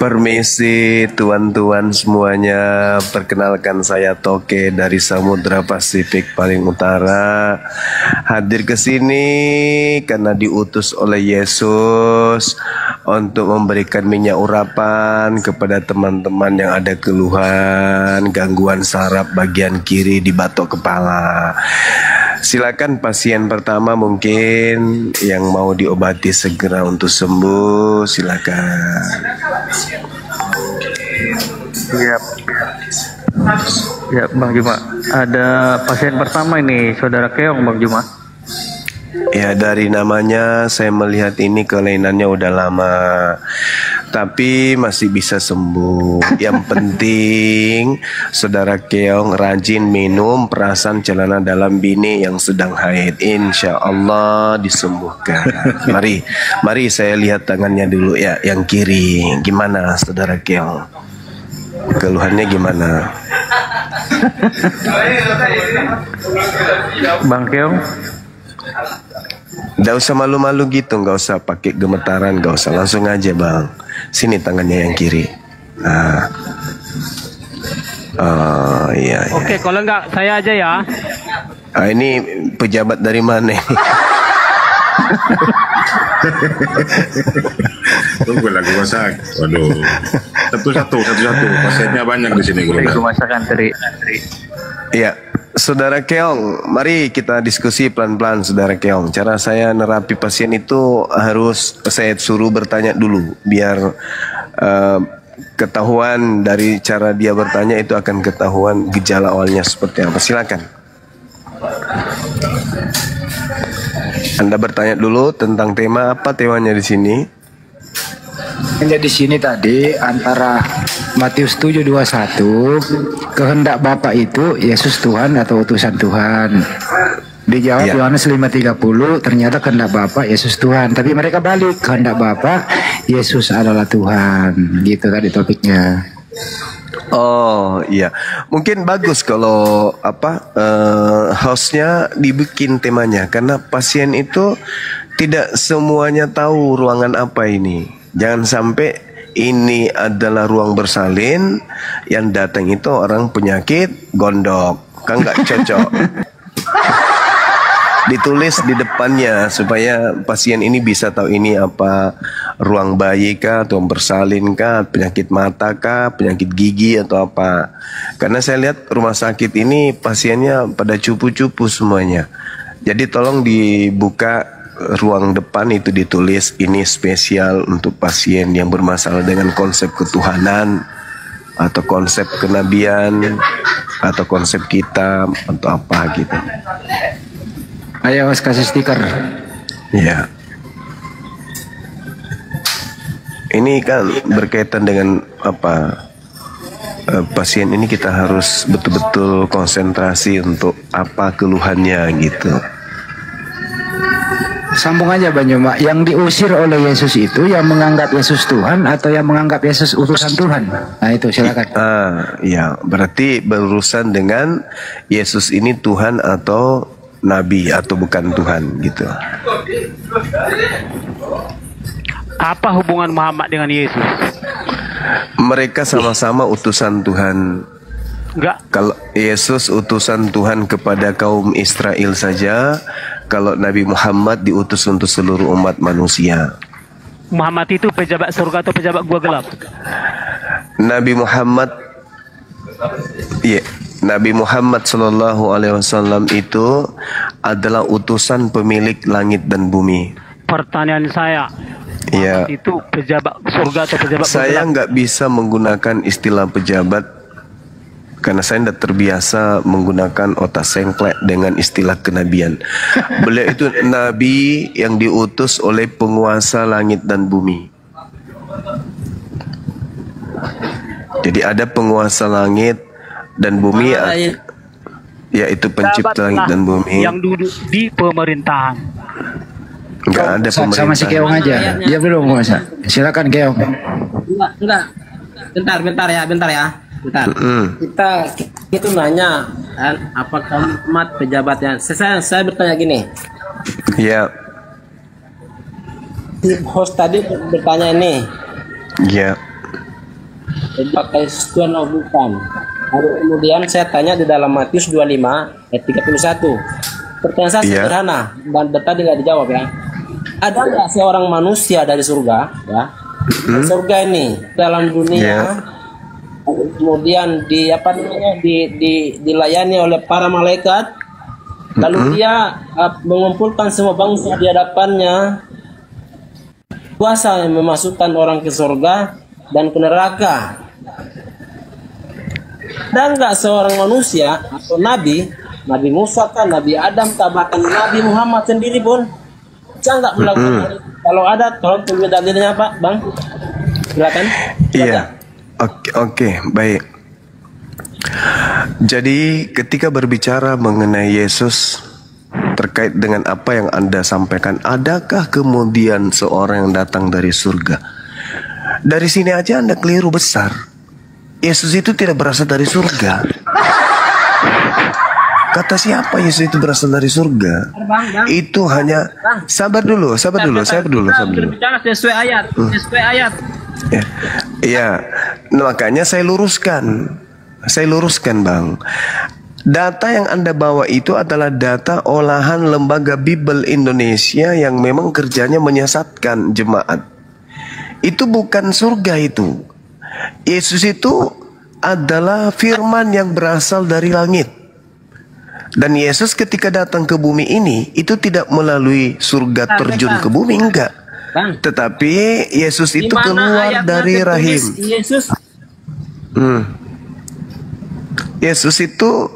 Permisi tuan-tuan semuanya, perkenalkan saya Toke dari Samudra Pasifik paling utara. Hadir ke sini karena diutus oleh Yesus untuk memberikan minyak urapan kepada teman-teman yang ada keluhan, gangguan saraf bagian kiri di batok kepala. Silakan pasien pertama mungkin yang mau diobati segera untuk sembuh, silakan. Siap. Ya, Bang Juma. Ada pasien pertama ini, Saudara Keong, Bang Juma. Ya, dari namanya saya melihat ini kelainannya udah lama, tapi masih bisa sembuh. Yang penting Saudara Keong rajin minum perasan celana dalam bini yang sedang haid. Insya Allah disembuhkan. Mari saya lihat tangannya dulu ya, yang kiri. Gimana Saudara Keong? Keluhannya gimana? Bang Keong, nggak usah malu-malu gitu, nggak usah pakai gemetaran, nggak usah, langsung aja bang. Sini tangannya yang kiri. Nah. Oh iya. Oke, kalau nggak saya aja ya. Ini pejabat dari mana? Tunggu lagi masak. Waduh. Satu-satu. Pasiennya banyak di sini. masakan tadi. Iya. Saudara Keong, mari kita diskusi pelan-pelan Saudara Keong. Cara saya nerapi pasien itu harus saya suruh bertanya dulu, biar ketahuan dari cara dia bertanya itu akan ketahuan gejala awalnya seperti apa. Silakan. Anda bertanya dulu tentang tema apa, temanya di sini. Di sini tadi antara Matius 7:21, kehendak Bapa itu Yesus Tuhan atau utusan Tuhan. Dijawab Ya. Yohanes 5:30, ternyata kehendak Bapa Yesus Tuhan. Tapi mereka balik, kehendak Bapa Yesus adalah Tuhan. Gitu tadi topiknya. Oh iya, mungkin bagus kalau hostnya dibikin temanya, karena pasien itu tidak semuanya tahu ruangan apa ini. Jangan sampai ini adalah ruang bersalin, yang datang itu orang penyakit gondok, kan nggak cocok. Ditulis di depannya supaya pasien ini bisa tahu ini apa, ruang bayi kah, atau bersalin kah, penyakit mata kah, penyakit gigi atau apa. Karena saya lihat rumah sakit ini pasiennya pada cupu-cupu semuanya. Jadi tolong dibuka ruang depan, itu ditulis ini spesial untuk pasien yang bermasalah dengan konsep ketuhanan atau konsep kenabian atau konsep kita atau apa gitu. Ayo mas kasih stiker. Ya. Ini kan berkaitan dengan apa, pasien ini kita harus betul-betul konsentrasi untuk apa keluhannya gitu. Sambung aja Bang Juma. Yang diusir oleh Yesus itu yang menganggap Yesus Tuhan atau yang menganggap Yesus utusan Tuhan? Nah itu silakan. Ya, berarti berurusan dengan Yesus ini Tuhan atau Nabi atau bukan Tuhan gitu. Apa hubungan Muhammad dengan Yesus? Mereka sama-sama utusan Tuhan. Enggak. Kalau Yesus utusan Tuhan kepada kaum Israel saja, kalau Nabi Muhammad diutus untuk seluruh umat manusia. Muhammad itu pejabat surga atau pejabat gua gelap? Nabi Muhammad, Nabi Muhammad Shallallahu Alaihi Wasallam itu adalah utusan pemilik langit dan bumi. Pertanyaan saya, Ya. itu pejabat surga atau pejabat gua Saya gelap? nggak bisa menggunakan istilah pejabat karena saya tidak terbiasa menggunakan otak sengklek dengan istilah kenabian. Beliau itu nabi yang diutus oleh penguasa langit dan bumi. Jadi ada penguasa langit dan bumi, yaitu pencipta langit dan bumi. Yang duduk di pemerintahan. Enggak ada pemerintah. Sama si Keong aja. Dia belum masa. Silakan Keong. Enggak. Bentar ya. Bentar. Kita itu nanya kan, apakah umat pejabatnya? Saya bertanya gini. Ya. Host tadi bertanya ini. Ya. pakai Tuhan atau bukan. Lalu kemudian saya tanya di dalam Matius 25 ayat 31. Pertanyaan saya sederhana dan tadi nggak dijawab ya. Ada nggak seorang manusia dari surga ya? Dari surga ini dalam dunia kemudian dilayani oleh para malaikat, lalu dia mengumpulkan semua bangsa di hadapannya, kuasa yang memasukkan orang ke surga dan ke neraka. Dan nggak seorang manusia atau Nabi Musa kan, Nabi Adam, bahkan Nabi Muhammad sendiri pun bisa nggak melakukan hal itu? Kalau ada, tolong tulis dalilnya Pak, Bang. Silakan. Iya. Oke, baik. Jadi ketika berbicara mengenai Yesus terkait dengan apa yang Anda sampaikan, adakah kemudian seorang yang datang dari surga? Dari sini aja Anda keliru besar. Yesus itu tidak berasal dari surga. Kata siapa Yesus itu berasal dari surga? Bang. Itu hanya sabar dulu. Berbicara sesuai ayat. Ya, makanya saya luruskan, Bang. Data yang Anda bawa itu adalah data olahan Lembaga Bible Indonesia yang memang kerjanya menyesatkan jemaat. Itu bukan surga itu. Yesus itu adalah firman yang berasal dari langit. Dan Yesus ketika datang ke bumi ini itu tidak melalui surga terjun ke bumi, enggak. Tetapi Yesus itu keluar dari rahim. Yesus itu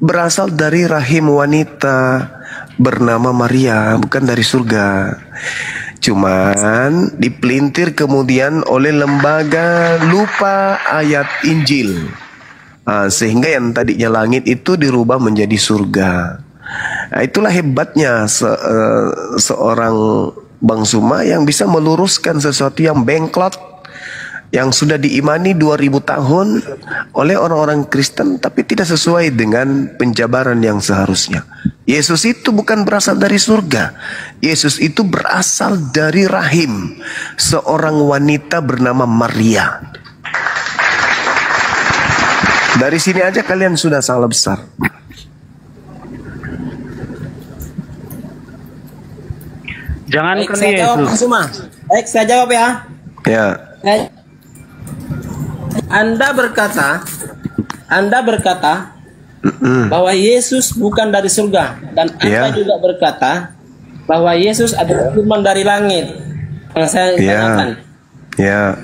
berasal dari rahim wanita bernama Maria, bukan dari surga. Cuman dipelintir kemudian oleh lembaga lupa ayat Injil. Sehingga yang tadinya langit itu dirubah menjadi surga. Nah, itulah hebatnya seorang Bang Suma yang bisa meluruskan sesuatu yang bengklot, yang sudah diimani 2000 tahun oleh orang-orang Kristen tapi tidak sesuai dengan penjabaran yang seharusnya. Yesus itu bukan berasal dari surga. Yesus itu berasal dari rahim seorang wanita bernama Maria. Dari sini aja kalian sudah salah besar. Jangan Baik, kan saya jawab Yesus. semua. Baik, saya jawab ya. Ya. Anda berkata bahwa Yesus bukan dari surga, dan Anda juga berkata bahwa Yesus adalah firman dari langit. Yang saya tanyakan. Ya.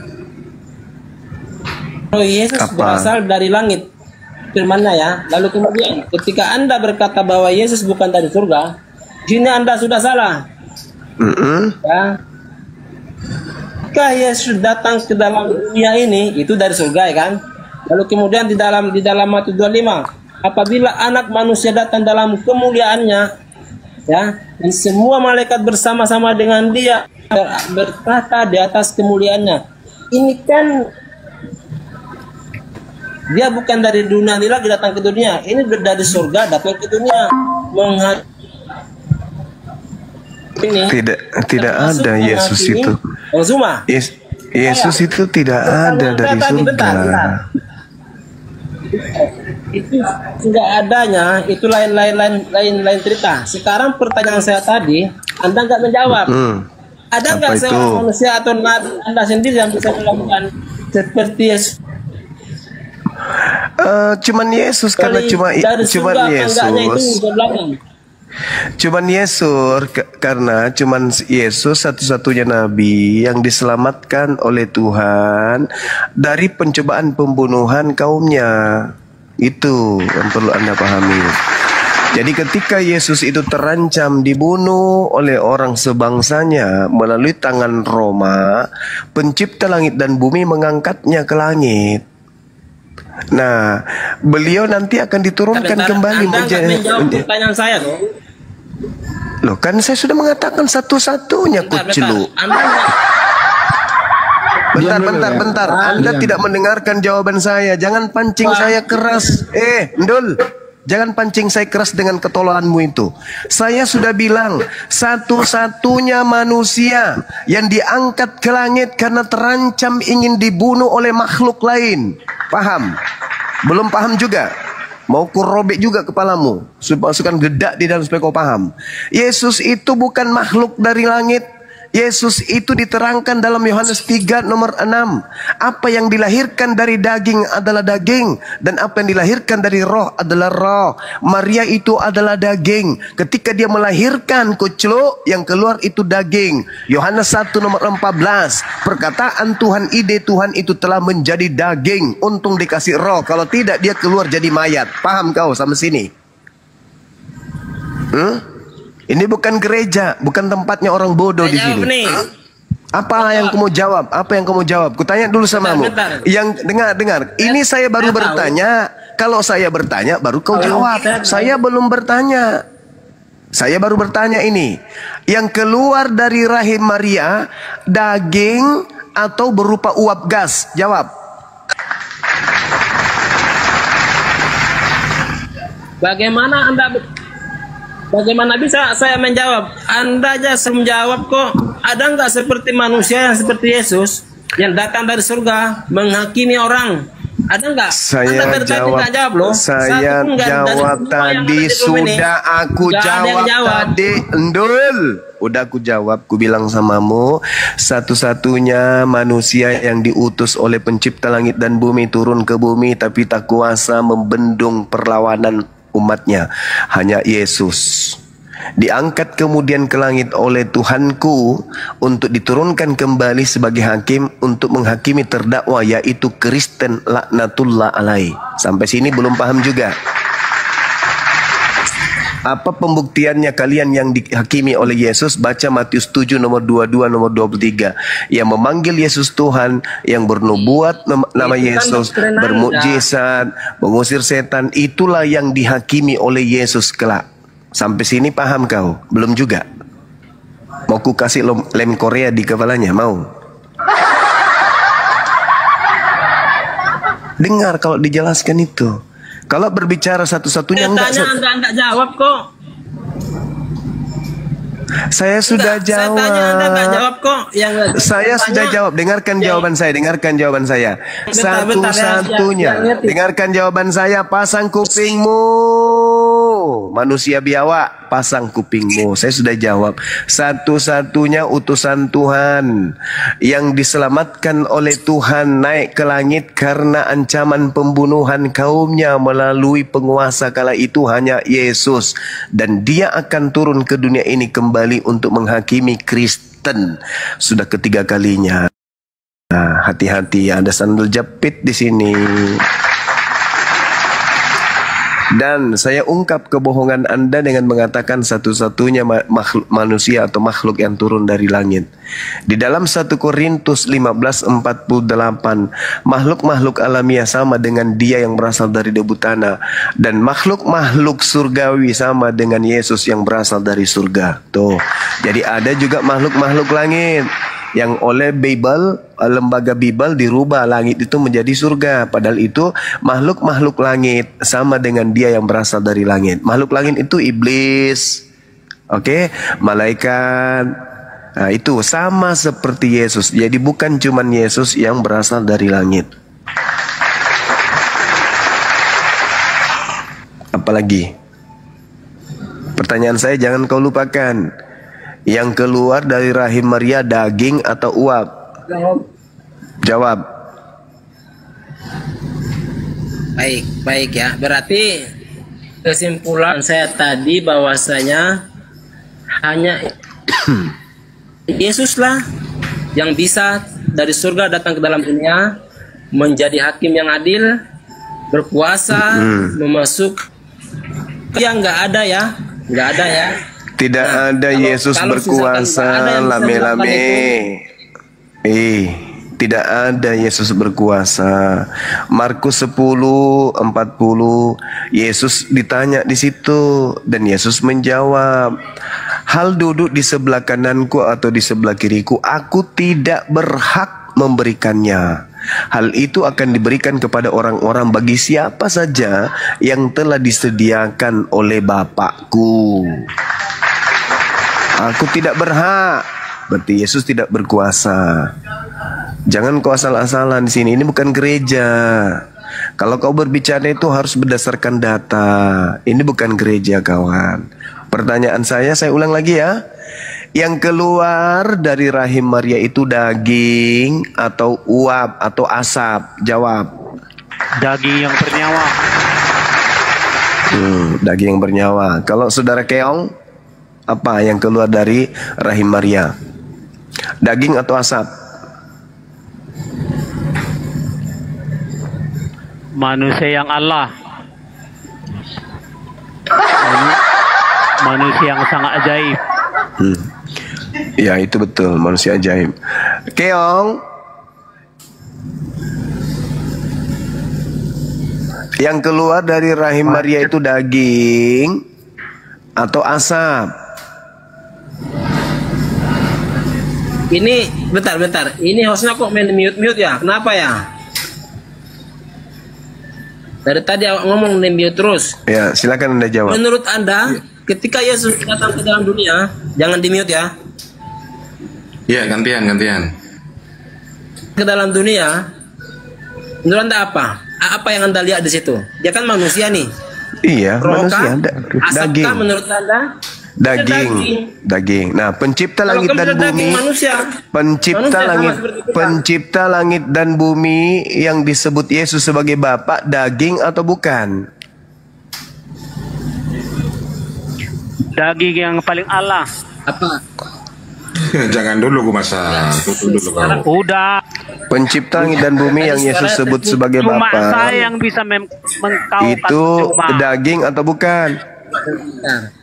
Kalau Yesus berasal dari langit, firman-Nya ya. Lalu kemudian ketika Anda berkata bahwa Yesus bukan dari surga, di sini Anda sudah salah. Ya. Ketika Yesus datang ke dalam dunia ini itu dari surga ya kan. Lalu kemudian di dalam Matius 25, apabila anak manusia datang dalam kemuliaannya ya, dan semua malaikat bersama-sama dengan dia berkata di atas kemuliaannya. Ini kan dia bukan dari dunia ini lagi datang ke dunia. Ini dari surga datang ke dunia. Tidak ada Yesus itu. Yesus itu tidak ada dari surga. Itu tidak adanya, itu lain cerita. Sekarang pertanyaan saya tadi, Anda nggak menjawab. Ada nggak seorang manusia atau nabi Anda sendiri yang bisa melakukan seperti Yesus? Cuman Yesus, karena cuman Yesus satu-satunya nabi yang diselamatkan oleh Tuhan dari pencobaan pembunuhan kaumnya. Itu yang perlu Anda pahami. Jadi ketika Yesus itu terancam dibunuh oleh orang sebangsanya melalui tangan Roma, pencipta langit dan bumi mengangkatnya ke langit. Nah, beliau nanti akan diturunkan kembali menjadi. Pertanyaan saya tuh. Loh, kan saya sudah mengatakan satu-satunya kucelu. Bentar. Anda tidak mendengarkan jawaban saya. Jangan pancing saya keras. Ndul. Jangan pancing saya keras dengan ketololanmu itu. Saya sudah bilang, satu-satunya manusia yang diangkat ke langit karena terancam ingin dibunuh oleh makhluk lain. Paham? Belum paham juga? Mau ku robek juga kepalamu, supaya masukkan gedak di dalam supaya kau paham. Yesus itu bukan makhluk dari langit. Yesus itu diterangkan dalam Yohanes 3 nomor 6. Apa yang dilahirkan dari daging adalah daging, dan apa yang dilahirkan dari roh adalah roh. Maria itu adalah daging. Ketika dia melahirkan kucluk, yang keluar itu daging. Yohanes 1 nomor 14. Perkataan Tuhan, ide Tuhan itu telah menjadi daging. Untung dikasih roh, kalau tidak dia keluar jadi mayat. Paham kau sampai sini? Ini bukan gereja, bukan tempatnya orang bodoh di sini. Apa yang kamu jawab? Apa yang kamu jawab? Kutanya dulu samamu. Yang dengar. Ini saya baru bertanya. Kalau saya bertanya, baru kau jawab. Saya belum bertanya. Saya baru bertanya ini. Yang keluar dari rahim Maria, daging atau berupa uap gas? Jawab. Bagaimana bisa saya menjawab? Anda aja menjawab kok. Ada nggak seperti manusia yang seperti Yesus yang datang dari surga menghakimi orang? Ada nggak? Saya jawab loh. Saya jawab tadi sudah aku jawab tadi. Endul. Udah aku jawab, ku bilang samamu, satu-satunya manusia yang diutus oleh pencipta langit dan bumi turun ke bumi tapi tak kuasa membendung perlawanan umatnya, hanya Yesus. Diangkat kemudian ke langit oleh Tuhanku untuk diturunkan kembali sebagai hakim untuk menghakimi terdakwa, yaitu Kristen laknatullah alaihi. Sampai sini belum paham juga. Apa pembuktiannya kalian yang dihakimi oleh Yesus? Baca Matius 7 nomor 22 nomor 23. Yang memanggil Yesus Tuhan, yang bernubuat nama Yesus, bermukjizat, mengusir setan, itulah yang dihakimi oleh Yesus kelak. Sampai sini paham kau? Belum juga? Mau ku kasih lem Korea di kepalanya? Mau? Dengar kalau dijelaskan itu. Kalau berbicara satu-satunya enggak jawab kok. Saya sudah jawab. Saya tanya Anda enggak jawab kok. Saya sudah jawab. Dengarkan jawaban saya. Dengarkan jawaban saya. Satu-satunya. Dengarkan jawaban saya. Pasang kupingmu. Manusia biawak, pasang kupingmu. Saya sudah jawab. Satu-satunya utusan Tuhan yang diselamatkan oleh Tuhan naik ke langit karena ancaman pembunuhan kaumnya melalui penguasa kala itu hanya Yesus. Dan dia akan turun ke dunia ini kembali untuk menghakimi Kristen. Sudah ketiga kalinya. Nah, hati-hati, ada sandal jepit di sini. Dan saya ungkap kebohongan Anda dengan mengatakan satu-satunya manusia atau makhluk yang turun dari langit. Di dalam 1 Korintus 15:48, makhluk-makhluk alamiah sama dengan dia yang berasal dari debu tanah. Dan makhluk-makhluk surgawi sama dengan Yesus yang berasal dari surga. Tuh, jadi ada juga makhluk-makhluk langit yang oleh Bible, lembaga Bible dirubah langit itu menjadi surga. Padahal itu makhluk-makhluk langit sama dengan dia yang berasal dari langit. Makhluk langit itu iblis, malaikat. Nah, itu sama seperti Yesus. Jadi bukan cuma Yesus yang berasal dari langit. Apalagi? Pertanyaan saya jangan kau lupakan. Yang keluar dari rahim Maria daging atau uap? Jawab. Baik ya. Berarti kesimpulan saya tadi bahwasanya hanya Yesuslah yang bisa dari surga datang ke dalam dunia menjadi hakim yang adil, berkuasa, memasuk. Yang enggak ada ya. Tidak ada Yesus berkuasa lame-lame. Tidak ada Yesus berkuasa. Markus 10:40, Yesus ditanya di situ dan Yesus menjawab, hal duduk di sebelah kananku atau di sebelah kiriku, aku tidak berhak memberikannya. Hal itu akan diberikan kepada orang-orang bagi siapa saja yang telah disediakan oleh Bapakku. Aku tidak berhak. Berarti Yesus tidak berkuasa. Jangan kau asal-asalan di sini. Ini bukan gereja. Kalau kau berbicara itu harus berdasarkan data. Ini bukan gereja, kawan. Pertanyaan saya ulang lagi ya. Yang keluar dari rahim Maria itu daging atau uap atau asap? Jawab. Daging yang bernyawa. Daging yang bernyawa. Kalau saudara Keong, apa yang keluar dari rahim Maria? Daging atau asap? Manusia yang Allah. Manusia yang sangat ajaib. Ya, itu betul, manusia ajaib. Keong, yang keluar dari rahim Maria itu daging atau asap? Ini bentar. Ini hostnya kok main mute ya? Kenapa ya? Dari tadi awak ngomong mute terus. Ya, silakan Anda jawab. Menurut Anda, ketika Yesus datang ke dalam dunia, jangan di mute ya. Iya, gantian. Ke dalam dunia, menurut Anda apa? Apa yang Anda lihat di situ? Dia kan manusia nih. Iya, Rohkah? manusia. Asapkah Daging. menurut Anda? Daging. Nah, pencipta Kalau langit kamu dan lihat daging bumi. manusia. Pencipta Manusia sama langit, seperti kita. pencipta langit dan bumi yang disebut Yesus sebagai Bapa, daging atau bukan? Daging yang paling Allah. Apa? Jangan dulu gue masak. Tunggu dulu kau. Udah. Pencipta langit dan bumi yang Yesus sebut sebagai Cuma Bapa, saya yang bisa mengtahukan. itu daging atau bukan? Bentar.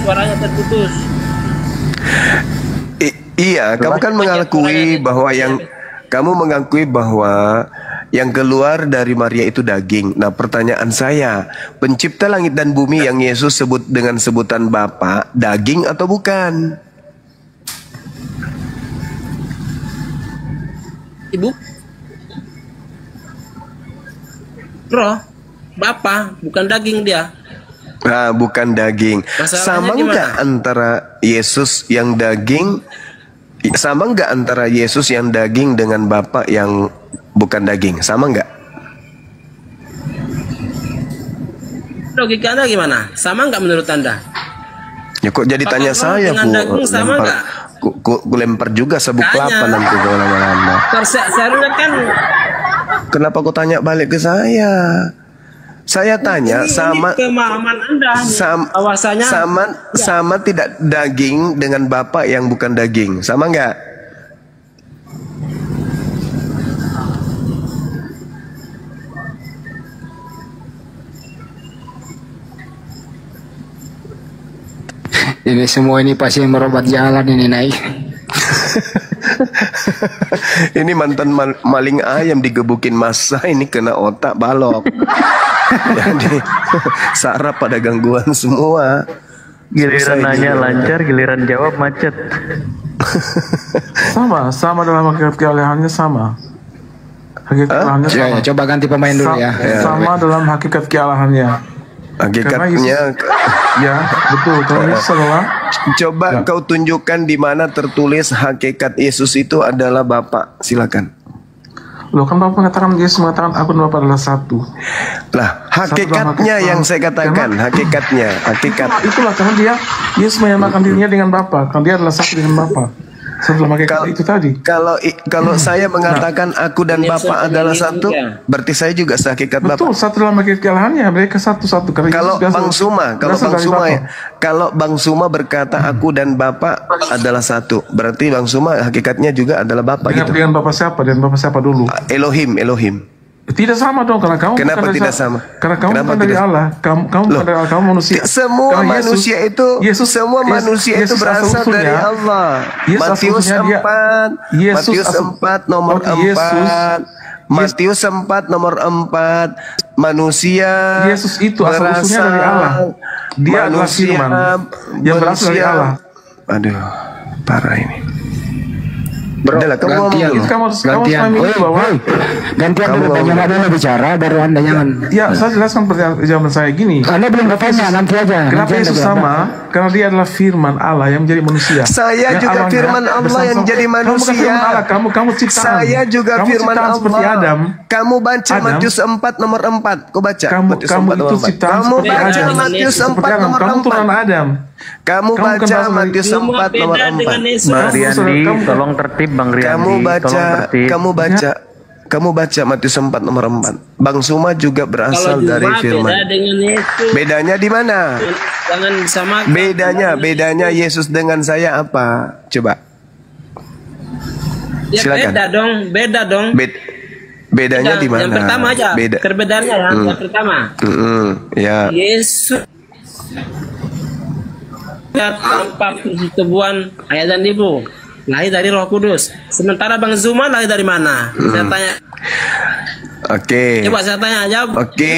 Suaranya terputus. Iya, kamu kan mengakui bahwa yang keluar dari Maria itu daging. Nah, pertanyaan saya, pencipta langit dan bumi yang Yesus sebut dengan sebutan Bapa, daging atau bukan? Ibu, roh, Bapa, bukan daging dia. Nah, bukan daging. Masalahnya Sama gimana? nggak antara Yesus yang daging? Sama nggak antara Yesus yang daging dengan Bapa yang bukan daging? Sama nggak? Logika Anda gimana? Sama nggak menurut Anda? Ya kok jadi Bapak tanya mau saya, dengan Bu? daging sama nggak? Ku lempar juga sabuk Tanya. kelapa nanti kalau lama-lama. Seharusnya kan Kenapa kau tanya balik ke saya? Saya tanya ini sama pemahaman Anda bahwasanya sama tidak daging dengan Bapak yang bukan daging. Sama nggak? Ini semua ini pasti merobat jalan ini naik. Ini mantan maling ayam digebukin masa ini kena otak balok. Jadi saraf pada gangguan semua. Giliran Selesai nanya juga. lancar, giliran jawab macet. Sama dalam hakikat kealahannya sama. Hakikat kealahannya Ya, sama. ya, coba ganti pemain dulu ya. Sama dalam hakikat kealahannya. Hakikatnya Ya, betul. Karena Yesus adalah coba kau tunjukkan di mana tertulis hakikat Yesus itu adalah Bapa. Silakan. Loh kan Bapak mengatakan, Yesus mengatakan aku dan Bapak adalah satu. Lah, hakikatnya yang saya katakan, hakikat. Itulah karena Yesus menyamakan dirinya dengan Bapa. Karena dia adalah satu dengan Bapa. Satu dalam hakikat itu tadi. Kalau saya mengatakan aku dan Bapa adalah satu, berarti saya juga sehakikat Bapa. Betul, satu dalam hakikat kealahannya. Mereka satu-satu. Karena Kalau Yesus Bang Suma, kalau Bang Suma berkata aku dan Bapa adalah satu, berarti Bang Suma hakikatnya juga adalah Bapa gitu. dengan Bapak siapa? Dan Bapak siapa dulu? Elohim. Tidak sama dong, karena kamu Kenapa bukan dari tidak sama? Karena kamu Kenapa bukan dari tidak? Allah. Kamu bukan dari Allah, kamu manusia. Semua Karena manusia itu manusia itu berasal asal-usulnya- dari Allah. Yesus Matius asal-usulnya 4 Yesus 4 nomor Oke, Yesus- 4. Matius 4 nomor 4. Manusia Yesus itu asal-usulnya dari Allah. Dia adalah firman yang berasal dari Allah. Aduh, parah ini. Bro, Udah lah, kamu gantian. ngomong. Kamu harus Gantian. memilih bahwa Gantian Kamu dulu, ngomong. Bang Juma dulu bicara, baru Anda jangan. ya saya jelaskan jawaban saya gini. Anda belum bertanya, nanti aja. Kenapa Nanti Anda Yesus jawab. sama? Karena dia adalah firman Allah yang menjadi manusia. Saya juga Allah firman nggak Allah yang bersama- jadi Kamu bukan manusia. firman Allah, kamu ciptaan. Saya juga Kamu firman ciptaan Allah. seperti Adam. Kamu baca Adam. Matius 4 nomor 4. Kau baca. Matius Kamu 4 nomor itu 4. ciptaan Kamu seperti baca Adam. Matius Seperti 4 Adam. nomor Kamu turunan 4. Adam. Kamu Kamu bukan baca berasal dari- Matius Cuma 4 nomor beda 4. dengan Yesus. Bang Riyandi, kamu- tolong tertib Bang Riyandi. Kamu Tolong baca, tertib. kamu baca Matius 4 nomor 4. Bang Suma juga Kalau berasal Juma dari firman. beda dengan Yesus. Bedanya di mana? Jangan disamakan. Bedanya Yesus dengan saya apa? Coba. Ya, silakan. beda dong. Bedanya di mana? Yang pertama aja. Beda. Perbedaannya yang pertama. Ya. Yesus tanpa persetubuhan ayah dan ibu, lahir dari Roh Kudus. Sementara Bang Zuma lahir dari mana? Saya tanya. Oke. Coba saya tanya aja. Oke.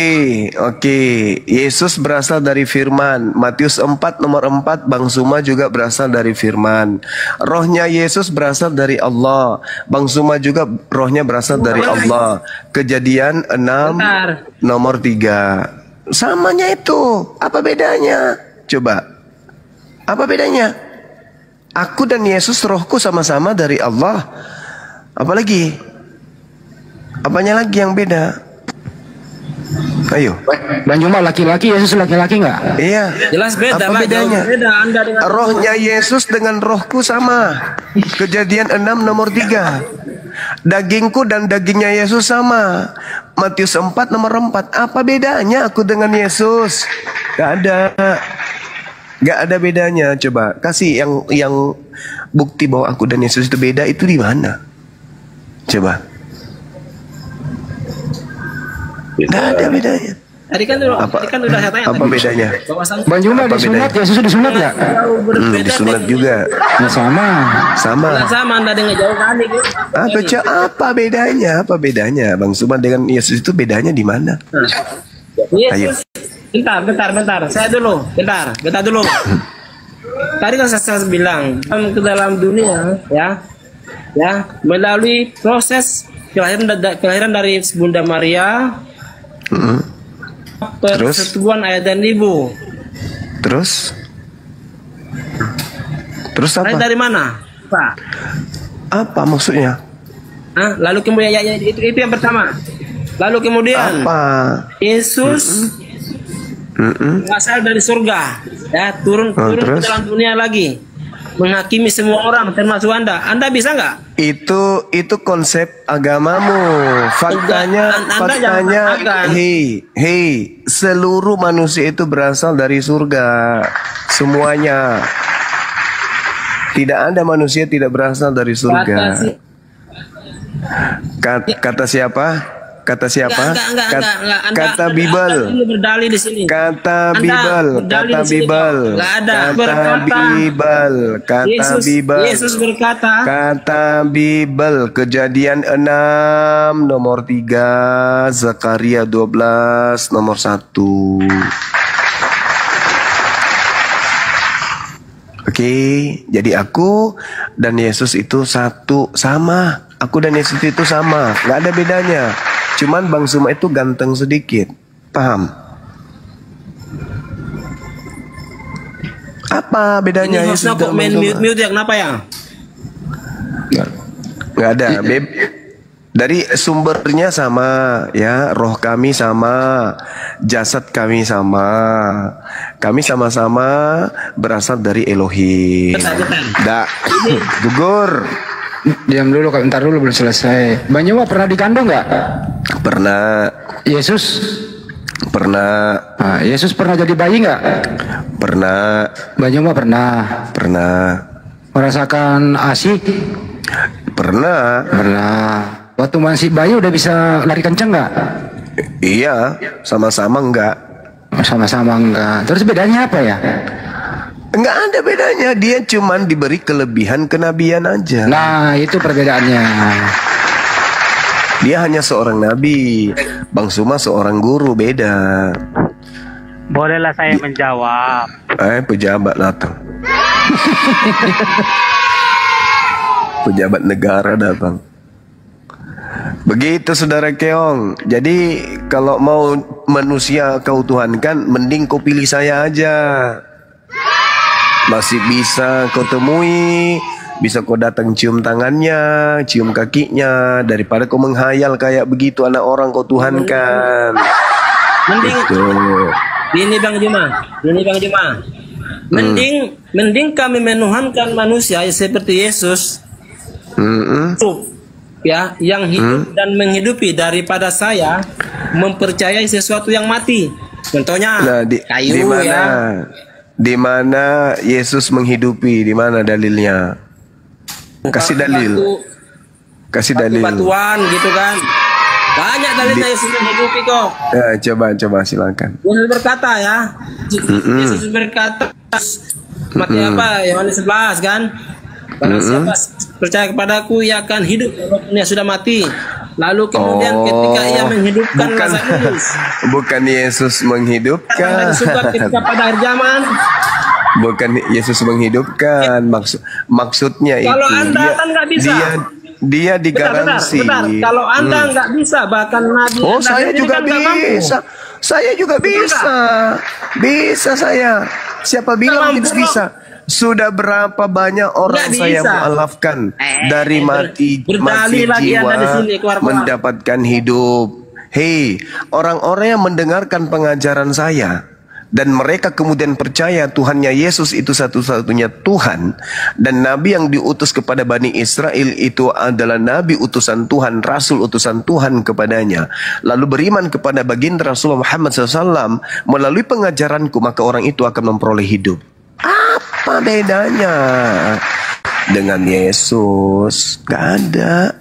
Yesus berasal dari firman. Matius 4 nomor 4. Bang Suma juga berasal dari firman. Rohnya Yesus berasal dari Allah. Bang Suma juga rohnya berasal dari Allah. Kejadian 6 Bentar. nomor 3. Samanya itu. Apa bedanya? Coba. Apa bedanya? Aku dan Yesus rohku sama-sama dari Allah. Apalagi? Apanya lagi yang beda? Ayo. Bang Juma laki-laki, Yesus laki-laki nggak? Iya. Jelas beda Apa lah. bedanya? Beda Anda dengan Rohnya Yesus dengan rohku sama. Kejadian 6 nomor 3. Dagingku dan dagingnya Yesus sama. Matius 4 nomor 4. Apa bedanya aku dengan Yesus? Gak ada. Gak ada bedanya. Coba kasih yang bukti bahwa aku dan Yesus itu beda, itu di mana? Coba. Gak ada bedanya. tadi kan udah saya tanya. Apa tadi. bedanya? Bahwasannya Bang Juma Apa disunat, bedanya? Yesus disunat nggak? jauh berbeda. Disunat juga. Ya sama. Sama. Nggak sama Anda dengan jauh kali. Gitu. Apa bedanya? Apa bedanya? Bang Suman dengan Yesus itu bedanya di mana? Yesus. Bentar. Saya dulu. Bentar dulu. Tadi kan saya bilang ke dalam dunia ya melalui proses kelahiran dari Bunda Maria, persetubuhan ayah dan ibu. Terus Lahir apa? dari mana? Pak. Apa maksudnya? Lalu kemudian itu yang pertama. Lalu kemudian Apa? Yesus berasal dari surga, ya turun ke terus? dalam dunia lagi, menghakimi semua orang termasuk Anda. Anda bisa nggak? Itu konsep agamamu. Anda jangan katakan. Hei, seluruh manusia itu berasal dari surga. Semuanya. Tidak ada manusia tidak berasal dari surga. Kata siapa? Kata siapa? Enggak. Kata Bible. Anda berdalih di sini. Kata Bible. Enggak ada. Kata Bible. Yesus berkata. Kata Bible. Kejadian 6 nomor 3, Zakaria 12 nomor 1. Oke, jadi aku dan Yesus itu satu, sama. Aku dan Yesus itu sama, nggak ada bedanya. Cuman Bang Suma itu ganteng sedikit, paham? Apa bedanya Ini Yesus hostnya kok dan Bang main Suma? mute ya? Kenapa ya? Nggak ada, Beb. Dari sumbernya sama, ya, roh kami sama, jasad kami sama. Kami sama-sama berasal dari Elohim. Dak, gugur. Diam dulu, bentar dulu belum selesai. Bang Juma pernah dikandung nggak? Pernah, Yesus pernah, Yesus pernah jadi bayi nggak? pernah, Bang Juma pernah merasakan ASI? pernah. Waktu masih bayi udah bisa lari kenceng nggak? Iya, sama-sama enggak. Sama-sama enggak. Terus bedanya apa ya? Enggak ada bedanya, dia cuman diberi kelebihan kenabian aja. Nah, itu perbedaannya. Dia hanya seorang nabi. Bang Suma seorang guru, beda. Bolehlah saya menjawab. Pejabat datang. Pejabat negara datang. Begitu saudara Keong. Jadi kalau mau manusia kau tuhankan, mending kau pilih saya aja. Masih bisa kau temui, bisa kau datang cium tangannya, cium kakinya, daripada kau menghayal kayak begitu anak orang kau tuhankan. Mending ini Bang Juma, mending kami menuhankan manusia seperti Yesus. Ya, yang hidup dan menghidupi daripada saya mempercayai sesuatu yang mati. Contohnya kayu di mana Yesus menghidupi, di mana dalilnya? Kasih dalil. Kasih dalil. Batuan gitu kan. Banyak dalilnya Yesus menghidupi kok. Ya, coba silakan. Yesus berkata ya. Yesus berkata mati apa? Yohanes 11 kan? Barang siapa percaya kepadaku, ia akan hidup walaupun ia sudah mati. Lalu kemudian ketika ia menghidupkan Lazarus. Bukan Yesus menghidupkan. Ketika pada akhir zaman. Bukan Yesus menghidupkan. Maksudnya kalau itu. Anda kan nggak bisa. Dia digaransi. Bentar. Kalau Anda nggak bisa, bahkan Nabi. Oh, saya juga bisa. Saya juga bisa. Bisa saya. Siapa bilang tidak bisa? Sudah berapa banyak orang saya mualafkan dari mati jiwa mendapatkan hidup. Hei, orang-orang yang mendengarkan pengajaran saya dan mereka kemudian percaya Tuhannya Yesus itu satu-satunya Tuhan, dan Nabi yang diutus kepada Bani Israel itu adalah Nabi utusan Tuhan, Rasul utusan Tuhan kepadanya, lalu beriman kepada baginda Rasulullah Muhammad SAW melalui pengajaranku, maka orang itu akan memperoleh hidup. Apa bedanya dengan Yesus? Gak ada.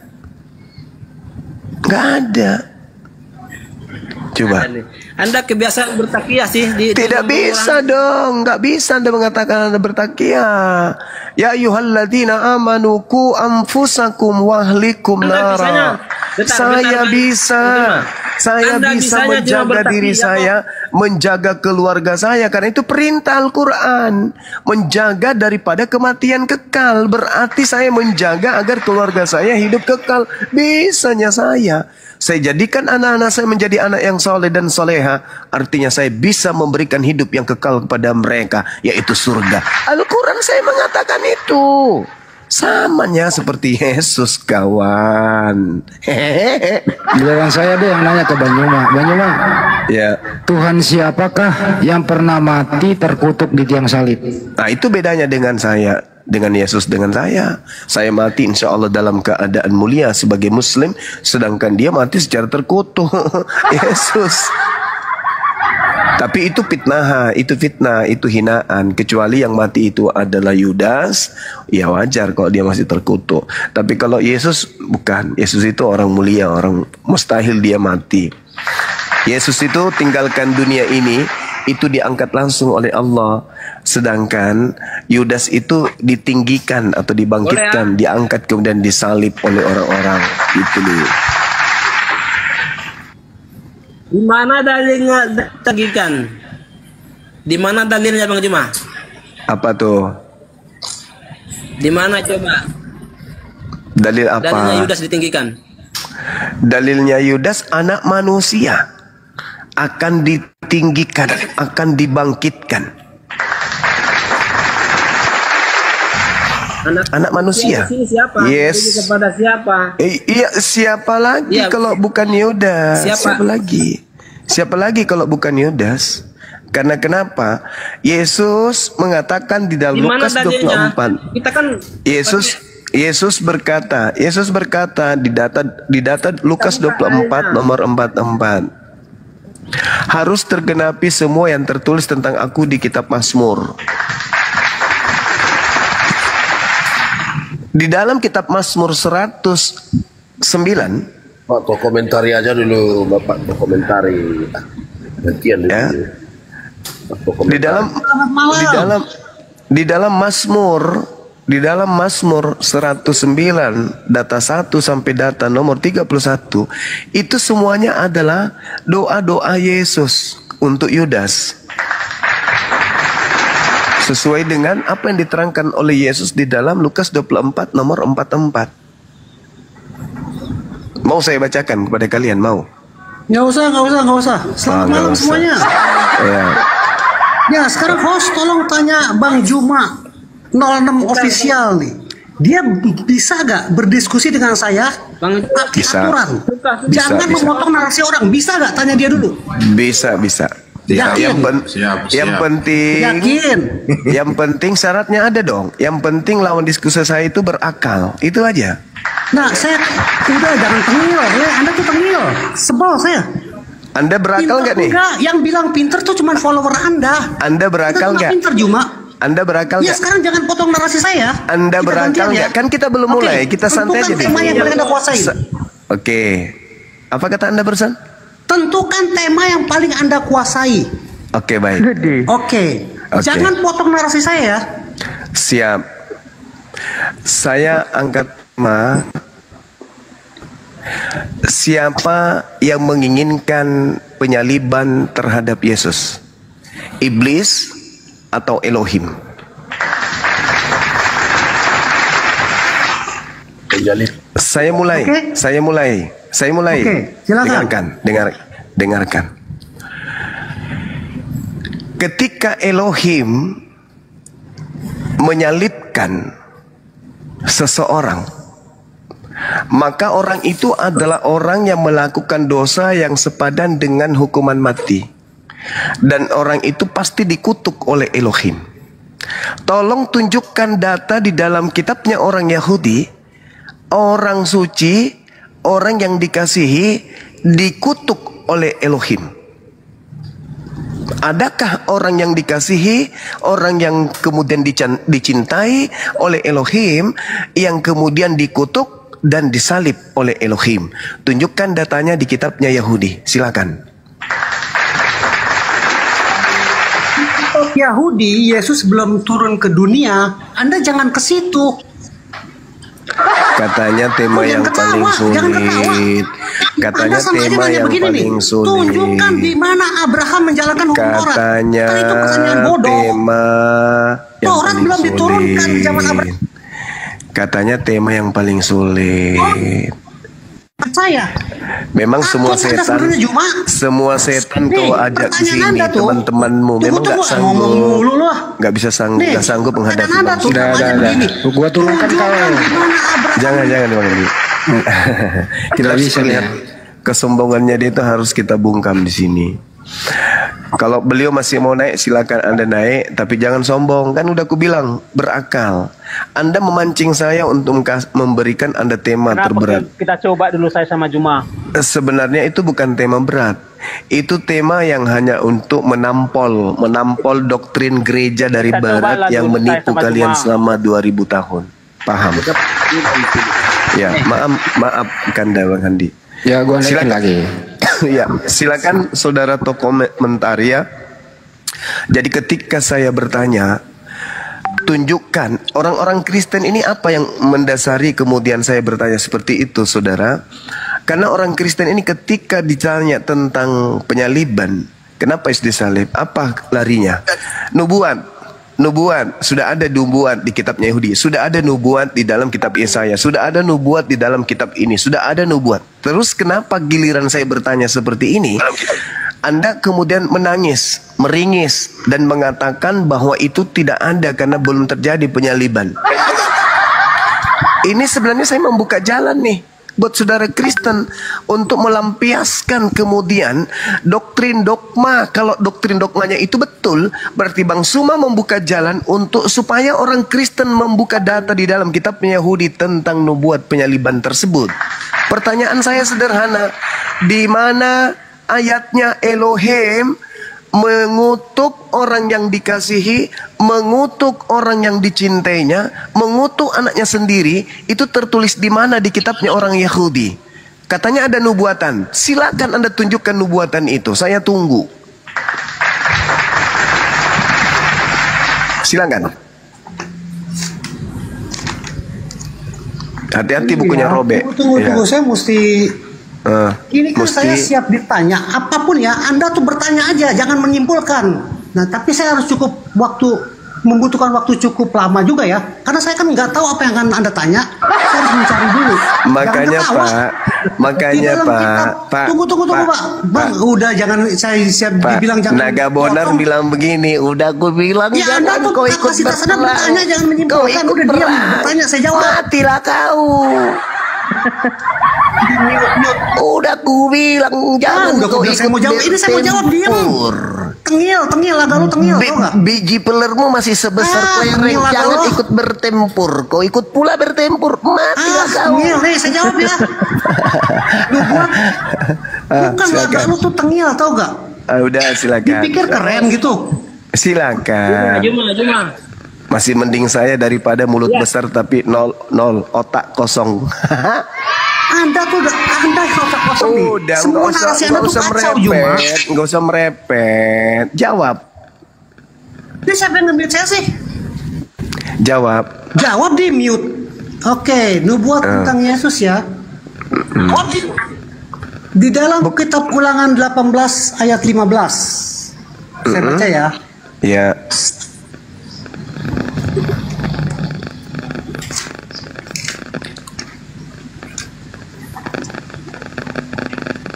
Coba. Anda kebiasaan bertakiyah sih. Tidak bisa dong. Gak bisa Anda mengatakan Anda bertakiyah. Ya ayyuhalladzina amanu qu anfusakum wahlikum nara. Saya bisa. Saya bisa menjaga diri saya, menjaga keluarga saya, karena itu perintah Al-Quran. Menjaga daripada kematian kekal, berarti saya menjaga agar keluarga saya hidup kekal. Bisanya saya jadikan anak-anak saya menjadi anak yang soleh dan soleha. Artinya saya bisa memberikan hidup yang kekal kepada mereka, yaitu surga. Al-Quran saya mengatakan itu. Samanya seperti Yesus, kawan. Giliran saya deh yang nanya ke Bang Juma. Bang Juma, ya. Tuhan siapakah yang pernah mati terkutuk di tiang salib? Nah, itu bedanya dengan saya, dengan Yesus, dengan saya. Saya mati insya Allah dalam keadaan mulia sebagai Muslim, sedangkan dia mati secara terkutuk. Yesus. Tapi itu fitnah, itu hinaan. Kecuali yang mati itu adalah Yudas, ya wajar kalau dia masih terkutuk. Tapi kalau Yesus bukan. Yesus itu orang mulia, orang mustahil dia mati. Yesus itu tinggalkan dunia ini, itu diangkat langsung oleh Allah. Sedangkan Yudas itu ditinggikan atau dibangkitkan, diangkat kemudian disalib oleh orang-orang. Itu nih. Di mana dalilnya ditinggikan? Di mana dalilnya Bang Juma? Apa tuh? Di mana coba? Dalil apa? Dalilnya Yudas ditinggikan. Dalilnya Yudas anak manusia akan ditinggikan, akan dibangkitkan. Anak manusia. Siapa? Yes. Kepada siapa? Iya, siapa lagi kalau bukan Yudas? Siapa lagi? Siapa lagi kalau bukan Yudas? Karena kenapa? Yesus mengatakan di dalam Lukas 24. Kita kan Yesus berkata di data Lukas 24 nomor 44. Harus tergenapi semua yang tertulis tentang aku di kitab Mazmur. Di dalam kitab Mazmur 109. Pak, kau komentari aja dulu, Bapak, kau komentari. Gantian dulu. Ya. Di dalam Mazmur 109 data 1 sampai data nomor 31 itu semuanya adalah doa-doa Yesus untuk Yudas. sesuai dengan apa yang diterangkan oleh Yesus di dalam Lukas 24 nomor 44. Mau saya bacakan kepada kalian, mau? Nggak usah. Selamat malam usah semuanya. Ya. Ya, sekarang host tolong tanya Bang Juma 06 official nih. Dia bisa gak berdiskusi dengan saya pakai Bisa. aturan? Bisa, Jangan bisa. memotong narasi orang. Bisa gak? Tanya dia dulu. Bisa. Ya, Yakin? yang penting Yakin? yang penting syaratnya ada dong. Yang penting lawan diskusi saya itu berakal. Itu aja. Nah, saya udah jangan tengil ya. Anda tuh tengil. Sebel saya. Anda berakal nggak nih? Enggak, yang bilang pinter tuh cuma follower Anda. Anda berakal nggak? Pinter Juma. Anda berakal Ya nggak? sekarang jangan potong narasi saya. Anda Kita berakal gantian, nggak? ya. Kan kita belum Oke, mulai. Kita santai aja tentukan deh. tema yang paling Anda kuasai. Oke. Apa kata Anda barusan? Tentukan tema yang paling Anda kuasai. Oke, baik. Oke. Jangan potong narasi saya ya. Siap. Saya angkat tema. Siapa yang menginginkan penyaliban terhadap Yesus? Iblis atau Elohim? Saya mulai. Oke, silakan. Dengarkan. Ketika Elohim menyalibkan seseorang, maka orang itu adalah orang yang melakukan dosa yang sepadan dengan hukuman mati. Dan orang itu pasti dikutuk oleh Elohim. Tolong tunjukkan data di dalam kitabnya orang Yahudi, orang suci, orang yang dikasihi, dikutuk oleh Elohim. Adakah orang yang dikasihi, orang yang kemudian dicintai oleh Elohim, yang kemudian dikutuk dan disalib oleh Elohim? Tunjukkan datanya di kitabnya Yahudi. Silakan. Yahudi, Yesus belum turun ke dunia. Anda jangan ke situ. Katanya tema yang paling sulit. Katanya tema yang paling sulit. Tunjukkan di mana Abraham menjalankan hukum Taurat. Katanya Itu pertanyaan bodoh. tema yang Taurat paling belum diturunkan di zaman sulit. Abraham. Katanya tema yang paling sulit. Saya. Memang semua Anda setan, sebenarnya Juma. semua setan Nih, kau ajak ke pertanyaan sini, Anda tuh. teman-temanmu memang nggak Tunggu, ngomong sanggup, mulu lah. nggak bisa sanggup, Nih, nggak sanggup menghadapi pertanyaan Anda tuh, manusia. pertanyaan begini. Gua turunkan kau. Di mana Abraham Jangan Bang Andi. Kita Nggak bisa bisa lihat kesombongannya dia itu harus kita bungkam di sini. Kalau beliau masih mau naik, silakan Anda naik, tapi jangan sombong. Kan udah aku bilang, berakal. Anda memancing saya untuk memberikan Anda tema terberat. Kita coba dulu saya sama Juma. Sebenarnya itu bukan tema berat. Itu tema yang hanya untuk menampol doktrin gereja dari Kita barat cobalah yang dulu menipu saya sama kalian Juma. selama 2000 tahun. Paham? Ya, maaf Kanda Bang Handi. Ya, gua naikin Silakan. lagi. Ya, silakan saudara tokoh komentar ya. Jadi ketika saya bertanya, tunjukkan orang-orang Kristen ini apa yang mendasari kemudian saya bertanya seperti itu, saudara. Karena orang Kristen ini ketika ditanya tentang penyaliban, kenapa Yesus disalib? Apa larinya? Nubuat, sudah ada nubuat di kitabnya Yahudi, sudah ada nubuat di dalam kitab Yesaya, sudah ada nubuat di dalam kitab ini, sudah ada nubuat. Terus kenapa giliran saya bertanya seperti ini, Anda kemudian menangis, meringis, dan mengatakan bahwa itu tidak ada karena belum terjadi penyaliban. Ini sebenarnya saya membuka jalan nih buat saudara Kristen untuk melampiaskan kemudian doktrin dogma. Kalau doktrin dogmanya itu betul, berarti Bang Suma membuka jalan untuk supaya orang Kristen membuka data di dalam kitabnya Yahudi tentang nubuat penyaliban tersebut. Pertanyaan saya sederhana, di mana ayatnya Elohim mengutuk orang yang dikasihi, mengutuk orang yang dicintainya, mengutuk anaknya sendiri, itu tertulis di mana di kitabnya orang Yahudi? Katanya ada nubuatan. Silakan Anda tunjukkan nubuatan itu. Saya tunggu. Silakan. Hati-hati bukunya robek. Tunggu, saya mesti. Ini kan mesti- saya siap ditanya apapun ya. Anda tuh bertanya aja, jangan menyimpulkan. Nah, tapi saya harus cukup waktu membutuhkan waktu cukup lama juga ya, karena saya kan nggak tahu apa yang akan Anda tanya. Saya harus mencari dulu. Makanya Pak, Tunggu Pak. Bang, udah jangan saya siap dibilang jangan. Naga Bonar bilang begini, udah gue bilang ya, jangan kau ikut bertanya, jangan menyimpulkan. Udah diam, bertanya saya jawab. Matilah kau. Udah ku bilang jangan kau ikut saya mau jawab. Ini saya mau jawab, diam. Tengil, agak lu tengil, tau gak? Biji pelermu masih sebesar kelereng, jangan ikut bertempur. Kau ikut pula bertempur, matilah kau. Tengil, nih saya jawab ya. Lu buat, bukan agak lu tuh tengil, tau gak? Udah silakan. Dipikir keren gitu. Silakan. Cuma. Masih mending saya daripada mulut besar tapi nol otak kosong. Anda otak kosong nih. Udah, semua narasi Anda tuh kacau, Juma. Nggak usah merepet. Jawab. Ini siapa yang nge-mute saya sih? Jawab di mute. Oke, nubuat tentang Yesus ya. Di dalam kitab Ulangan 18 ayat 15. Saya baca ya. Ya.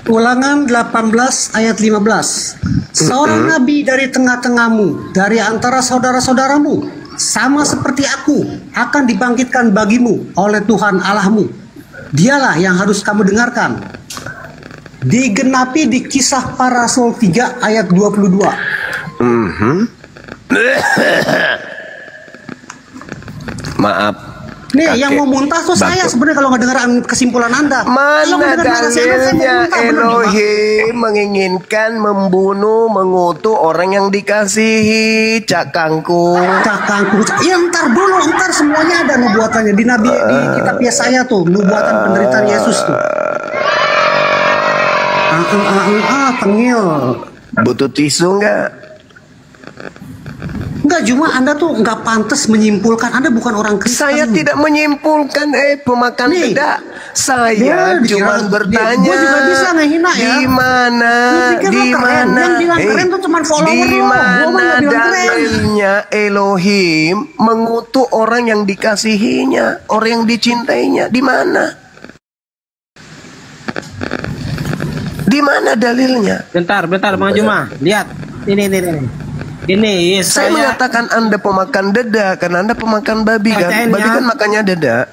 Ulangan 18 ayat 15. Seorang nabi dari tengah-tengahmu, dari antara saudara-saudaramu, sama seperti aku, akan dibangkitkan bagimu oleh Tuhan Allahmu. Dialah yang harus kamu dengarkan. Digenapi di Kisah Para Rasul 3 ayat 22. Maaf. Nih, yang mau muntah tuh saya sebenarnya kalau nggak dengar kesimpulan Anda. Mana dalilnya Elohim menginginkan membunuh, mengutuk orang yang dikasihi, Cak Kangkung? Ya ntar dulu, ntar semuanya ada nubuatannya di Nabi di kitab Yesaya tuh, nubuatan penderitaan Yesus tuh. Tengil. Butuh tisu nggak? Enggak, cuma Anda tuh nggak pantas menyimpulkan. Anda bukan orang Kristen. Saya tidak menyimpulkan, pemakan beda. Saya cuma bertanya. Gue juga bisa ngehina ya. Di mana? Yang bilang keren tuh cuma follower. Di mana dalilnya Elohim mengutuk orang yang dikasihinya, orang yang dicintainya? Di mana? Di mana dalilnya? Bentar Bang Juma. Lihat. Ini saya mengatakan Anda pemakan dada karena Anda pemakan babi kan? Babi kan makannya dada.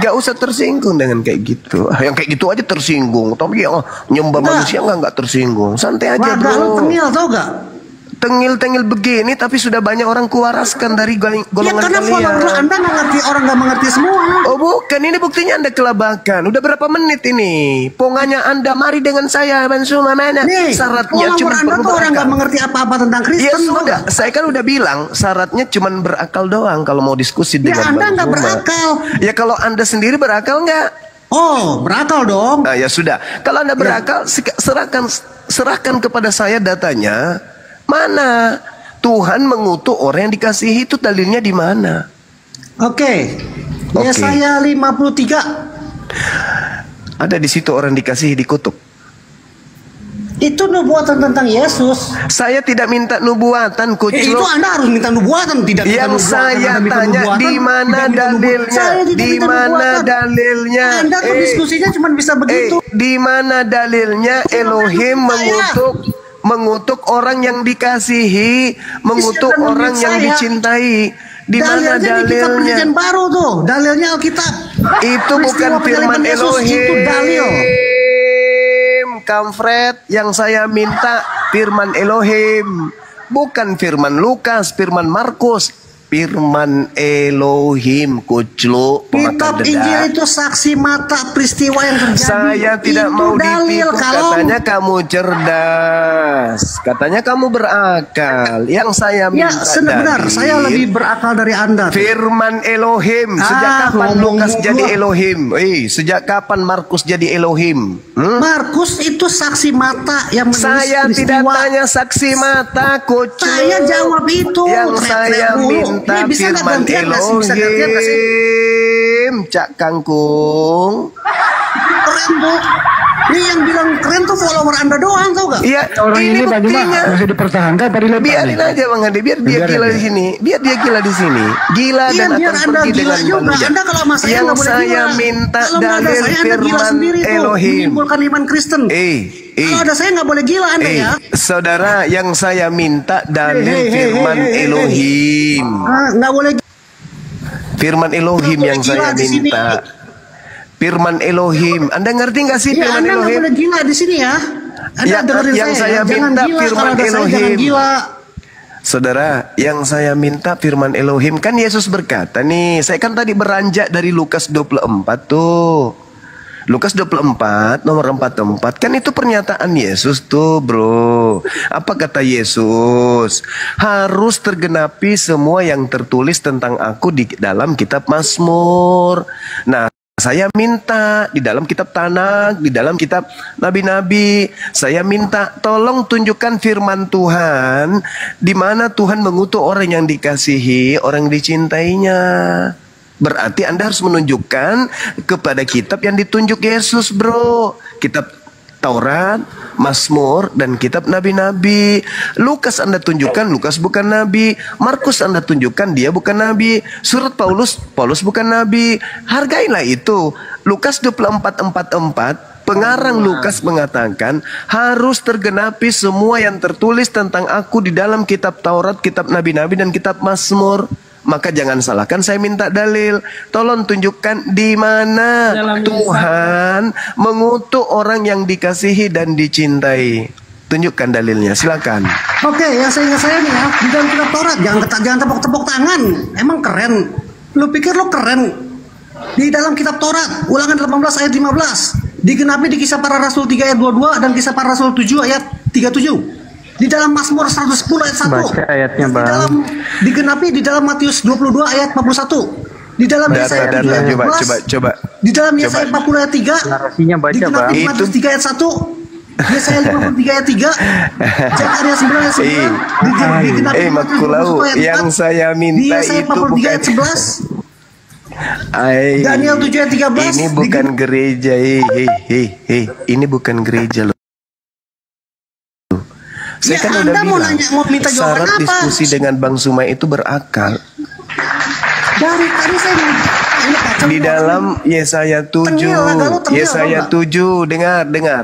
Nggak usah tersinggung dengan kayak gitu. Yang kayak gitu aja tersinggung. Tapi nyembah manusia nggak tersinggung. Santai aja bro. Tengil tau gak? Tengil-tengil begini tapi sudah banyak orang kuaraskan dari golongan kalian. Ya karena follower Anda nggak ngerti, orang nggak mengerti semua. Oh bukan, ini buktinya Anda kelabakan. Udah berapa menit ini? Ponganya Anda mari dengan saya Bansuma mana? Nih, syaratnya cuma Anda tuh orang nggak mengerti apa-apa tentang Kristen. Ya sudah, saya kan udah bilang syaratnya cuma berakal doang kalau mau diskusi dengan Anda nggak berakal. Ya kalau Anda sendiri berakal nggak? Oh, berakal dong. Ya sudah, kalau Anda berakal serahkan kepada saya datanya. Mana Tuhan mengutuk orang yang dikasihi, itu dalilnya di mana? Oke. Yesaya 53. Ada di situ orang dikasihi dikutuk. Itu nubuatan tentang Yesus. Saya tidak minta nubuatan, Kucluk. Itu Anda harus minta nubuatan, tidak minta yang nubuatan. saya tanya di mana dalilnya? Di mana dalilnya? Anda tuh diskusinya cuma bisa begitu. Di mana dalilnya Elohim mengutuk orang yang dikasihi, mengutuk orang yang dicintai? Di mana dalilnya? Kita perjanjian baru tuh, dalilnya Alkitab. Itu bukan firman Elohim. Itu dalil. Kamfred, yang saya minta firman Elohim, bukan firman Lukas, firman Markus. Firman Elohim, Kuclu. Kitab Injil itu saksi mata peristiwa yang terjadi. Saya tidak itu mau ditipu. Katanya kamu cerdas, katanya kamu berakal. Yang saya minta benar, saya lebih berakal dari Anda. Firman Elohim. Sejak kapan Lukas jadi Elohim? Sejak kapan Markus jadi Elohim? Markus itu saksi mata yang menulis saya peristiwa. Tidak tanya saksi mata, Kuclu. Saya jawab itu. Yang saya minta firman Elohim, Cak Kangkung. Keren, Bu. Ini yang bilang keren tuh follower Anda doang, tau gak? Iya, Orang ini Pak Juma buktinya. masih dipertahankan apa dilepas? Biarin aja Bang Ade, biar dia gila di sini. Biar dia gila di sini. Gila Iya, dan biar akan Anda pergi gila dengan juga. bangga. Anda kalau sama saya Yang nggak boleh saya gila. minta Kalau nggak ada dalil saya, Anda gila firman sendiri tuh, Elohim. menimbulkan iman Kristen. Kalau ada saya nggak boleh gila Anda ya. Saudara, yang saya minta dalil firman Hey. Elohim. Nggak boleh. Firman Elohim Nggak yang boleh gila saya di sini. minta. Firman Elohim. Anda ngerti nggak sih Ya, firman Anda nggak Elohim? boleh gila di sini ya. Anda dengerin yang saya jangan minta gila. firman Kalau ada saya, Elohim. jangan gila. Saudara, yang saya minta firman Elohim, kan Yesus berkata nih, saya kan tadi beranjak dari Lukas 24 tuh. Lukas 24 nomor 44 kan itu pernyataan Yesus tuh, bro. Apa kata Yesus? Harus tergenapi semua yang tertulis tentang aku di dalam kitab Mazmur. Nah, saya minta di dalam kitab Tanak, di dalam kitab nabi-nabi, saya minta tolong tunjukkan firman Tuhan di mana Tuhan mengutuk orang yang dikasihi, orang yang dicintainya. Berarti Anda harus menunjukkan kepada kitab yang ditunjuk Yesus, bro. Kitab Taurat, Mazmur, dan kitab nabi-nabi. Lukas Anda tunjukkan Lukas bukan nabi. Markus Anda tunjukkan dia bukan nabi. Surat Paulus bukan nabi. Hargailah itu. Lukas 24:44, pengarang Lukas mengatakan harus tergenapi semua yang tertulis tentang aku di dalam kitab Taurat, kitab nabi-nabi, dan kitab Mazmur. Maka jangan salahkan saya minta dalil. Tolong tunjukkan di mana Tuhan mengutuk orang yang dikasihi dan dicintai. Tunjukkan dalilnya, silakan. Oke, ya saya nih ya, di dalam kitab Taurat jangan tepuk-tepuk tangan. Emang keren. Lu pikir lu keren? Di dalam kitab Taurat, Ulangan 18 ayat 15, digenapi di Kisah Para Rasul 3 ayat 22 dan Kisah Para Rasul 7 ayat 37. Di dalam Mazmur 110 ayat 1. Baca ayatnya, Di Bang. dalam digenapi di dalam Matius 22 ayat 41. Di dalam Yesaya 7 ayat 12. Coba. Di dalam Yesaya 40 ayat 3. Narasinya baca, Digenapi Bang. di Matius 3 ayat 1. Yesaya 53 ayat 3. Zakaria 9 ayat 9. Digenapi di Matius Makulau, 21 ayat 4. yang saya Di minta Yesaya itu 43 bukan ayat 11. Daniel 7 ayat 13. Ini bukan gereja. Ini bukan gereja loh. Saya Ya, kan Anda udah mau bilang, nanya, mau minta jawaban syarat apa? diskusi dengan Bang Sumai itu berakal. Dari tadi saya ini kacau. Di dalam Yesaya 7, Tengil lah, kalau tengil, Yesaya tau 7, dengar. Dengar.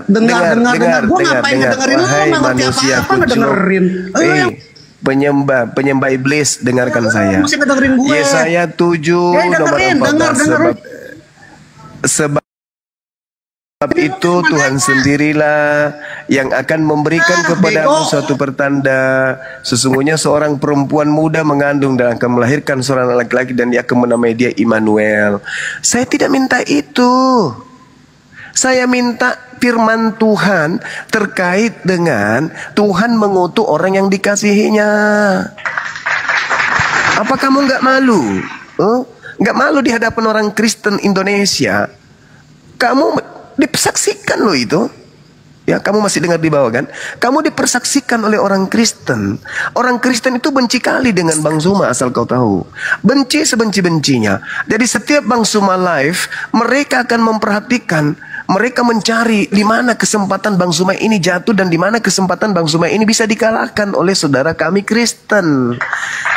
Gua ngapain ngedengerin lu, Wahai nggak ngerti manusia apa-apa kucuk. ngedengerin. Lu yang penyembah iblis, dengarkan saya. mesti ngedengerin gue. Yesaya 7 nomor dengerin, 14. Sebab itu Tuhan sendirilah yang akan memberikan kepadamu suatu pertanda. Sesungguhnya seorang perempuan muda mengandung dan akan melahirkan seorang laki-laki dan dia akan menamai dia Immanuel. Saya tidak minta itu. Saya minta firman Tuhan terkait dengan Tuhan mengutuk orang yang dikasihinya. Apa kamu nggak malu? Nggak malu di hadapan orang Kristen Indonesia? Kamu dipersaksikan loh itu. Ya, kamu masih dengar di bawah kan? Kamu dipersaksikan oleh orang Kristen. Orang Kristen itu benci kali dengan Bang Suma, asal kau tahu. Benci sebenci-bencinya. Jadi setiap Bang Suma live, mereka akan memperhatikan, mereka mencari di mana kesempatan Bang Suma ini jatuh dan di mana kesempatan Bang Suma ini bisa dikalahkan oleh saudara kami Kristen.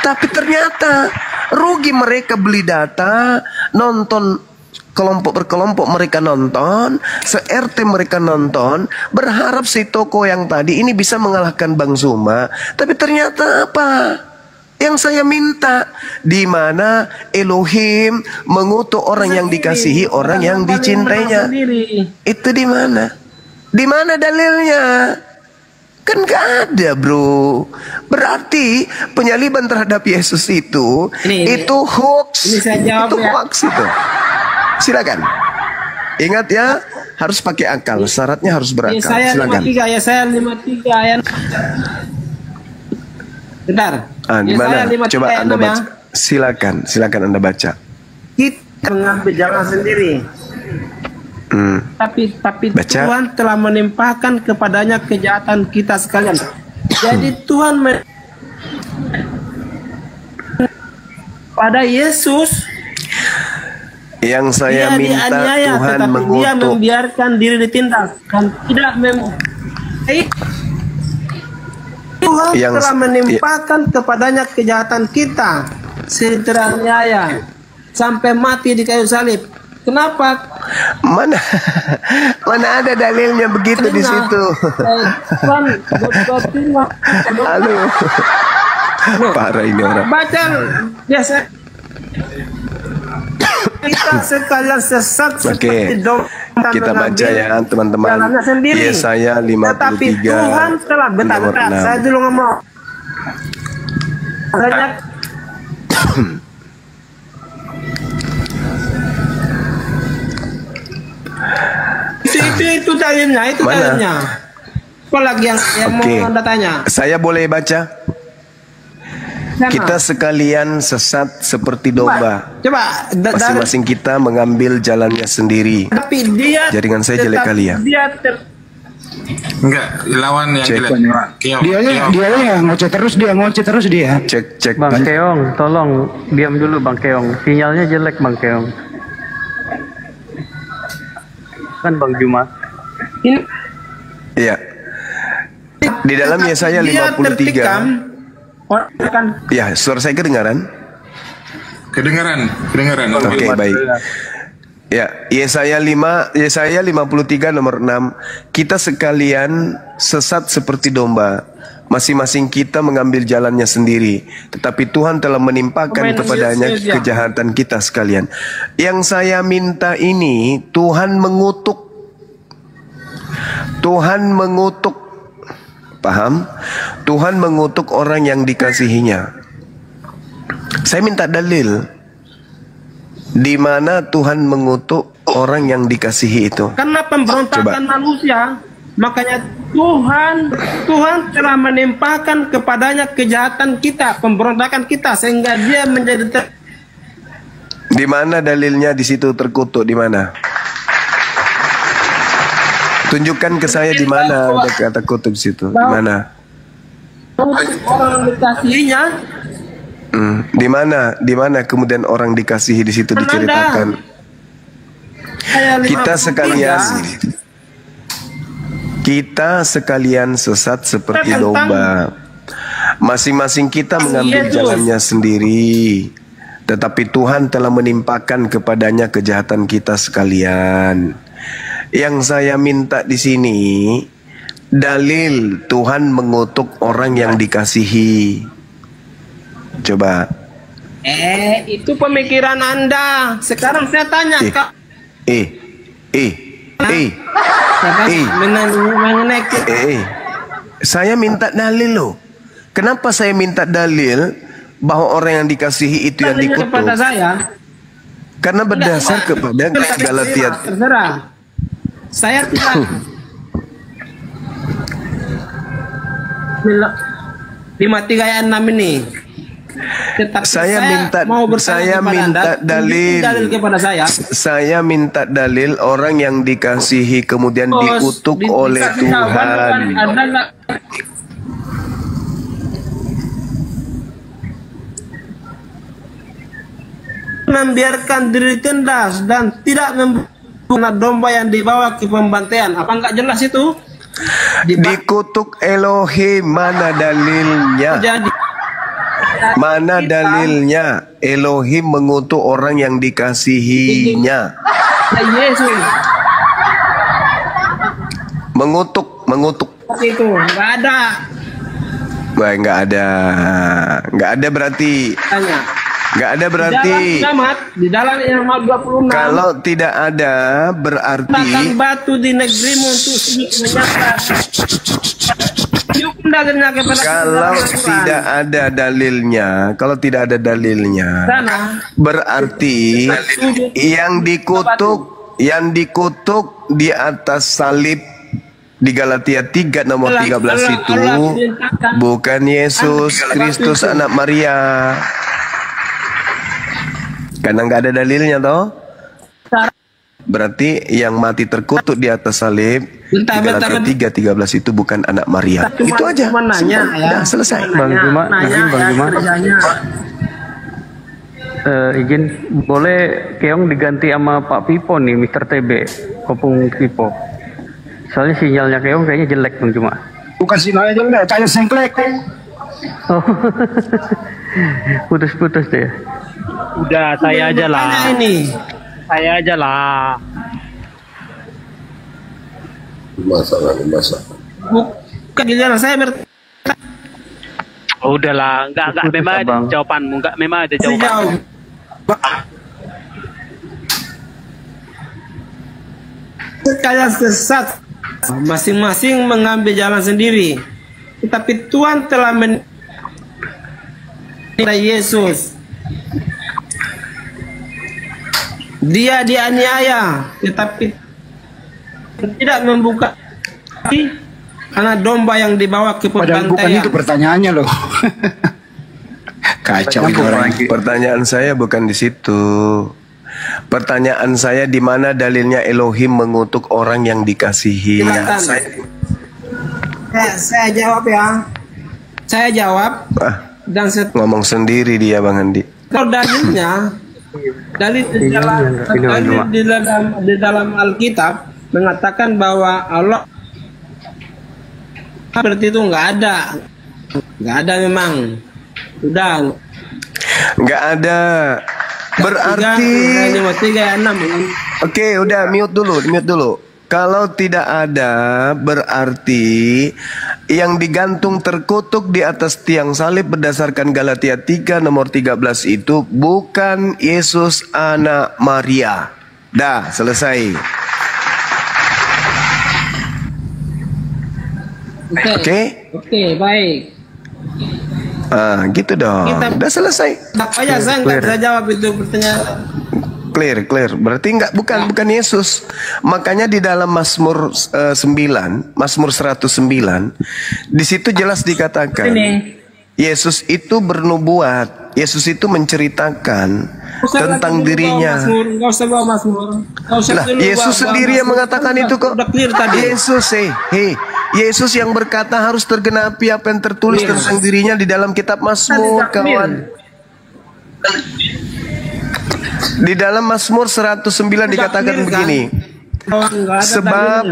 Tapi ternyata rugi mereka beli data, nonton kelompok berkelompok mereka nonton, se-RT mereka nonton, berharap si toko yang tadi ini bisa mengalahkan Bang Suma. Tapi ternyata apa? Yang saya minta, di mana Elohim mengutuk orang yang dikasihi, orang yang dicintainya. Itu di mana? Di mana dalilnya? Kan gak ada, bro. Berarti penyaliban terhadap Yesus itu hoax. Ini saya jawab itu ya. hoax itu. Silakan. Ingat ya, harus pakai akal. Syaratnya harus berakal. Yesaya Silakan. 53, Yesaya 53 ayat. Bentar. Di mana? Yesaya 53 Coba ayat Anda 6 ya. baca. Silakan Anda baca. Kita mengambil jalan sendiri. Tapi Baca. Tuhan telah menimpakan kepadanya kejahatan kita sekalian. Jadi Tuhan pada Yesus Yang saya Dia minta dianiaya, Tuhan tetapi dia mengutuk. membiarkan diri ditindas dan tidak Tuhan Yang telah menimpakan kepadanya kejahatan kita seteraniaya sampai mati di kayu salib. Kenapa? Mana ada dalilnya begitu di situ? Halo. Parah ini orang. Baca biasa. Kita sekalian sesat seperti domba kita baca ya teman-teman. jalannya sendiri. Yesaya 53 Tetapi Tuhan telah bentar. nomor 6. Saya dulu ngomong. Banyak itu dalilnya, itu Mana? dalilnya. Apalagi yang Oke. mau Anda tanya? Saya boleh baca? Sama. Kita sekalian sesat seperti domba. Coba Masing-masing kita mengambil jalannya sendiri. tapi dia Jaringan saya jelek kali ya. Dia Enggak, lawan yang Cek. jelek. Keong, Dia yang ngoceh terus dia. Cek. Bang Keong, tolong diam dulu Bang Keong. Sinyalnya jelek Bang Keong. Kan Bang Juma. ini Iya. Di dalam Yesaya dia 53. tertikam, orang akan Ya, suara saya kedengaran? Kedengaran. Oke, baik. Ya, Yesaya 53 nomor 6. Kita sekalian sesat seperti domba. Masing-masing kita mengambil jalannya sendiri. Tetapi Tuhan telah menimpakan kepadanya kejahatan kita sekalian. Yang saya minta ini, Tuhan mengutuk. Tuhan mengutuk. Paham? Tuhan mengutuk orang yang dikasihinya. Saya minta dalil. Di mana Tuhan mengutuk orang yang dikasihi itu? karena pemberontakan manusia, makanya Tuhan telah menimpakan kepadanya kejahatan kita, pemberontakan kita, sehingga dia menjadi Di mana dalilnya di situ terkutuk? Di mana? Tunjukkan ke saya di mana ada kata kutuk di situ. Di mana? orang yang dikasihinya. Di mana? Di mana kemudian orang dikasihi di situ diceritakan? Kita sekalian sesat seperti domba. Masing-masing kita mengambil jalannya sendiri. Tetapi Tuhan telah menimpakan kepadanya kejahatan kita sekalian. Yang saya minta di sini dalil Tuhan mengutuk orang yang dikasihi. Coba. Itu pemikiran Anda. Sekarang saya tanya, Kak. Saya minta dalil loh. Kenapa saya minta dalil bahwa orang yang dikasihi itu yang dikutuk? Kepada saya. Karena berdasar kepada Galatia. Terserah. Saya tidak 53 ayat 6 ini. Tetapi Saya minta dalil. Kepada saya. Saya minta dalil orang yang dikasihi kemudian dikutuk oleh Tuhan. Membiarkan diri tindas dan tidak membunuh domba yang dibawa ke pembantaian. Apa enggak jelas itu? Dikutuk Elohim, mana dalilnya? Mana dalilnya Elohim mengutuk orang yang dikasihinya? Yesus mengutuk itu enggak ada. Wah, enggak ada berarti. Enggak ada berarti. Di dalam Imamat 26. Kalau tidak ada berarti batu di negerimu untuk menyapa. Kalau tidak ada dalilnya, berarti yang dikutuk di atas salib di Galatia 3 nomor 13 itu bukan Yesus Kristus anak Maria. Karena nggak ada dalilnya toh. Berarti yang mati terkutuk di atas salib di Galatia 3:13 itu bukan anak Maria. Itu aja. Nanya, ya. Nah, selesai. Bang Juma, Izin, boleh Keong diganti sama Pak Pipo nih, Mr. TB, Kopung Pipo. Soalnya sinyalnya Keong kayaknya jelek Bang Juma. Bukan sinyalnya jelek, kayak sengklek. Oh, putus-putus deh. Udah, saya aja lah. Saya aja lah. Masalah. Bukan giliran saya Oh, udahlah, enggak memang ada jawabanmu, enggak memang ada jawaban. Kayak sesat, masing-masing mengambil jalan sendiri. Tetapi Tuhan telah menilai Yesus. Dia dianiaya, tetapi tidak membuka karena domba yang dibawa ke Padahal bukan pembantaian. itu pertanyaannya loh. Kacau itu orang. Pertanyaan saya bukan di situ. Pertanyaan saya, di mana dalilnya Elohim mengutuk orang yang dikasihi? Saya jawab ya. Saya jawab. Dan Ngomong sendiri dia, Bang Andi. kalau dalilnya, dalil di dalam Alkitab mengatakan bahwa Allah seperti itu nggak ada memang. Udah. Nggak ada. Berarti. 3:6. Oke, udah mute dulu. Kalau tidak ada, berarti yang digantung terkutuk di atas tiang salib berdasarkan Galatia 3 nomor 13 itu bukan Yesus anak Maria. Dah, selesai. Oke, baik. Gitu dong. Udah selesai. Makanya saya nggak bisa jawab itu pertanyaan. Clear. Berarti bukan Yesus. Makanya di dalam Mazmur 109, di situ jelas dikatakan Yesus itu bernubuat. Yesus itu menceritakan tentang dirinya. Nggak usah bawa Mazmur. Lah, Yesus sendiri yang mengatakan itu kok. Yesus yang berkata harus tergenapi apa yang tertulis tentang dirinya di dalam kitab Mazmur, kawan. Di dalam Mazmur 109 dikatakan begini. Sebab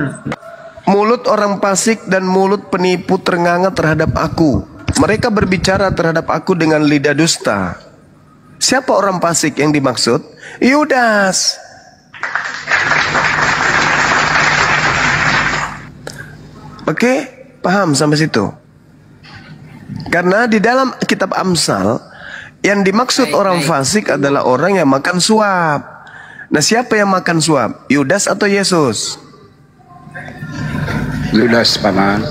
mulut orang fasik dan mulut penipu ternganga terhadap aku. Mereka berbicara terhadap aku dengan lidah dusta. Siapa orang fasik yang dimaksud? Yudas. Oke, paham sampai situ? Karena di dalam kitab Amsal yang dimaksud orang fasik adalah orang yang makan suap. Nah, siapa yang makan suap? Yudas atau Yesus? Yudas, paman.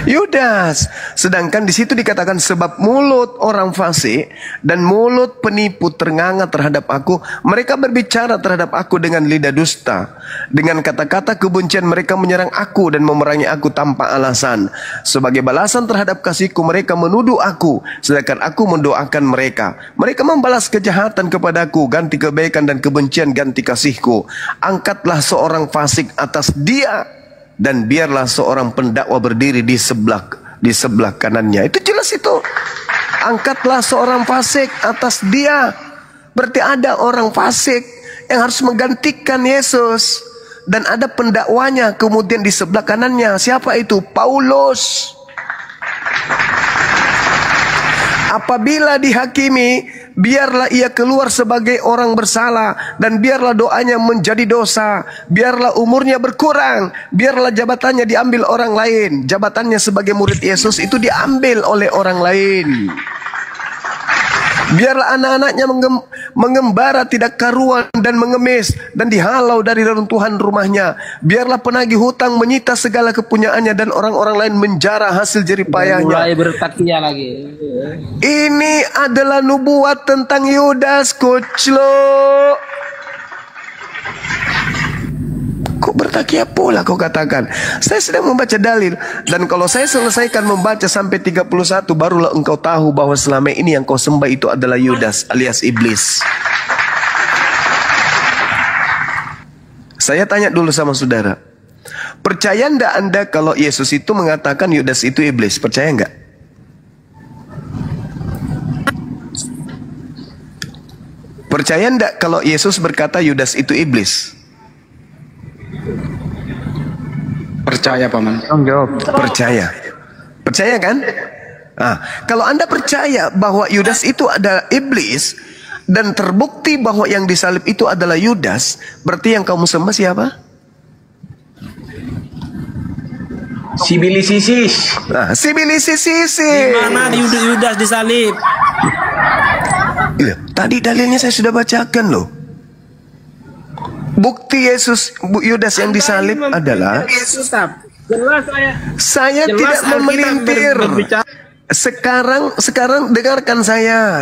Yudas. Sedangkan di situ dikatakan sebab mulut orang fasik dan mulut penipu ternganga terhadap aku. Mereka berbicara terhadap aku dengan lidah dusta. Dengan kata-kata kebencian mereka menyerang aku dan memerangi aku tanpa alasan. Sebagai balasan terhadap kasihku mereka menuduh aku, sedangkan aku mendoakan mereka. Mereka membalas kejahatan kepadaku, ganti kebaikan dan kebencian ganti kasihku. Angkatlah seorang fasik atas dia, dan biarlah seorang pendakwa berdiri di sebelah kanannya. Itu jelas itu. Angkatlah seorang fasik atas dia. Berarti ada orang fasik yang harus menggantikan Yesus. Dan ada pendakwanya kemudian di sebelah kanannya. Siapa itu? Paulus. Apabila dihakimi, biarlah ia keluar sebagai orang bersalah, dan biarlah doanya menjadi dosa, biarlah umurnya berkurang, biarlah jabatannya diambil orang lain. Jabatannya sebagai murid Yesus itu diambil oleh orang lain. Biarlah anak-anaknya mengembara tidak karuan dan mengemis dan dihalau dari reruntuhan rumahnya. Biarlah penagih hutang menyita segala kepunyaannya dan orang-orang lain menjara hasil jeripayahnya. Mulai bertakya lagi. Ini adalah nubuat tentang Yudas, Kuclo. Kok bertakya pula kau katakan? Saya sedang membaca dalil. Dan kalau saya selesaikan membaca sampai 31, barulah engkau tahu bahwa selama ini yang kau sembah itu adalah Yudas alias iblis. Saya tanya dulu sama saudara, percaya ndak Anda kalau Yesus itu mengatakan Yudas itu iblis? Percaya nggak? Percaya enggak kalau Yesus berkata Yudas itu iblis? Percaya Paman. Jawab. Percaya. Percaya kan? Nah, kalau Anda percaya bahwa Yudas itu adalah iblis dan terbukti bahwa yang disalib itu adalah Yudas, berarti yang kamu sembah siapa? Sibilisisis. Nah, Sibilisisis. Di mana Yudas disalib? Iya, tadi dalilnya saya sudah bacakan loh. Bukti Yudas yang disalib adalah Jelas saya tidak memelintir. Sekarang dengarkan saya.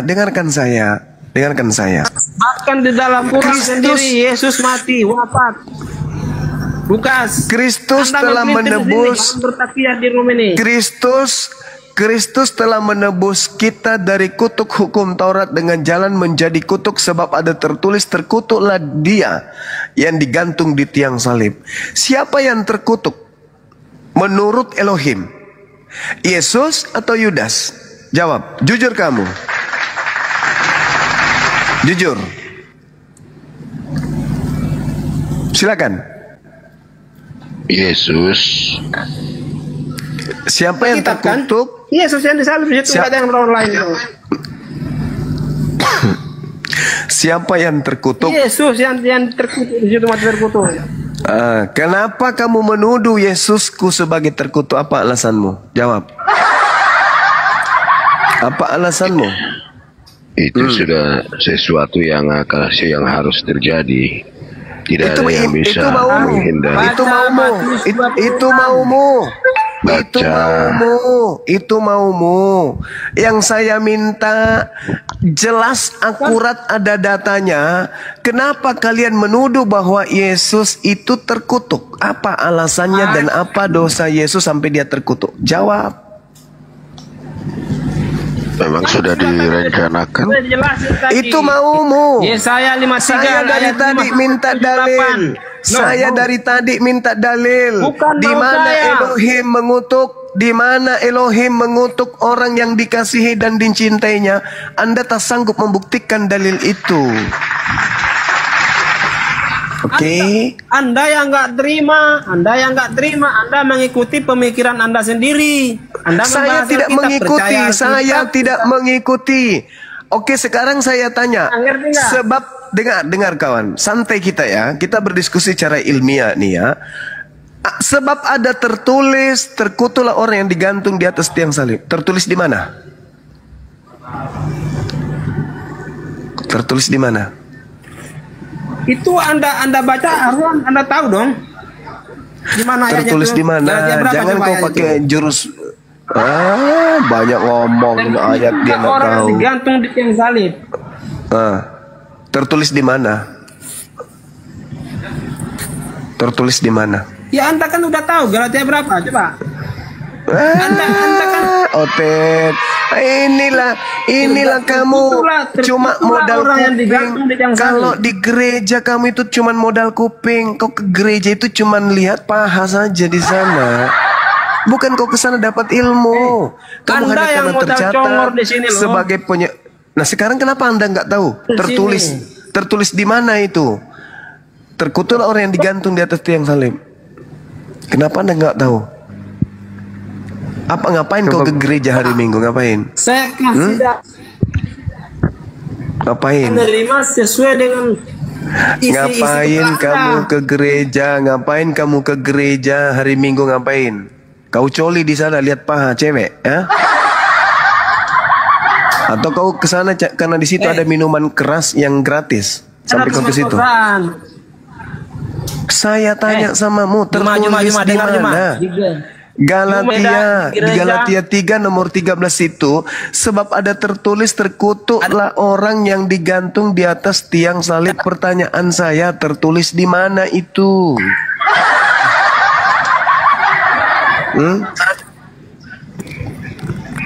Bahkan di dalam Quran sendiri Yesus mati, wafat. Lukas. Kristus telah menebus. Kristus telah menebus kita dari kutuk hukum Taurat dengan jalan menjadi kutuk, sebab ada tertulis, terkutuklah dia yang digantung di tiang salib. Siapa yang terkutuk menurut Elohim? Yesus atau Yudas? Jawab, jujur kamu. Jujur. Silakan. Yesus. Siapa yang terkutuk? Yesus yang disalib itu, tidak ada yang orang lain. Siapa yang terkutuk? Yesus yang terkutuk, di situ mati terkutuk. Kenapa kamu menuduh Yesusku sebagai terkutuk? Apa alasanmu? Jawab. Apa alasanmu? Itu sudah sesuatu yang harus terjadi. Tidak ada yang bisa menghindari. Itu maumu. Yang saya minta jelas, akurat, ada datanya. Kenapa kalian menuduh bahwa Yesus itu terkutuk? Apa alasannya dan apa dosa Yesus sampai dia terkutuk? Jawab. Memang sudah direncanakan. Itu maumu. Yesaya 53 saya dari tadi minta dalil. Saya dari tadi minta dalil. Di mana Elohim mengutuk? Di mana Elohim mengutuk orang yang dikasihi dan dicintainya? Anda tak sanggup membuktikan dalil itu. Oke. Anda yang nggak terima, Anda mengikuti pemikiran Anda sendiri. Saya tidak mengikuti. Oke, sekarang saya tanya. Sebab dengar kawan, santai kita ya. Kita berdiskusi secara ilmiah nih ya. Sebab ada tertulis, terkutuklah orang yang digantung di atas tiang salib. Tertulis di mana? Tertulis di mana? Itu Anda baca, Anda tahu dong. Di mana tertulis di mana? Jangan kau pakai jurus. Banyak ngomong ayat dia nggak tahu. Digantung di tiang salib. Tertulis di mana? Tertulis di mana? Ya Anda kan udah tahu Galatia berapa, coba. Anda kan Otet. Inilah kamu cuma modal kuping. Kalau di gereja kamu itu cuma modal kuping. Kau ke gereja itu cuma lihat paha saja di sana. Bukan kau ke sana dapat ilmu. Kamu Anda hanya karena tercatat sebagai Nah sekarang kenapa Anda nggak tahu? Tertulis di mana itu? Terkutuklah orang yang digantung di atas tiang salib. Kenapa Anda nggak tahu? Apa ngapain kau ke gereja hari Minggu? Ngapain? Saya kasih Ngapain? menerima sesuai dengan Ngapain kamu ke gereja? Ngapain kamu ke gereja hari Minggu? Ngapain? Kau coli di sana lihat paha cewek, ya? Atau kau ke sana karena di situ ada minuman keras yang gratis sampai kau ke situ? Saya tanya samamu, tertulis di mana? Di Galatia 3 nomor 13 itu, sebab ada tertulis terkutuklah orang yang digantung di atas tiang salib. Pertanyaan saya, tertulis di mana itu?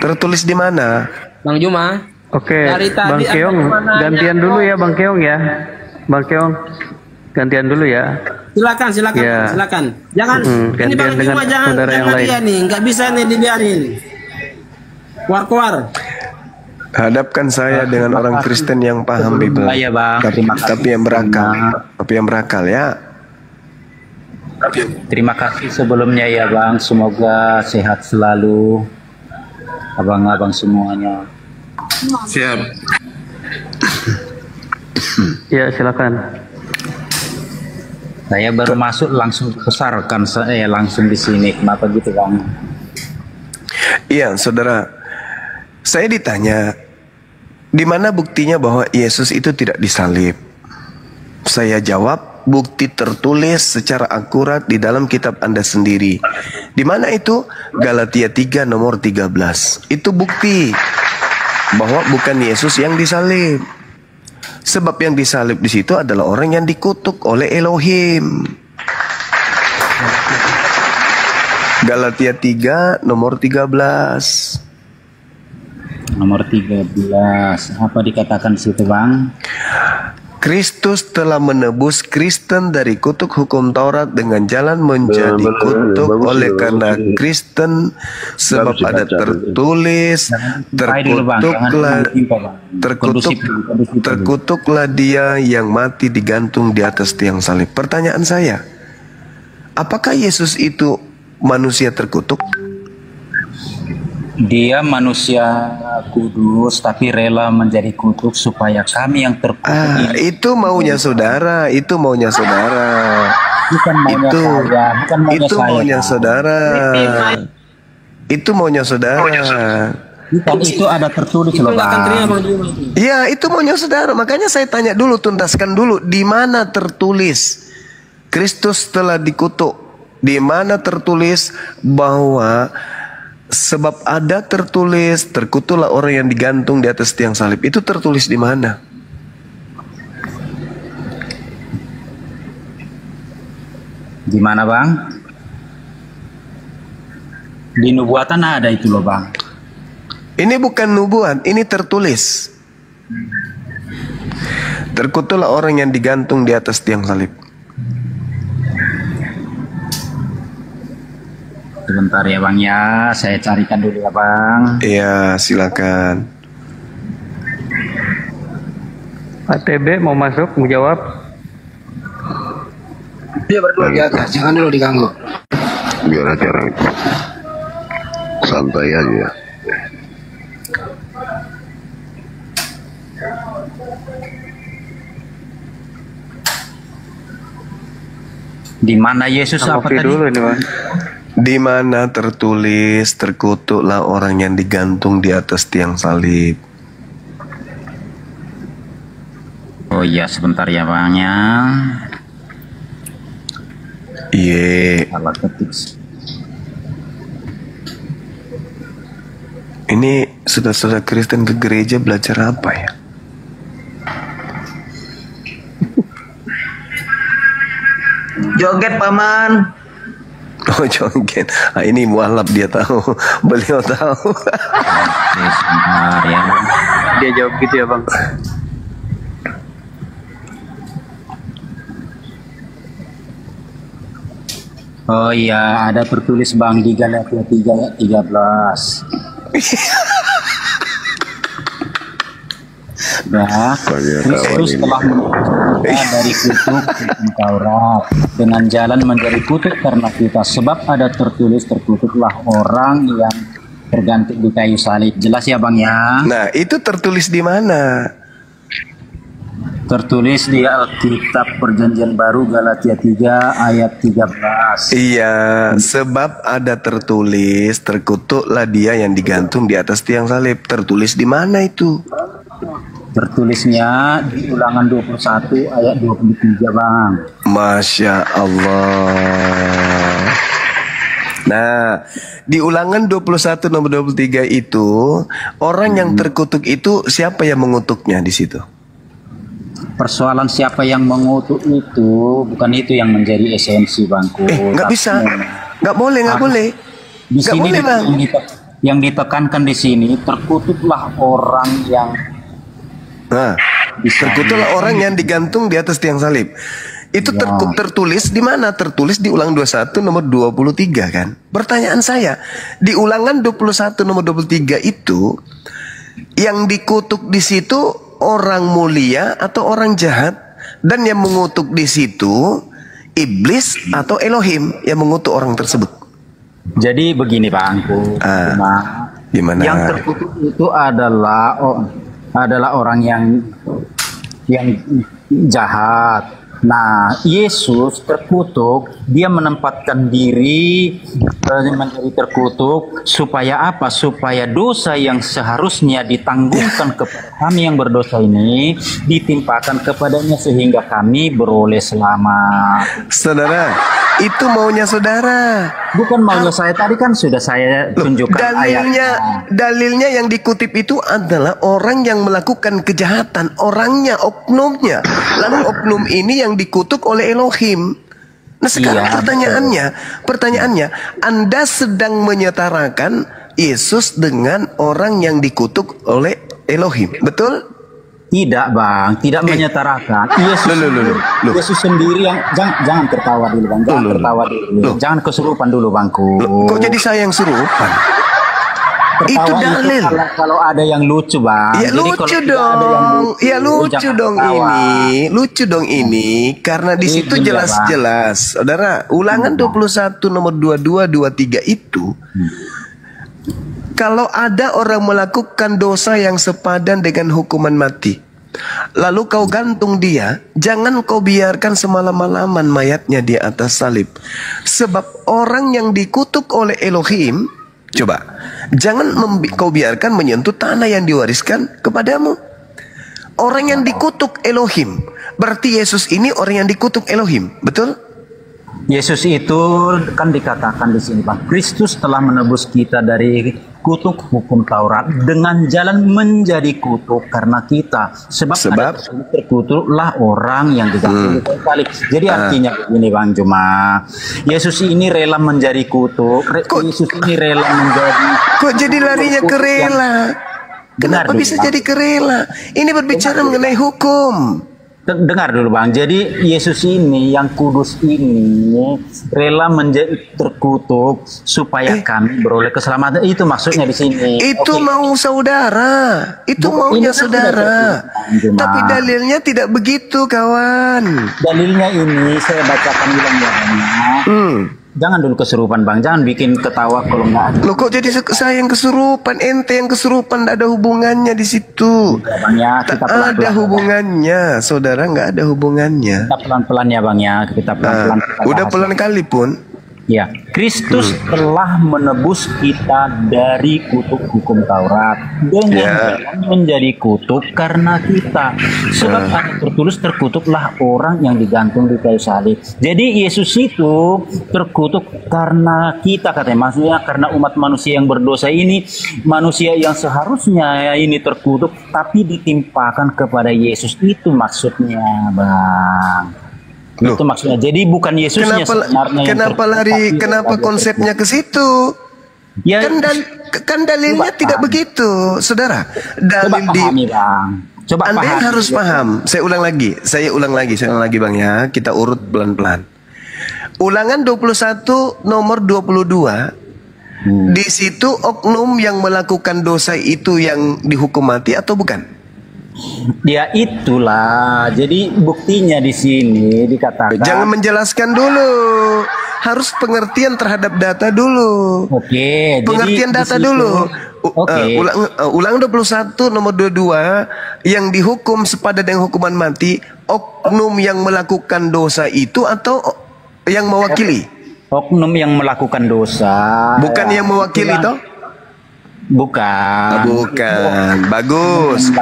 Tertulis di mana? Bang Juma. Oke, Bang Keong, gantian dulu ya Bang Keong ya. Bang Keong, gantian dulu ya. Silakan, Ya. silakan. Jangan ini gantian Bang dengan Juma saudara yang lain. dia nih, nggak bisa nih dibiarin. Keluar. Hadapkan saya dengan orang Kristen yang paham Bible. Ya, Bang. Tapi yang berakal ya. Terima kasih sebelumnya ya Bang. Semoga sehat selalu abang-abang semuanya. Siap. Ya, silakan. Saya baru masuk langsung besarkan saya langsung di sini. Kenapa gitu Bang? Iya, saudara. Saya ditanya, di mana buktinya bahwa Yesus itu tidak disalib? Saya jawab, bukti tertulis secara akurat di dalam kitab Anda sendiri. Di mana itu? Galatia 3 nomor 13. Itu bukti bahwa bukan Yesus yang disalib. Sebab yang disalib di situ adalah orang yang dikutuk oleh Elohim. Galatia 3 nomor 13. Nomor 13. Apa dikatakan situ Bang? Kristus telah menebus Kristen dari kutuk hukum Taurat dengan jalan menjadi kutuk oleh karena Kristen, sebab ada tertulis, terkutuklah dia yang mati digantung di atas tiang salib. Pertanyaan saya, apakah Yesus itu manusia terkutuk? Dia manusia kudus tapi rela menjadi kutuk supaya kami yang terkutuk itu maunya saudara, itu maunya saudara. Bukan maunya saya, bukan maunya itu saya, maunya saudara. Itu maunya saudara. Bukan, itu ada tertulis loh Bang. Iya, itu maunya saudara. Makanya saya tanya dulu, tuntaskan dulu, di mana tertulis Kristus telah dikutuk? Di mana tertulis bahwa sebab ada tertulis, terkutuklah orang yang digantung di atas tiang salib? Itu tertulis di mana? Di mana Bang? Di nubuatan ada itu loh Bang. Ini bukan nubuat, ini tertulis. Terkutuklah orang yang digantung di atas tiang salib. Sebentar ya Bang ya, saya carikan dulu ya Bang. Iya, silakan. Pak TB mau masuk, mau jawab? Dia berdua di atas, jangan dulu diganggu. Biar aja orang itu santai aja. Di mana Yesus apa tadi? Dulu ini Bang. Di mana tertulis, terkutuklah orang yang digantung di atas tiang salib. Oh iya, sebentar ya Bang ya. Iya. Salah ketik. Ini saudara-saudara Kristen ke gereja belajar apa ya? Joget paman. Oh, joget. Ah, ini mualaf, dia tahu. Beliau tahu. Ya. Dia jawab gitu ya Bang. Oh iya, ada tertulis Bang di Galatia 3 ayat 13. Nah, Kristus telah menebus dari kutuk hukum Taurat dengan jalan menjadi kutuk karena kita, sebab ada tertulis, terkutuklah orang yang tergantung di kayu salib. Jelas ya Bang ya? Nah, itu tertulis di mana? Tertulis di Alkitab Perjanjian Baru Galatia 3 ayat 13. Iya, sebab ada tertulis, terkutuklah dia yang digantung di atas tiang salib. Tertulis di mana itu? Tertulisnya di Ulangan 21 ayat 23 Bang. Masya Allah. Nah, di Ulangan 21 nomor 23 itu, orang yang terkutuk itu siapa yang mengutuknya di situ? Persoalan siapa yang mengutuk itu, bukan itu yang menjadi esensi Bangku. Nggak bisa, nggak boleh, nggak boleh. Di nggak sini boleh, Bang. yang ditekankan di sini, terkutuklah orang yang terkutuklah orang yang digantung di atas tiang salib. Itu tertulis di mana? Tertulis di Ulangan 21 nomor 23 kan? Pertanyaan saya, di Ulangan 21 nomor 23 itu Yang dikutuk di situ orang mulia atau orang jahat, dan yang mengutuk di situ iblis atau Elohim yang mengutuk orang tersebut. Jadi begini Pak Angku, gimana? Yang terkutuk itu adalah orang yang jahat. Nah, Yesus terkutuk, dia menempatkan diri menjadi terkutuk supaya apa? Supaya dosa yang seharusnya ditanggungkan kepada kami yang berdosa ini ditimpakan kepadanya sehingga kami beroleh selamat. Saudara, itu maunya saudara. Bukan maunya saya, tadi kan sudah saya tunjukkan ayatnya. Dalilnya yang dikutip itu adalah orang yang melakukan kejahatan, orangnya, oknumnya. Lalu oknum ini yang dikutuk oleh Elohim. Nah sekarang pertanyaannya, Anda sedang menyetarakan Yesus dengan orang yang dikutuk oleh Elohim, betul? Tidak Bang, tidak menyetarakan. Yesus sendiri yang jangan tertawa dulu Bang, jangan tertawa dulu, jangan kesurupan dulu Bangku. Kok jadi saya yang serupan? Itu dalil. Kalau ada yang lucu Bang. Ya lucu dong. Ya lucu dong ini. Lucu dong ini. Karena di situ jelas-jelas. Saudara, Ulangan 21 nomor 22, 23 itu. Kalau ada orang melakukan dosa yang sepadan dengan hukuman mati, lalu kau gantung dia, jangan kau biarkan semalam-malaman mayatnya di atas salib. Sebab orang yang dikutuk oleh Elohim, coba, jangan kau biarkan menyentuh tanah yang diwariskan kepadamu. Orang yang dikutuk Elohim, berarti Yesus ini orang yang dikutuk Elohim, betul? Yesus itu kan dikatakan di sini Bang, Kristus telah menebus kita dari kutuk hukum Taurat dengan jalan menjadi kutuk karena kita. Sebab terkutuklah orang yang digantung di salib. Jadi artinya begini Bang Juma, Yesus ini rela menjadi kutuk. Yesus ini rela menjadi. Kok jadi larinya ke rela? Kenapa bisa jadi ke rela? Ini berbicara mengenai hukum. Dengar dulu Bang, jadi Yesus ini yang kudus ini rela menjadi terkutuk supaya kami beroleh keselamatan. Itu maksudnya di sini. Itu mau saudara, itu maunya saudara. Tapi dalilnya tidak begitu kawan. Dalilnya ini saya bacakan bilangnya. Jangan dulu kesurupan Bang, jangan bikin ketawa kalau nggak ada. Loh kok jadi saya yang kesurupan, ente yang kesurupan, nggak ada hubungannya di situ. Ya, Bang, ya, kita pelan-pelan, ada hubungannya, saudara, nggak ada hubungannya. Kita pelan-pelan ya Bang ya, kita pelan-pelan. Udah pelan kali pun. Ya, Kristus telah menebus kita dari kutuk hukum Taurat dengan menjadi kutuk karena kita. Sebab ada tertulis terkutuklah orang yang digantung di kayu salib. Jadi Yesus itu terkutuk karena kita, katanya. Maksudnya karena umat manusia yang berdosa ini, manusia yang seharusnya ini terkutuk tapi ditimpakan kepada Yesus. Itu maksudnya Bang. Loh, itu maksudnya. Jadi bukan Yesusnya sebenarnya. Kenapa konsepnya ke situ? Ya, kan dalilnya tidak begitu, saudara. Dalil pahami, Bang. Coba Anda harus paham. Saya ulang lagi Bang ya. Kita urut pelan-pelan. Ulangan 21 nomor 22. Di situ oknum yang melakukan dosa itu yang dihukum mati atau bukan? Ya itulah. Jadi buktinya di sini dikatakan. Jangan menjelaskan dulu. Harus pengertian terhadap data dulu. Oke. Pengertian data dulu. Ulangan 21 nomor 22 yang dihukum sepadan dengan hukuman mati, oknum yang melakukan dosa itu atau yang mewakili? Oknum yang melakukan dosa. Bukan yang mewakili toh? Bukan. Bagus.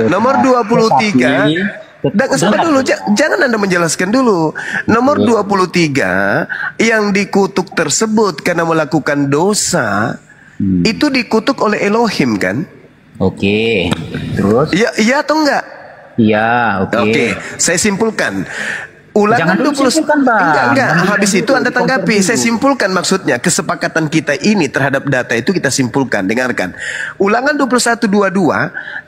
Nomor 23. Sabar dulu, jangan Anda menjelaskan dulu. Nomor 23 yang dikutuk tersebut karena melakukan dosa, itu dikutuk oleh Elohim kan? Oke. Terus? Iya atau enggak? Iya, Oke, saya simpulkan. Ulangan 21 enggak. Habis itu Anda tanggapi. Saya simpulkan maksudnya. Kesepakatan kita ini terhadap data itu kita simpulkan. Dengarkan. Ulangan 21:22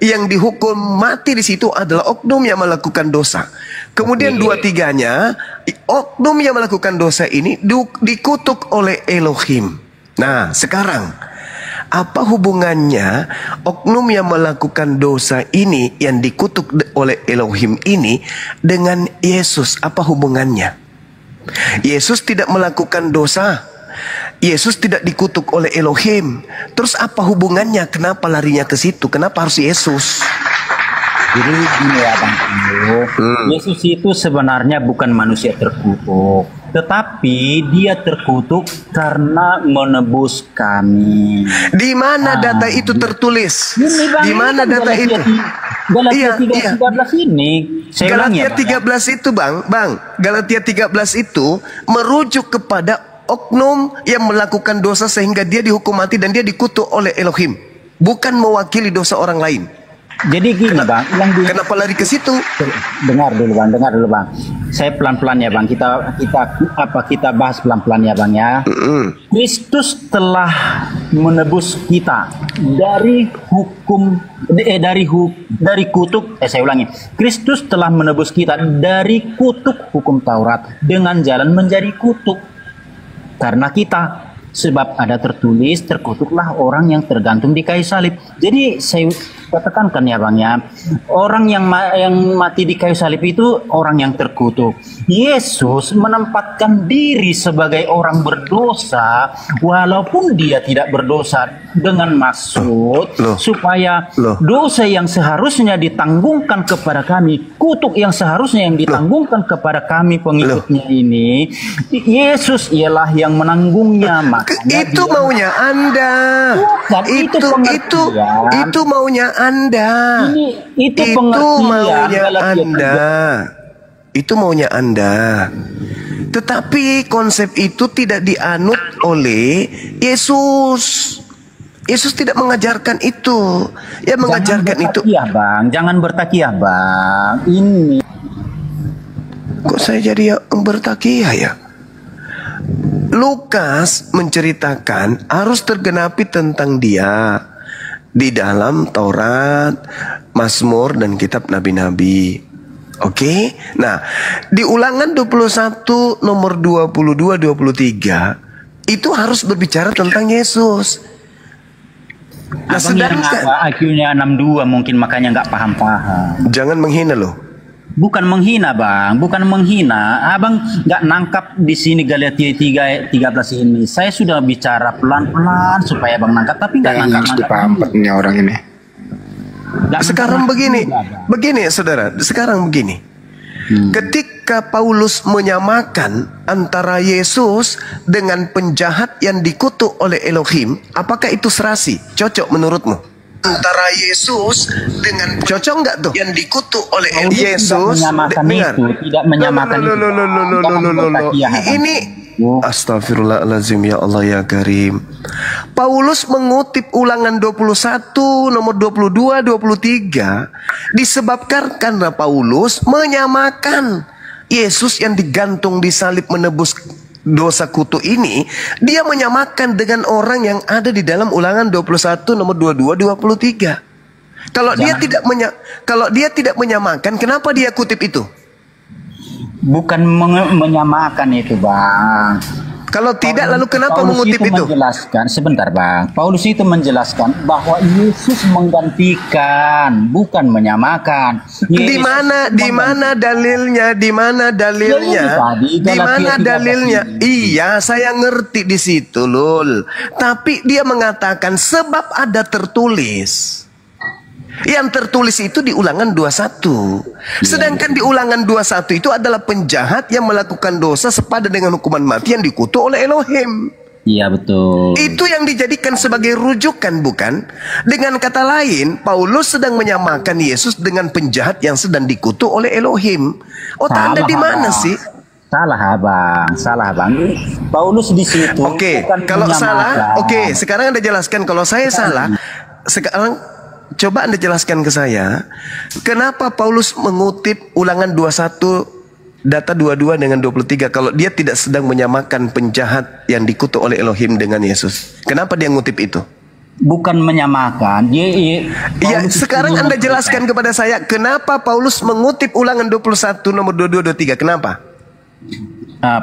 yang dihukum mati di situ adalah oknum yang melakukan dosa. Kemudian 23-nya oknum yang melakukan dosa ini dikutuk oleh Elohim. Nah, sekarang apa hubungannya oknum yang melakukan dosa ini, yang dikutuk oleh Elohim ini, dengan Yesus? Apa hubungannya? Yesus tidak melakukan dosa, Yesus tidak dikutuk oleh Elohim. Terus apa hubungannya? Kenapa larinya ke situ? Kenapa harus Yesus? Jadi gini ya Bang Tio, Yesus itu sebenarnya bukan manusia terkutuk, tetapi dia terkutuk karena menebus kami. Di mana data itu tertulis? Di mana data itu? Galatia 3:13 ini. Galatia 13 itu Bang, Galatia 13 itu merujuk kepada oknum yang melakukan dosa sehingga dia dihukum mati dan dia dikutuk oleh Elohim, bukan mewakili dosa orang lain. Jadi gini Bang, kenapa lari ke situ? Dengar dulu Bang. Saya pelan-pelan ya Bang. Kita bahas pelan-pelan ya Bang ya. Kristus telah menebus kita dari hukum dari kutuk. Saya ulangi. Kristus telah menebus kita dari kutuk hukum Taurat dengan jalan menjadi kutuk karena kita. Sebab ada tertulis, terkutuklah orang yang tergantung di kayu salib. Jadi saya katakan ya Bang ya, orang yang mati di kayu salib itu orang yang terkutuk. Yesus menempatkan diri sebagai orang berdosa walaupun dia tidak berdosa, dengan maksud supaya dosa yang seharusnya ditanggungkan kepada kami, kutuk yang seharusnya yang ditanggungkan kepada kami pengikutnya ini, Yesus ialah yang menanggungnya. Itu maunya Anda. Itu maunya Anda. Itu maunya Anda. Itu maunya Anda. Tetapi konsep itu tidak dianut oleh Yesus. Yesus tidak mengajarkan itu. Yang mengajarkan itu. Jangan bertakiyah Bang. Ini. Kok saya jadi yang bertakiyah ya? Lukas menceritakan harus tergenapi tentang dia di dalam Taurat, Mazmur, dan kitab nabi-nabi. Oke? Nah, di Ulangan 21 nomor 22-23 itu harus berbicara tentang Yesus. Nah, sedangkan IQ-nya 62 mungkin makanya nggak paham-paham. Jangan menghina loh. Bukan menghina Bang, bukan menghina. Abang nggak nangkap di sini Galatia 3:13 ini. Saya sudah bicara pelan-pelan supaya Bang nangkap, tapi nggak nangkap. Orang ini. Sekarang begini saudara. Sekarang begini. Ketika Paulus menyamakan antara Yesus dengan penjahat yang dikutuk oleh Elohim, apakah itu serasi? Cocok menurutmu? Antara Yesus dengan cocok nggak tuh yang dikutuk oleh Yesus? Tidak menyamakan itu. Ini astagfirullahaladzim, ya Allah ya Karim. Paulus mengutip Ulangan 21 nomor 22-23 disebabkan karena Paulus menyamakan Yesus yang digantung di salib menebus dosa kutu ini, dia menyamakan dengan orang yang ada di dalam Ulangan 21 nomor 22-23. Kalau dia tidak menyamakan, kenapa dia kutip itu? Bukan menyamakan itu Bang. Kalau tidak, lalu kenapa mengutip itu? Menjelaskan, sebentar Bang. Paulus itu menjelaskan bahwa Yesus menggantikan, bukan menyamakan. Di mana dalilnya? Di mana dalilnya? Iya, saya ngerti di situ, Lul. Tapi dia mengatakan sebab ada tertulis. Yang tertulis itu di Ulangan 21. Sedangkan di Ulangan 21 itu adalah penjahat yang melakukan dosa sepadan dengan hukuman mati yang dikutuk oleh Elohim. Iya betul. Itu yang dijadikan sebagai rujukan, bukan? Dengan kata lain, Paulus sedang menyamakan Yesus dengan penjahat yang sedang dikutuk oleh Elohim. Otak Anda di mana sih? Salah bang. Paulus di situ. Oke, kalau salah, sekarang Anda jelaskan. Kalau saya salah, sekarang coba Anda jelaskan ke saya, kenapa Paulus mengutip Ulangan 21 data 22 dengan 23 kalau dia tidak sedang menyamakan penjahat yang dikutuk oleh Elohim dengan Yesus? Kenapa dia ngutip itu? Bukan menyamakan. Sekarang Anda jelaskan kepada saya, kenapa Paulus mengutip Ulangan 21 nomor 22-23? Kenapa?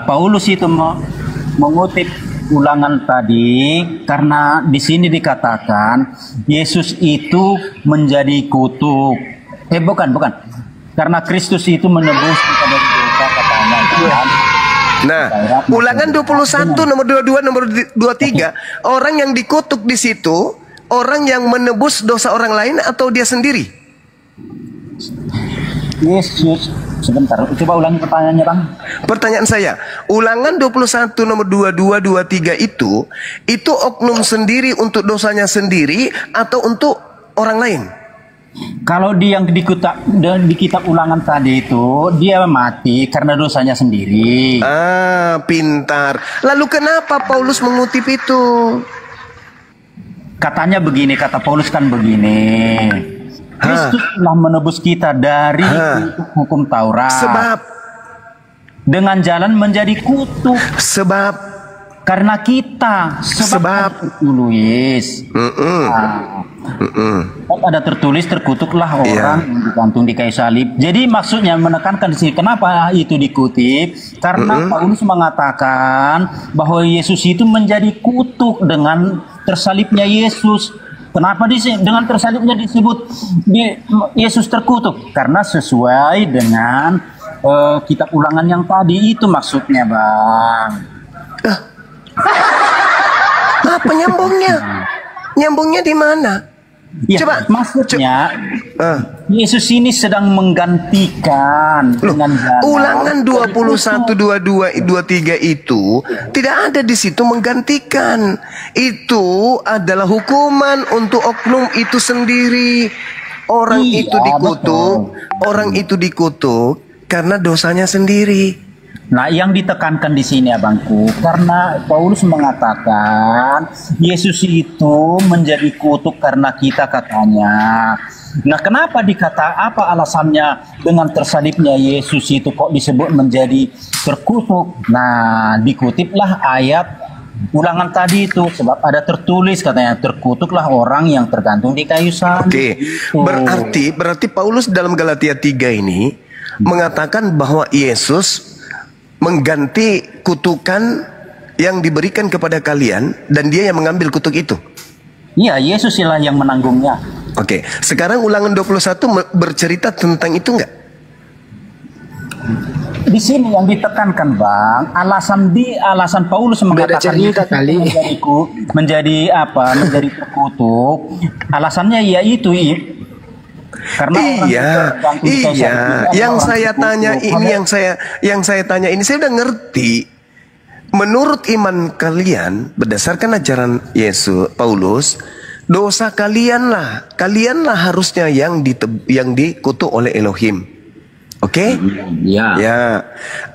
Paulus itu mengutip Ulangan tadi, karena di sini dikatakan Yesus itu menjadi kutuk. Bukan. Karena Kristus itu menebus kita dari dosa, katanya. Kan? Nah, Ulangan 21 nomor 22 nomor 23, orang yang dikutuk di situ, orang yang menebus dosa orang lain atau dia sendiri? Yesus, sebentar, coba ulangi pertanyaannya, Bang. Pertanyaan saya, Ulangan 21 nomor 22 23 itu oknum sendiri untuk dosanya sendiri atau untuk orang lain? Kalau dia yang di kitab Ulangan tadi itu, dia mati karena dosanya sendiri. Ah, pintar. Lalu kenapa Paulus mengutip itu? Katanya begini, kata Paulus kan begini. Kristus telah menebus kita dari hukum Taurat. Sebab dengan jalan menjadi kutuk. Sebab karena kita tertulis. Ada tertulis terkutuklah orang yang digantung di kayu salib. Jadi maksudnya menekankan di sini kenapa itu dikutip? Karena Paulus mengatakan bahwa Yesus itu menjadi kutuk dengan tersalibnya Yesus. Kenapa dengan tersalibnya disebut Yesus terkutuk? Karena sesuai dengan kitab Ulangan yang tadi itu maksudnya, Bang. Apa nyambungnya? Nyambungnya di mana? Ya, coba maksudnya Yesus ini sedang menggantikan dengan jalan. Ulangan 21 22 23 itu tidak ada di situ menggantikan. Itu adalah hukuman untuk oknum itu sendiri. Orang itu dikutuk, orang itu dikutuk karena dosanya sendiri. Nah, yang ditekankan di sini, Abangku, karena Paulus mengatakan Yesus itu menjadi kutuk karena kita, katanya. Nah, kenapa apa alasannya dengan tersalibnya Yesus itu kok disebut menjadi terkutuk? Nah, dikutiplah ayat Ulangan tadi itu, sebab ada tertulis katanya terkutuklah orang yang tergantung di kayu salib. Oke, berarti Paulus dalam Galatia 3 ini mengatakan bahwa Yesus mengganti kutukan yang diberikan kepada kalian dan dia yang mengambil kutuk itu. Iya, Yesus lah yang menanggungnya. Oke, sekarang Ulangan 21 bercerita tentang itu enggak? Di sini yang ditekankan, Bang, alasan Paulus mengatakan menjadi terkutuk. Alasannya yaitu karena yang saya tanya ini saya udah ngerti. Menurut iman kalian berdasarkan ajaran Yesus Paulus, dosa kalianlah harusnya yang dikutuk oleh Elohim. Oke? Ya.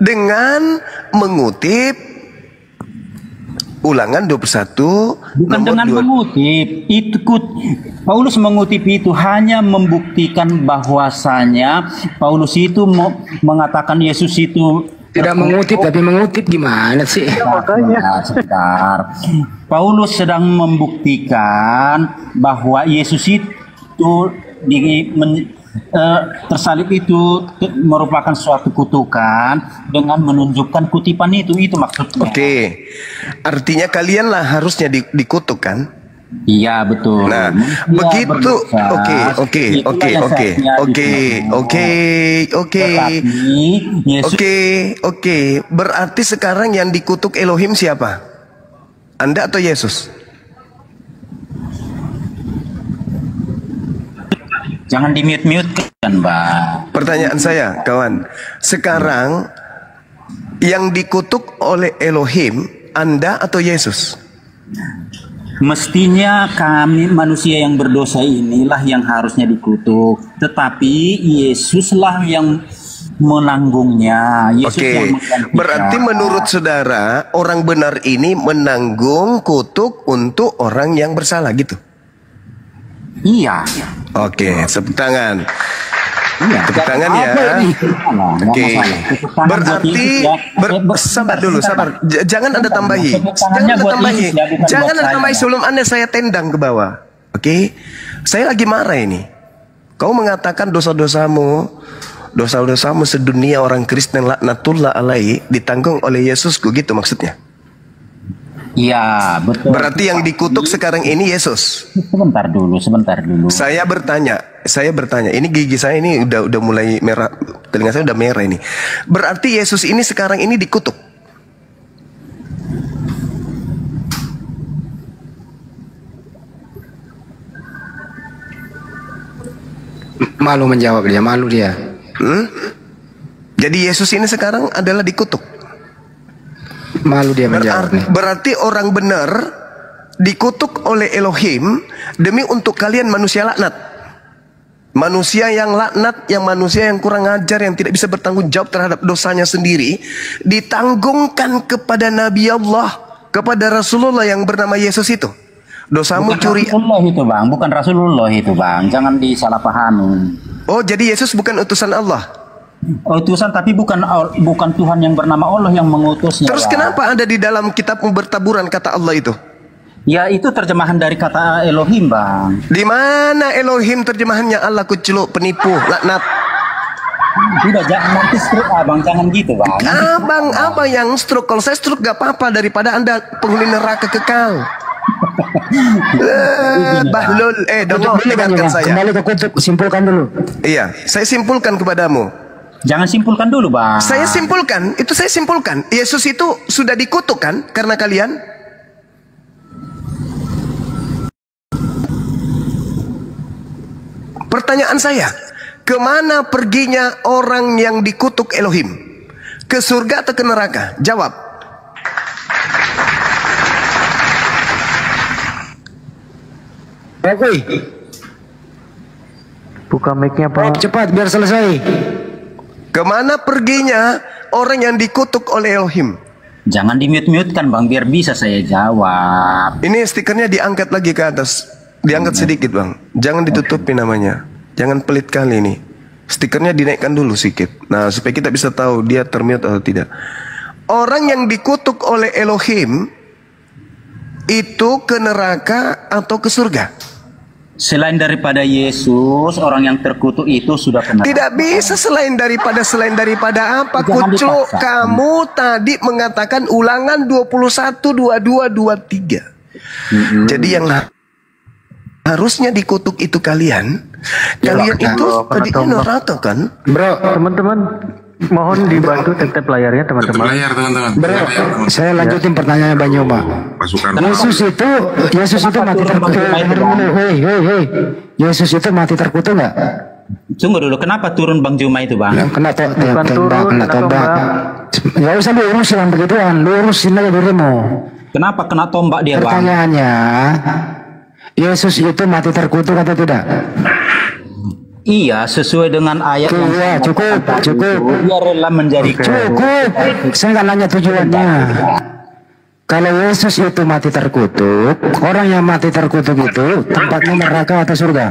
Dengan mengutip Ulangan 21 bukan dengan mengutip itu, Paulus mengutip itu hanya membuktikan bahwasanya Paulus itu mengatakan Yesus itu tidak mengutip, tapi mengutip gimana sih? Sebentar. Paulus sedang membuktikan bahwa Yesus itu tersalib itu merupakan suatu kutukan dengan menunjukkan kutipan itu maksudnya. Oke, artinya kalianlah harusnya dikutuk kan? Iya, betul. Nah, begitu. Oke. Berarti sekarang yang dikutuk Elohim siapa? Anda atau Yesus? Jangan di-mute kan, Mbak. Pertanyaan saya, kawan. Sekarang yang dikutuk oleh Elohim, Anda atau Yesus? Mestinya kami manusia yang berdosa inilah yang harusnya dikutuk. Tetapi Yesuslah yang menanggungnya. Oke, berarti menurut saudara, orang benar ini menanggung kutuk untuk orang yang bersalah gitu? Iya. Oke, tepuk tangan. Iya, tepuk tangan ya. Oke. Berarti sabar dulu, sabar. Jangan Anda tambahi. Jangan Anda tambahi sebelum Anda saya tendang ke bawah. Oke. Saya lagi marah ini. Kau mengatakan dosa-dosamu sedunia orang Kristen laknatullah alaihi ditanggung oleh Yesusku, gitu maksudnya? Iya, betul. Berarti yang dikutuk sekarang ini Yesus. Sebentar dulu. Saya bertanya, ini gigi saya ini udah mulai merah, telinga saya udah merah ini. Berarti Yesus ini sekarang ini dikutuk. Malu menjawab dia, malu dia. Jadi Yesus ini sekarang adalah dikutuk. Malu dia menjawab. Berarti orang benar dikutuk oleh Elohim demi untuk kalian manusia laknat. Manusia yang laknat, yang manusia yang kurang ajar, yang tidak bisa bertanggung jawab terhadap dosanya sendiri, ditanggungkan kepada Nabi Allah, kepada Rasulullah yang bernama Yesus itu. Dosamu bukan curi. Rasulullah itu bang, bukan Rasulullah itu bang. Jangan disalahpahami. Oh, jadi Yesus bukan utusan Allah? Utusan, tapi bukan Tuhan yang bernama Allah yang mengutusnya. Terus kenapa ada di dalam kitabmu bertaburan kata Allah itu? Ya itu terjemahan dari kata Elohim bang. Di mana Elohim terjemahannya? Allah kuceluk, penipu, laknat. Tidak, jangan nanti stroke abang, jangan gitu bang. Abang apa yang stroke? Kalau saya stroke gak apa-apa daripada Anda penghuni neraka kekal. Bahlul, dongok, dengarkan saya. Kembali ke kutub, simpulkan dulu. Iya, saya simpulkan kepadamu. Jangan simpulkan dulu bang. Saya simpulkan, Yesus itu sudah dikutuk kan karena kalian. Pertanyaan saya, kemana perginya orang yang dikutuk Elohim? Ke surga atau ke neraka? Jawab. Oke. Buka mic-nya Pak. Cepat biar selesai. Kemana perginya orang yang dikutuk oleh Elohim? Jangan di-mute-mutekan bang, biar bisa saya jawab. Ini stikernya diangkat lagi ke atas. Diangkat sedikit bang. Jangan ditutupi namanya. Jangan pelit kali ini. Stikernya dinaikkan dulu sedikit. Nah, supaya kita bisa tahu dia termute atau tidak. Orang yang dikutuk oleh Elohim itu ke neraka atau ke surga? Selain daripada Yesus, orang yang terkutuk itu sudah pernah. Tidak bisa selain daripada apa? Kucuk, kamu tadi mengatakan Ulangan 21, 22, 23. Jadi yang harusnya dikutuk itu kalian. Kalian itu tadinya neraka kan? Bro, teman-teman, mohon dibantu tap layarnya teman-teman. Layar teman-teman. Bro, saya lanjutin pertanyaannya Bang Yoma. Yesus itu mati terkutuk. Hei. Yesus itu mati terkutuk nggak? Tunggu dulu, kenapa turun Bang Juma itu bang? Kena tombak. Ya usah lu urus yang begituan, lu urusin aja dirimu. Kenapa kena tombak dia bang? Pertanyaannya, Yesus itu mati terkutuk atau tidak? Iya, sesuai dengan ayat yang cukup. Dia rela menjadi cukup. Saya nggak nanya tujuannya. Kalau Yesus itu mati terkutuk, orang yang mati terkutuk itu tempatnya neraka atau surga?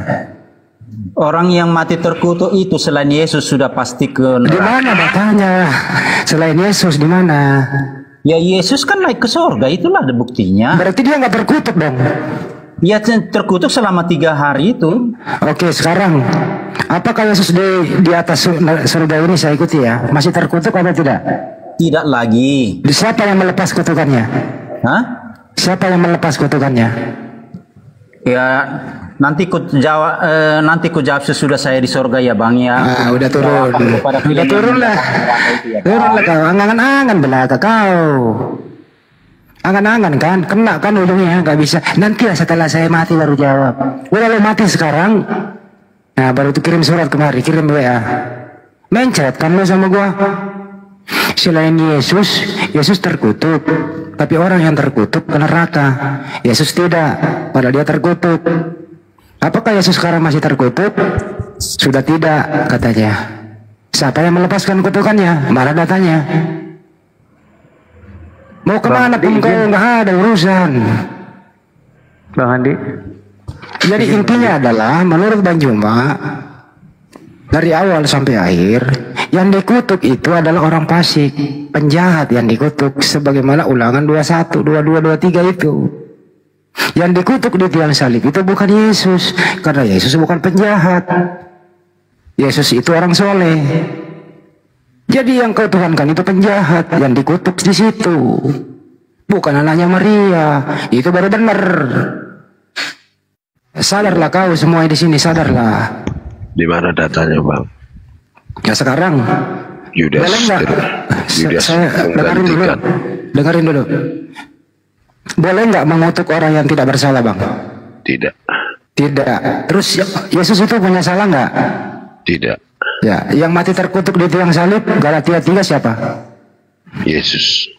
Orang yang mati terkutuk itu selain Yesus sudah pasti ke neraka. Di mana datanya? Selain Yesus di mana? Ya Yesus kan naik ke surga, itulah ada buktinya. Berarti dia nggak terkutuk dong? Ya terkutuk selama 3 hari itu. Oke, sekarang apakah Yesus di atas surga ini saya ikuti ya? Masih terkutuk atau tidak? Tidak lagi. Siapa yang melepas kutukannya? Hah? Siapa yang melepas kutukannya? Ya nanti ku jawab sesudah saya di surga ya bang ya. Udah turun. Udah turun lah. Turun lah kau. Angan-angan belaka kau. Angan-angan kan, kena kan ujungnya, nggak bisa. Nanti lah setelah saya mati baru jawab. Kalau mati sekarang, nah baru tuh kirim surat kemari, kirim WA. Mencet kan lo sama gua. Selain Yesus terkutuk, tapi orang yang terkutuk ke neraka. Yesus tidak, padahal dia terkutuk. Apakah Yesus sekarang masih terkutuk? Sudah tidak katanya. Siapa yang melepaskan kutukannya? Mana datanya? Mau kemana pun kau nggak ada urusan. Bang Andi. Jadi intinya adalah menurut Bang Juma dari awal sampai akhir yang dikutuk itu adalah orang fasik, penjahat yang dikutuk sebagaimana Ulangan 21, 22, 23 itu. Yang dikutuk di tiang salib itu bukan Yesus, karena Yesus bukan penjahat. Yesus itu orang soleh. Jadi yang kau tuhankan itu penjahat, yang dikutuk di situ. Bukan anaknya Maria. Itu baru benar. Sadarlah kau semua di sini, sadarlah. Di mana datanya, Bang? Ya sekarang. Yudas. Saya dengerin dulu. Boleh nggak mengutuk orang yang tidak bersalah, Bang? Tidak. Tidak. Terus Yesus itu punya salah nggak? Tidak. Ya, yang mati terkutuk di tiang salib Galatia 3 siapa? Yesus.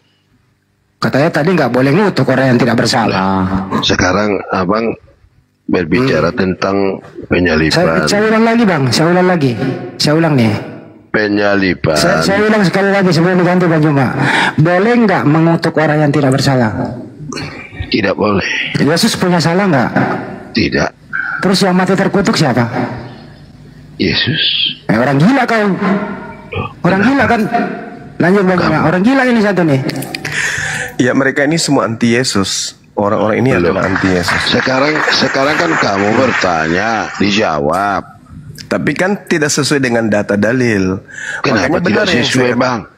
Katanya tadi nggak boleh ngutuk orang yang tidak bersalah. Sekarang abang berbicara tentang penyaliban. Saya ulang lagi, Bang. Saya ulang nih. Penyaliban. Saya ulang sekali lagi sebelum diganti Bang Juma. Boleh nggak mengutuk orang yang tidak bersalah? Tidak boleh. Yesus punya salah nggak? Tidak. Terus yang mati terkutuk siapa? Yesus. Orang gila kau. Orang gila kan? Lanjut Bang Juma. Orang gila ini satu nih. Ya, mereka ini semua anti Yesus. Orang-orang ini adalah anti Yesus. Sekarang kan kamu bertanya, dijawab. Tapi kan tidak sesuai dengan data dalil. Kenapa tidak sesuai, Bang?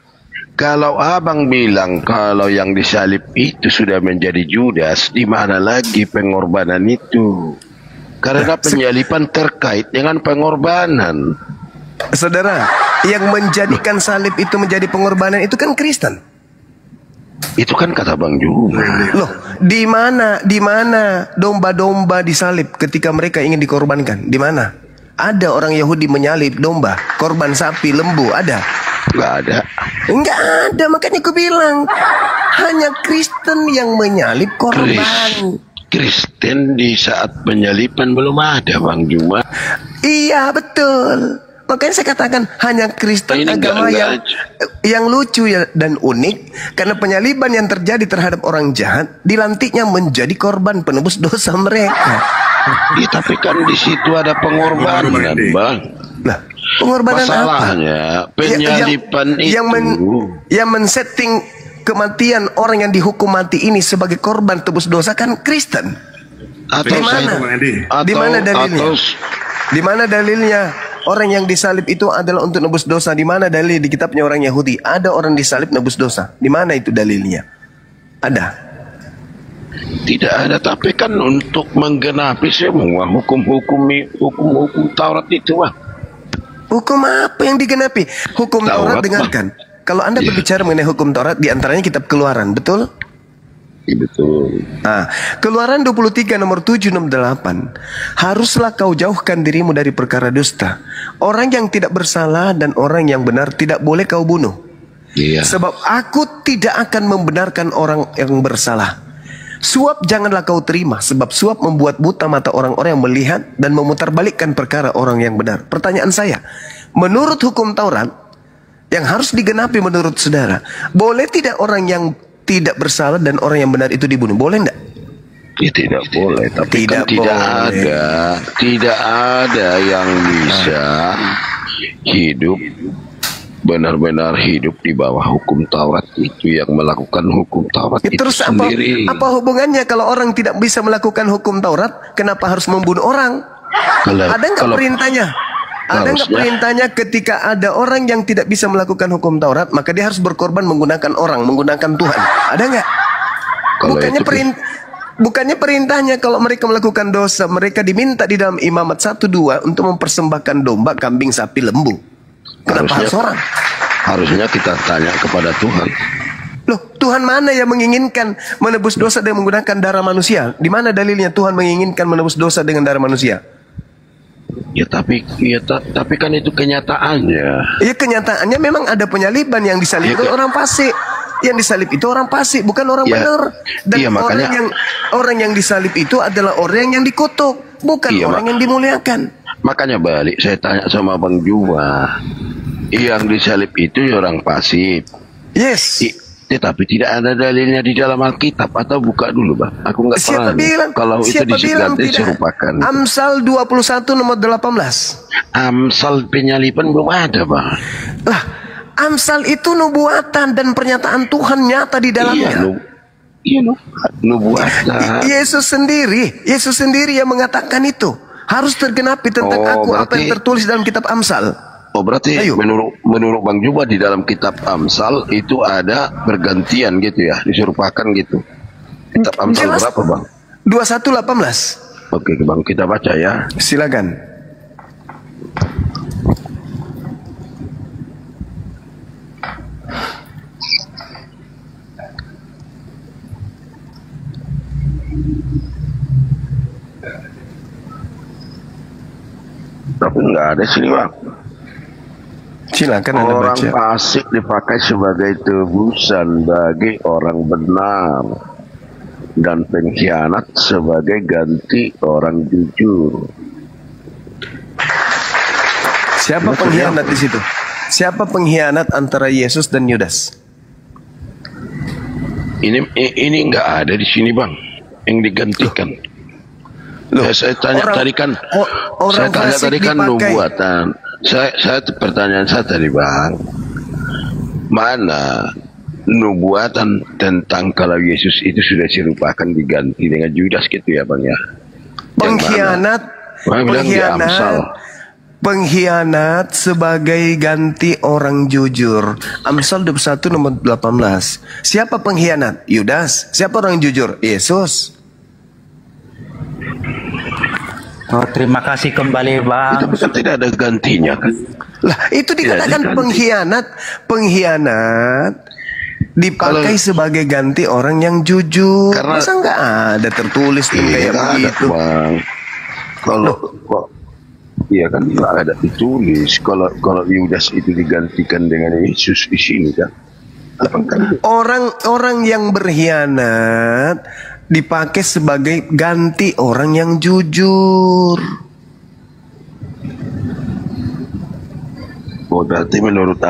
Kalau abang bilang kalau yang disalib itu sudah menjadi Judas, di mana lagi pengorbanan itu? Karena penyaliban terkait dengan pengorbanan. Saudara, yang menjadikan salib itu menjadi pengorbanan itu kan Kristen. Itu kan kata Bang Juma. Loh, di mana domba-domba disalib ketika mereka ingin dikorbankan? Di mana? Ada orang Yahudi menyalib domba, korban sapi, lembu, ada? Enggak ada. Enggak ada, makanya aku bilang hanya Kristen yang menyalib korban. Kristen di saat penyaliban belum ada, Bang Juma. Iya, betul. Makanya saya katakan hanya Kristen agama yang lucu ya dan unik, karena penyaliban yang terjadi terhadap orang jahat dilantiknya menjadi korban penebus dosa mereka. Ya, tapi kan di situ ada pengorbanan, Bang. Nah, pengorbanan masalahnya apa? Penyaliban yang men-setting kematian orang yang dihukum mati ini sebagai korban tebus dosa kan Kristen. Di mana dalilnya? Di mana dalilnya? Orang yang disalib itu adalah untuk nebus dosa. Di mana dalil di kitabnya orang Yahudi? Ada orang disalib nebus dosa. Di mana itu dalilnya? Ada? Tidak ada, tapi kan untuk menggenapi semua hukum-hukum Taurat itu, Bang. Hukum apa yang digenapi? Hukum Taurat dengarkan. Kalau Anda berbicara mengenai hukum Taurat, di antaranya kitab Keluaran, betul? Betul. Keluaran 23 nomor 768. Haruslah kau jauhkan dirimu dari perkara dusta. Orang yang tidak bersalah dan orang yang benar tidak boleh kau bunuh. Sebab aku tidak akan membenarkan orang yang bersalah. Suap janganlah kau terima, sebab suap membuat buta mata orang-orang yang melihat dan memutarbalikkan perkara orang yang benar. Pertanyaan saya, menurut hukum Taurat yang harus digenapi menurut saudara, boleh tidak orang yang tidak bersalah dan orang yang benar itu dibunuh? Boleh enggak? Ya, tidak boleh, tapi tidak ada yang bisa hidup benar-benar hidup di bawah hukum Taurat itu, yang melakukan hukum Taurat itu terus sendiri. Apa hubungannya kalau orang tidak bisa melakukan hukum Taurat, kenapa harus membunuh orang? Ada nggak perintahnya? Ada nggak perintahnya ketika ada orang yang tidak bisa melakukan hukum Taurat, maka dia harus berkorban menggunakan orang, menggunakan Tuhan? Ada nggak? Bukannya perintahnya kalau mereka melakukan dosa, mereka diminta di dalam Imamat 1-2 untuk mempersembahkan domba, kambing, sapi, lembu. Kenapa harus orang? Harusnya kita tanya kepada Tuhan. Loh, Tuhan mana yang menginginkan menebus dosa dengan menggunakan darah manusia? Di mana dalilnya Tuhan menginginkan menebus dosa dengan darah manusia? Ya tapi kan itu kenyataannya. Iya, kenyataannya memang ada penyaliban. Yang disalib itu orang fasik. Yang disalib itu orang fasik, bukan orang benar. Dan orang yang disalib itu adalah orang yang dikutuk, bukan orang yang dimuliakan. Makanya balik saya tanya sama Bang Juma, yang disalib itu orang fasik. Yes. Tetapi tidak ada dalilnya di dalam Alkitab. Atau buka dulu, Bang. Aku nggak pernah. Kalau itu diganti serupakan. Amsal 21 nomor 18. Amsal penyaliban belum ada, Bang. Lah, Amsal itu nubuatan dan pernyataan Tuhan nyata di dalamnya. Nubuatan. Yesus sendiri yang mengatakan itu. Harus tergenapi tentang aku apa yang tertulis dalam kitab Amsal. Oh berarti menurut Bang Juba di dalam kitab Amsal itu ada pergantian gitu ya, diserupakan gitu. Kitab Amsal Jelas. berapa Bang? 21:18. Oke Bang, kita baca ya. Silakan. Tapi nggak ada sini Bang. Silakan Anda Orang baca. fasik dipakai sebagai tebusan bagi orang benar, dan pengkhianat sebagai ganti orang jujur. Siapa pengkhianat di situ? Siapa pengkhianat antara Yesus dan Yudas? Ini nggak ada di sini Bang, yang digantikan. Loh, saya tanya tadi kan, orang saya tanya fasik tadi kan dipakai. nubuatan. Pertanyaan saya tadi Bang, mana nubuatan tentang kalau Yesus itu sudah diserupakan diganti dengan Judas gitu ya Bang ya? Pengkhianat, pengkhianat sebagai ganti orang jujur. Amsal 21 nomor 18. Siapa pengkhianat? Yudas. Siapa orang jujur? Yesus. Oh, terima kasih kembali Bang. Itu bukan tidak ada gantinya kan? Lah, itu dikatakan pengkhianat. Pengkhianat dipakai sebagai ganti orang yang jujur. Masa nggak ada tertulis tuh kayak begitu? Bang. Kalau iya kan nggak ada ditulis. Kalau Yudas itu digantikan dengan Yesus di sini kan? Orang yang berkhianat dipakai sebagai ganti orang yang jujur. Oh, berarti menurut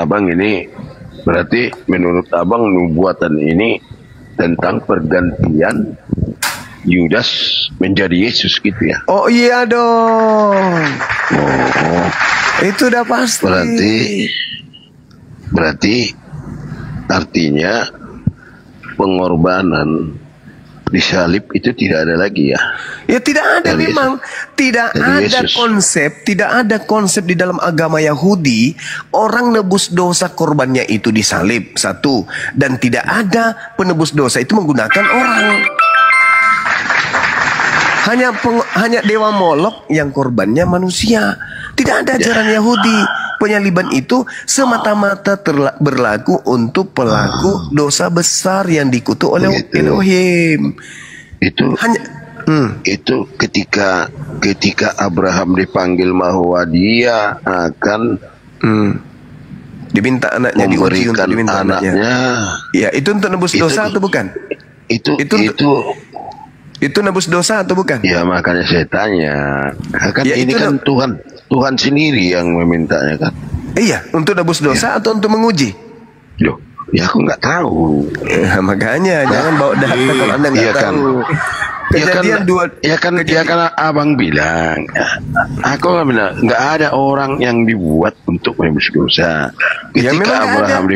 Abang nubuatan ini tentang pergantian Yudas menjadi Yesus gitu ya? Oh iya dong. Oh, itu udah pasti. Berarti artinya pengorbanan di salib itu tidak ada lagi ya? Ya tidak ada memang. Tidak ada konsep, tidak ada konsep di dalam agama Yahudi orang nebus dosa korbannya itu disalib, satu. Dan tidak ada penebus dosa itu menggunakan orang. Hanya dewa Molok yang korbannya manusia. Tidak ada ajaran Yahudi. Penyaliban itu semata-mata berlaku untuk pelaku dosa besar yang dikutuk oleh Elohim. Itu itu ketika Abraham dipanggil bahwa dia akan diminta anaknya diuji untuk diminta anaknya. Ya, itu untuk nebus dosa atau bukan? Itu nebus dosa atau bukan? Ya makanya saya tanya. Kan ya, ini kan Tuhan sendiri yang memintanya kan. Iya, untuk nebus dosa atau untuk menguji? Loh, ya aku nggak tahu. Makanya jangan bawa data kalau Anda nggak tahu. Kejadian Ya kan Abang bilang, aku bilang nggak ada orang yang dibuat untuk menebus dosa. Ketika Abraham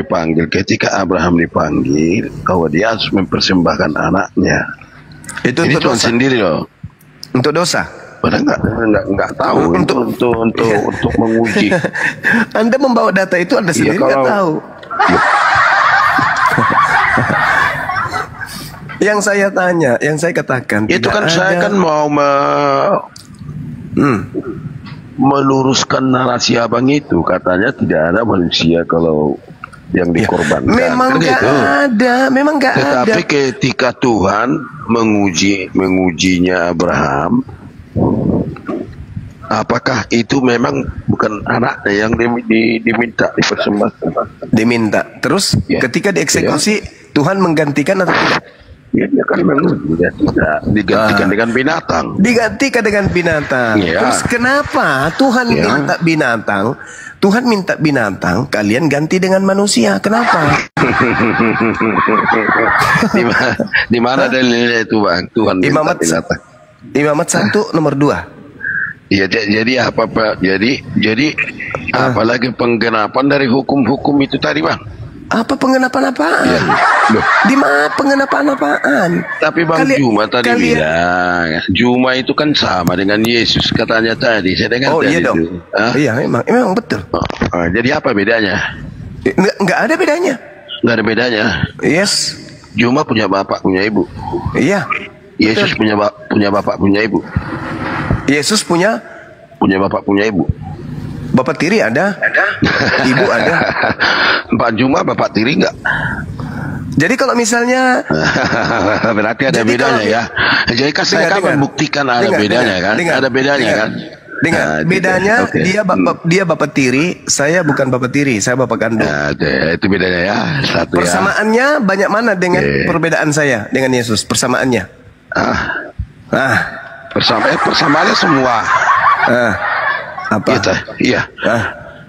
dipanggil, bahwa dia harus mempersembahkan anaknya. Itu ini Tuhan sendiri loh. Untuk dosa. Padahal nggak tahu untuk menguji. Anda membawa data itu Anda sendiri nggak tahu. Yang saya tanya, yang saya katakan itu kan saya kan mau meluruskan narasi Abang itu, katanya tidak ada manusia kalau yang dikorbankan. Memang nggak ada, memang nggak ada. Tetapi ketika Tuhan mengujinya Abraham, apakah itu memang bukan anaknya yang diminta dipersembahkan? Diminta. Terus ketika dieksekusi, Tuhan menggantikan atau tidak? Ya, dia kan menguji, dia tidak digantikan dengan binatang. Digantikan dengan binatang. Terus kenapa Tuhan minta binatang? Tuhan minta binatang, kalian ganti dengan manusia. Kenapa? Di mana dalilnya itu, Bang? Tuhan minta binatang. Imamat 1 nomor 2. Ya, jadi apa Pak? Jadi apalagi penggenapan dari hukum-hukum itu tadi, Bang? Apa pengenapan apaan? Di mana pengenapan apaan? Tapi Bang Juma tadi bilang, Juma itu kan sama dengan Yesus katanya tadi. Saya dengar tadi iya dong. itu. Iya, memang betul. Jadi apa bedanya? Nggak ada bedanya. Nggak ada bedanya. Yes. Juma punya bapak, punya ibu. Iya. Yesus punya bapak, punya ibu. Yesus punya bapak, punya ibu. Bapak tiri ada? Ibu ada? Pak Juma bapak tiri enggak? Jadi kalau misalnya berarti ada bedanya ya. Jadi kan saya kan membuktikan ada bedanya kan? Ada bedanya kan? Dengar, bedanya dia bapak tiri, saya bukan bapak tiri, saya bapak kandung. Itu bedanya ya. Satu persamaannya banyak mana dengan perbedaan saya dengan Yesus? Persamaannya? Persamaannya semua. Apa? Iya.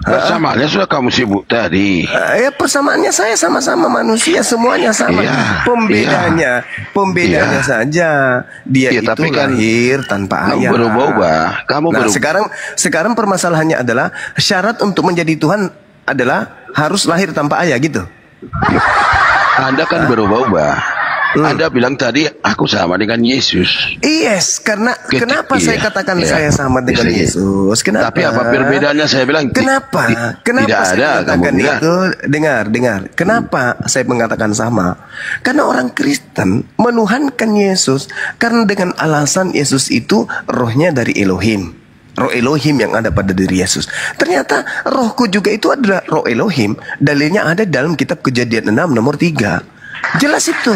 Persamaannya sudah kamu sibuk tadi. Ya persamaannya saya sama-sama manusia, semuanya sama. Pembedanya saja dia itu tapi lahir tanpa ayah. Kamu berubah-ubah. Sekarang permasalahannya adalah syarat untuk menjadi Tuhan adalah harus lahir tanpa ayah gitu. Anda kan berubah-ubah. Anda bilang tadi aku sama dengan Yesus. Yes, kenapa saya katakan saya sama dengan Yesus? Kenapa? Tapi apa perbedaannya? Saya bilang kenapa tidak saya ada. Mengatakan itu? Dengar. Kenapa saya mengatakan sama? Karena orang Kristen menuhankan Yesus karena dengan alasan Yesus itu rohnya dari Elohim. Roh Elohim yang ada pada diri Yesus. Ternyata rohku juga itu adalah roh Elohim. Dalilnya ada dalam kitab Kejadian 6 nomor 3. Jelas itu.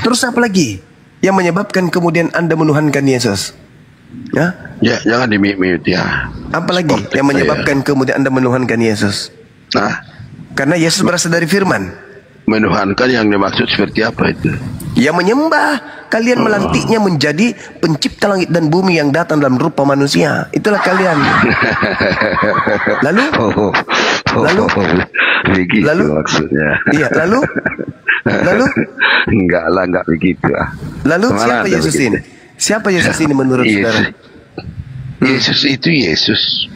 Terus apa lagi yang menyebabkan kemudian Anda menuhankan Yesus? Ya, jangan di-mute ya. Apalagi yang menyebabkan kemudian Anda menuhankan Yesus? Karena Yesus berasal dari firman. Menuhankan yang dimaksud seperti apa itu? Ya menyembah. Kalian melantiknya menjadi pencipta langit dan bumi yang datang dalam rupa manusia. Itulah kalian. Lalu maksudnya. Iya, lalu enggak begitu. Lalu siapa Yesus ini? Siapa Yesus ini menurut saudara? Yesus itu Yesus.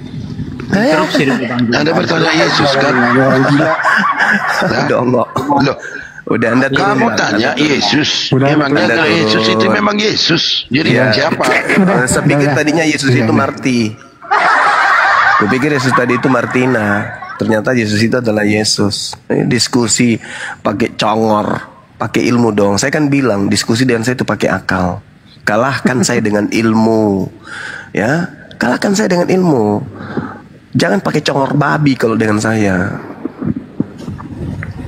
Anda bertanya Yesus kan? Dongok. Loh, udah Anda kamu tanya Yesus. Memangnya Yesus itu memang Yesus. Jadi siapa? Saya pikir tadinya Yesus itu Marti. Kupikir Yesus tadi itu Martina. Ternyata Yesus itu adalah Yesus. Diskusi pakai congor, pakai ilmu dong. Saya kan bilang diskusi dengan saya itu pakai akal. Kalahkan saya dengan ilmu. Ya, kalahkan saya dengan ilmu. Jangan pakai congor babi kalau dengan saya.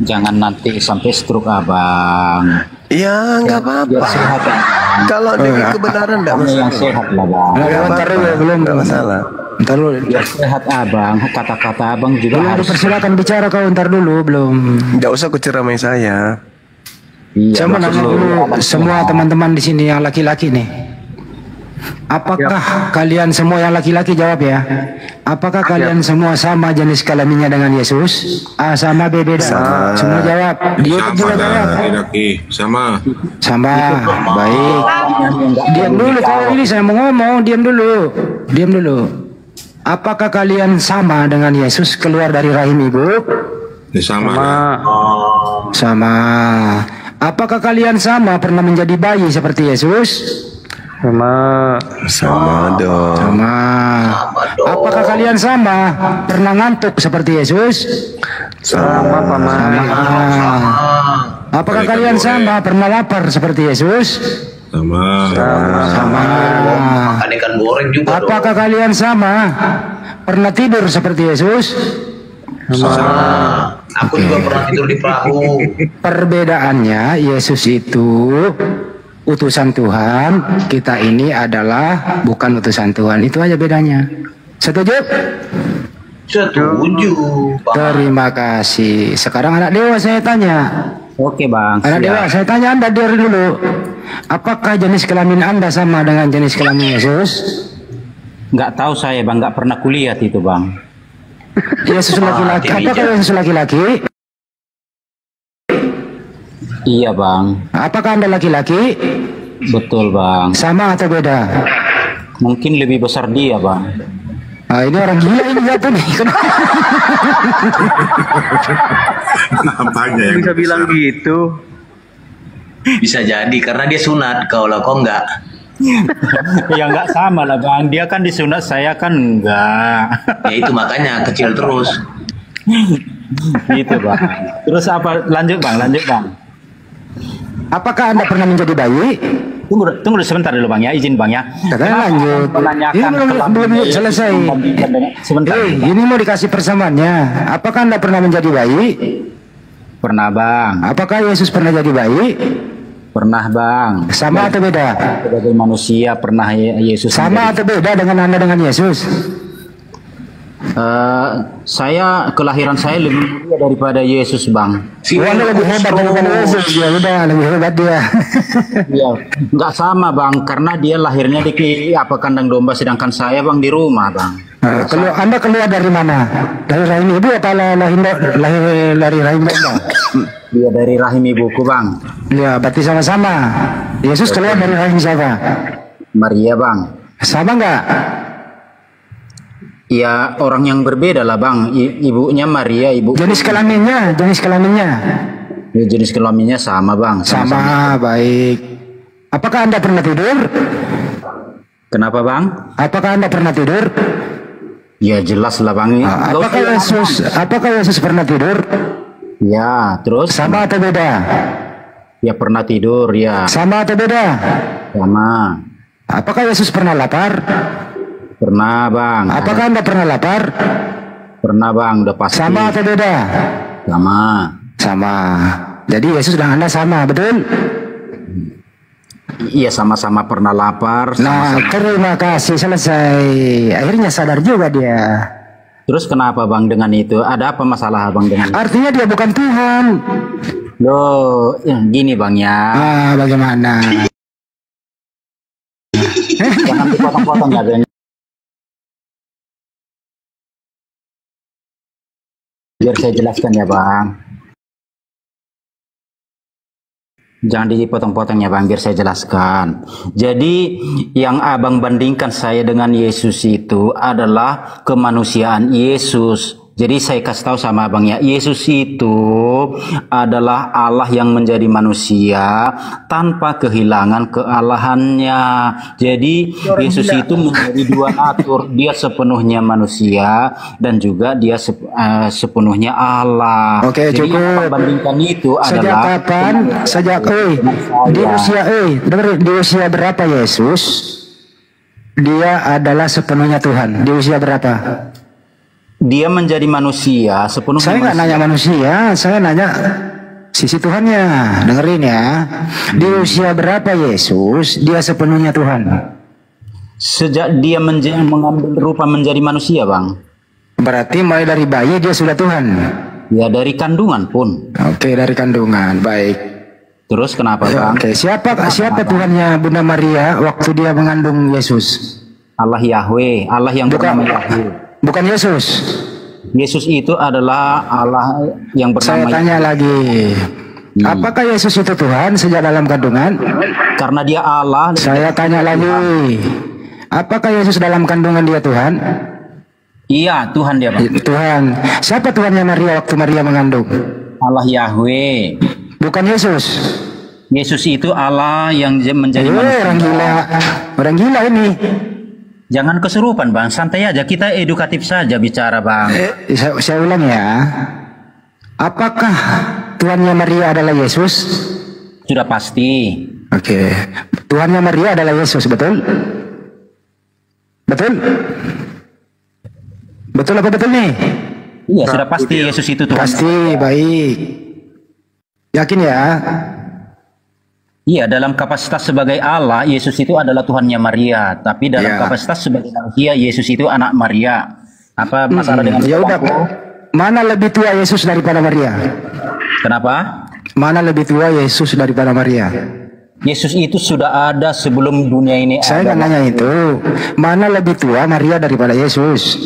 Jangan nanti sampai stroke abang. Ya nggak apa-apa. Kalau demi kebenaran nggak masalah. Yang sehat lah bang. Belum nggak masalah. Ntar dulu. Ya sehat abang. Kata-kata abang juga harus. Persilakan bicara kau ntar dulu belum. Nggak usah kau ceramai saya. Saya mau nanya dulu semua teman-teman di sini yang laki-laki nih. Apakah kalian semua yang laki-laki jawab ya? Apakah kalian semua sama jenis kelaminnya dengan Yesus? Sama beda? Semua jawab. Dia juga jawab. Sama. Baik. Diam dulu kau ini saya mau ngomong. Diam dulu. Apakah kalian sama dengan Yesus keluar dari rahim ibu? Sama. Apakah kalian sama pernah menjadi bayi seperti Yesus? Sama dong. Apakah kalian sama pernah ngantuk seperti Yesus? Sama. Apakah kalian sama pernah lapar seperti Yesus? Sama. Makan ikan goreng juga. Apakah kalian sama pernah tidur seperti Yesus? Sama. Aku juga pernah tidur di perahu. Perbedaannya Yesus itu utusan Tuhan, kita ini adalah bukan utusan Tuhan. Itu aja bedanya. Setuju? Setuju. Terima kasih. Sekarang anak dewa saya tanya. Oke bang. Anak dewa saya tanya Anda dari dulu. Apakah jenis kelamin Anda sama dengan jenis kelamin Yesus? Nggak tahu saya bang. Nggak pernah kuliah itu bang. Yesus laki-laki. Apakah Yesus laki-laki? Iya bang. Apakah Anda laki-laki? Betul bang. Sama atau beda? Mungkin lebih besar dia bang. Ini orang gila ini satu nih. Apanya yang Bisa bilang gitu. Bisa jadi karena dia sunat, kalau kau enggak. Ya nggak sama lah bang, dia kan disunat, saya kan enggak. Ya itu makanya kecil terus. Gitu bang. Terus apa? Lanjut bang. Apakah Anda pernah menjadi bayi? Tunggu sebentar dulu bang ya, izin bang ya. Katanya lanjut. Menanyakan Belum selesai. Sebentar. Ini mau dikasih persamaannya. Apakah Anda pernah menjadi bayi? Pernah bang. Apakah Yesus pernah jadi bayi? Pernah bang. Sama atau beda? Sebagai manusia pernah Yesus. Sama atau beda dengan Anda dengan Yesus? Saya kelahiran saya lebih mulia daripada Yesus bang. Anda lebih hebat daripada Yesus. Ya udah, lebih hebat dia. Iya, nggak sama bang, karena dia lahirnya di kandang domba, sedangkan saya bang di rumah bang. Kalau Anda keluar dari mana? Dari rahim ibu atau lahir dari rahim domba? Dia dari rahim ibuku bang. Ya, berarti sama-sama. Yesus keluar dari rahim siapa? Maria bang. Sama nggak? Ya orang yang berbeda lah bang. Ibunya Maria, ibu. Jenis kelaminnya. Ya, jenis kelaminnya sama bang. Sama, baik. Apakah Anda pernah tidur? Kenapa bang? Apakah Anda pernah tidur? Ya jelas lah bang. Apakah Yesus pernah tidur? Ya, terus? Sama atau beda? Ya pernah tidur ya. Sama atau beda? Sama. Apakah Yesus pernah lapar? Pernah bang. Apakah Anda pernah lapar? Pernah bang, udah pasti. Sama atau beda? Sama. Jadi Yesus dan Anda sama, betul? Iya, sama-sama pernah lapar. Nah, terima kasih, selesai. Akhirnya sadar juga dia. Terus kenapa bang dengan itu? Ada apa masalah bang dengan? Artinya dia bukan Tuhan. Loh, ya, gini bang ya. Bagaimana? Jangan dipotong-potong ya bang. Biar saya jelaskan ya bang. Jangan dipotong-potong ya bang, biar saya jelaskan. Jadi yang abang bandingkan saya dengan Yesus itu adalah kemanusiaan Yesus. Jadi saya kasih tahu sama abang ya, Yesus itu adalah Allah yang menjadi manusia tanpa kehilangan kealahannya. Jadi Yesus itu menjadi dua natur, dia sepenuhnya manusia dan juga dia sepenuhnya Allah. Oke, jadi cukup. yang bandingkan itu Sejak adalah kapan? Sejak di usia berapa Yesus? Dia adalah sepenuhnya Tuhan. Di usia berapa? Dia menjadi manusia sepenuhnya. Saya nggak nanya manusia, saya nanya sisi Tuhannya. Dengerin ya. Di usia berapa Yesus dia sepenuhnya Tuhan? Sejak dia mengambil rupa menjadi manusia, bang. Berarti mulai dari bayi dia sudah Tuhan. Ya dari kandungan pun. Oke, dari kandungan, baik. Terus kenapa bang? Oke, siapa Tuhannya Bunda Maria waktu dia mengandung Yesus? Allah Yahweh, Allah yang bernama Yahweh. Bukan Yesus. Yesus itu adalah Allah yang bernama. Saya tanya lagi. Apakah Yesus itu Tuhan sejak dalam kandungan? Karena dia Allah. Saya tanya lagi. Apakah Yesus dalam kandungan dia Tuhan? Iya, Tuhan dia, Bang. Tuhan. Siapa Tuhannya Maria waktu Maria mengandung? Allah Yahweh. Bukan Yesus. Yesus itu Allah yang menjadi manusia. Orang gila ini. Jangan kesurupan, Bang. Santai aja. Kita edukatif saja bicara, Bang. Saya ulang ya. Apakah Tuhannya Maria adalah Yesus? Sudah pasti. Oke. Tuhannya Maria adalah Yesus, betul? Betul? Betul apa betul nih? Iya, sudah pasti Yesus itu Tuhan. Pasti, baik. Yakin ya? Iya, dalam kapasitas sebagai Allah, Yesus itu adalah Tuhannya Maria. Tapi dalam kapasitas sebagai manusia, Yesus itu anak Maria. Apa masalah dengan ya udah, mana lebih tua Yesus daripada Maria? Kenapa? Mana lebih tua Yesus daripada Maria? Yesus itu sudah ada sebelum dunia ini. Saya nggak nanya itu. Mana lebih tua Maria daripada Yesus?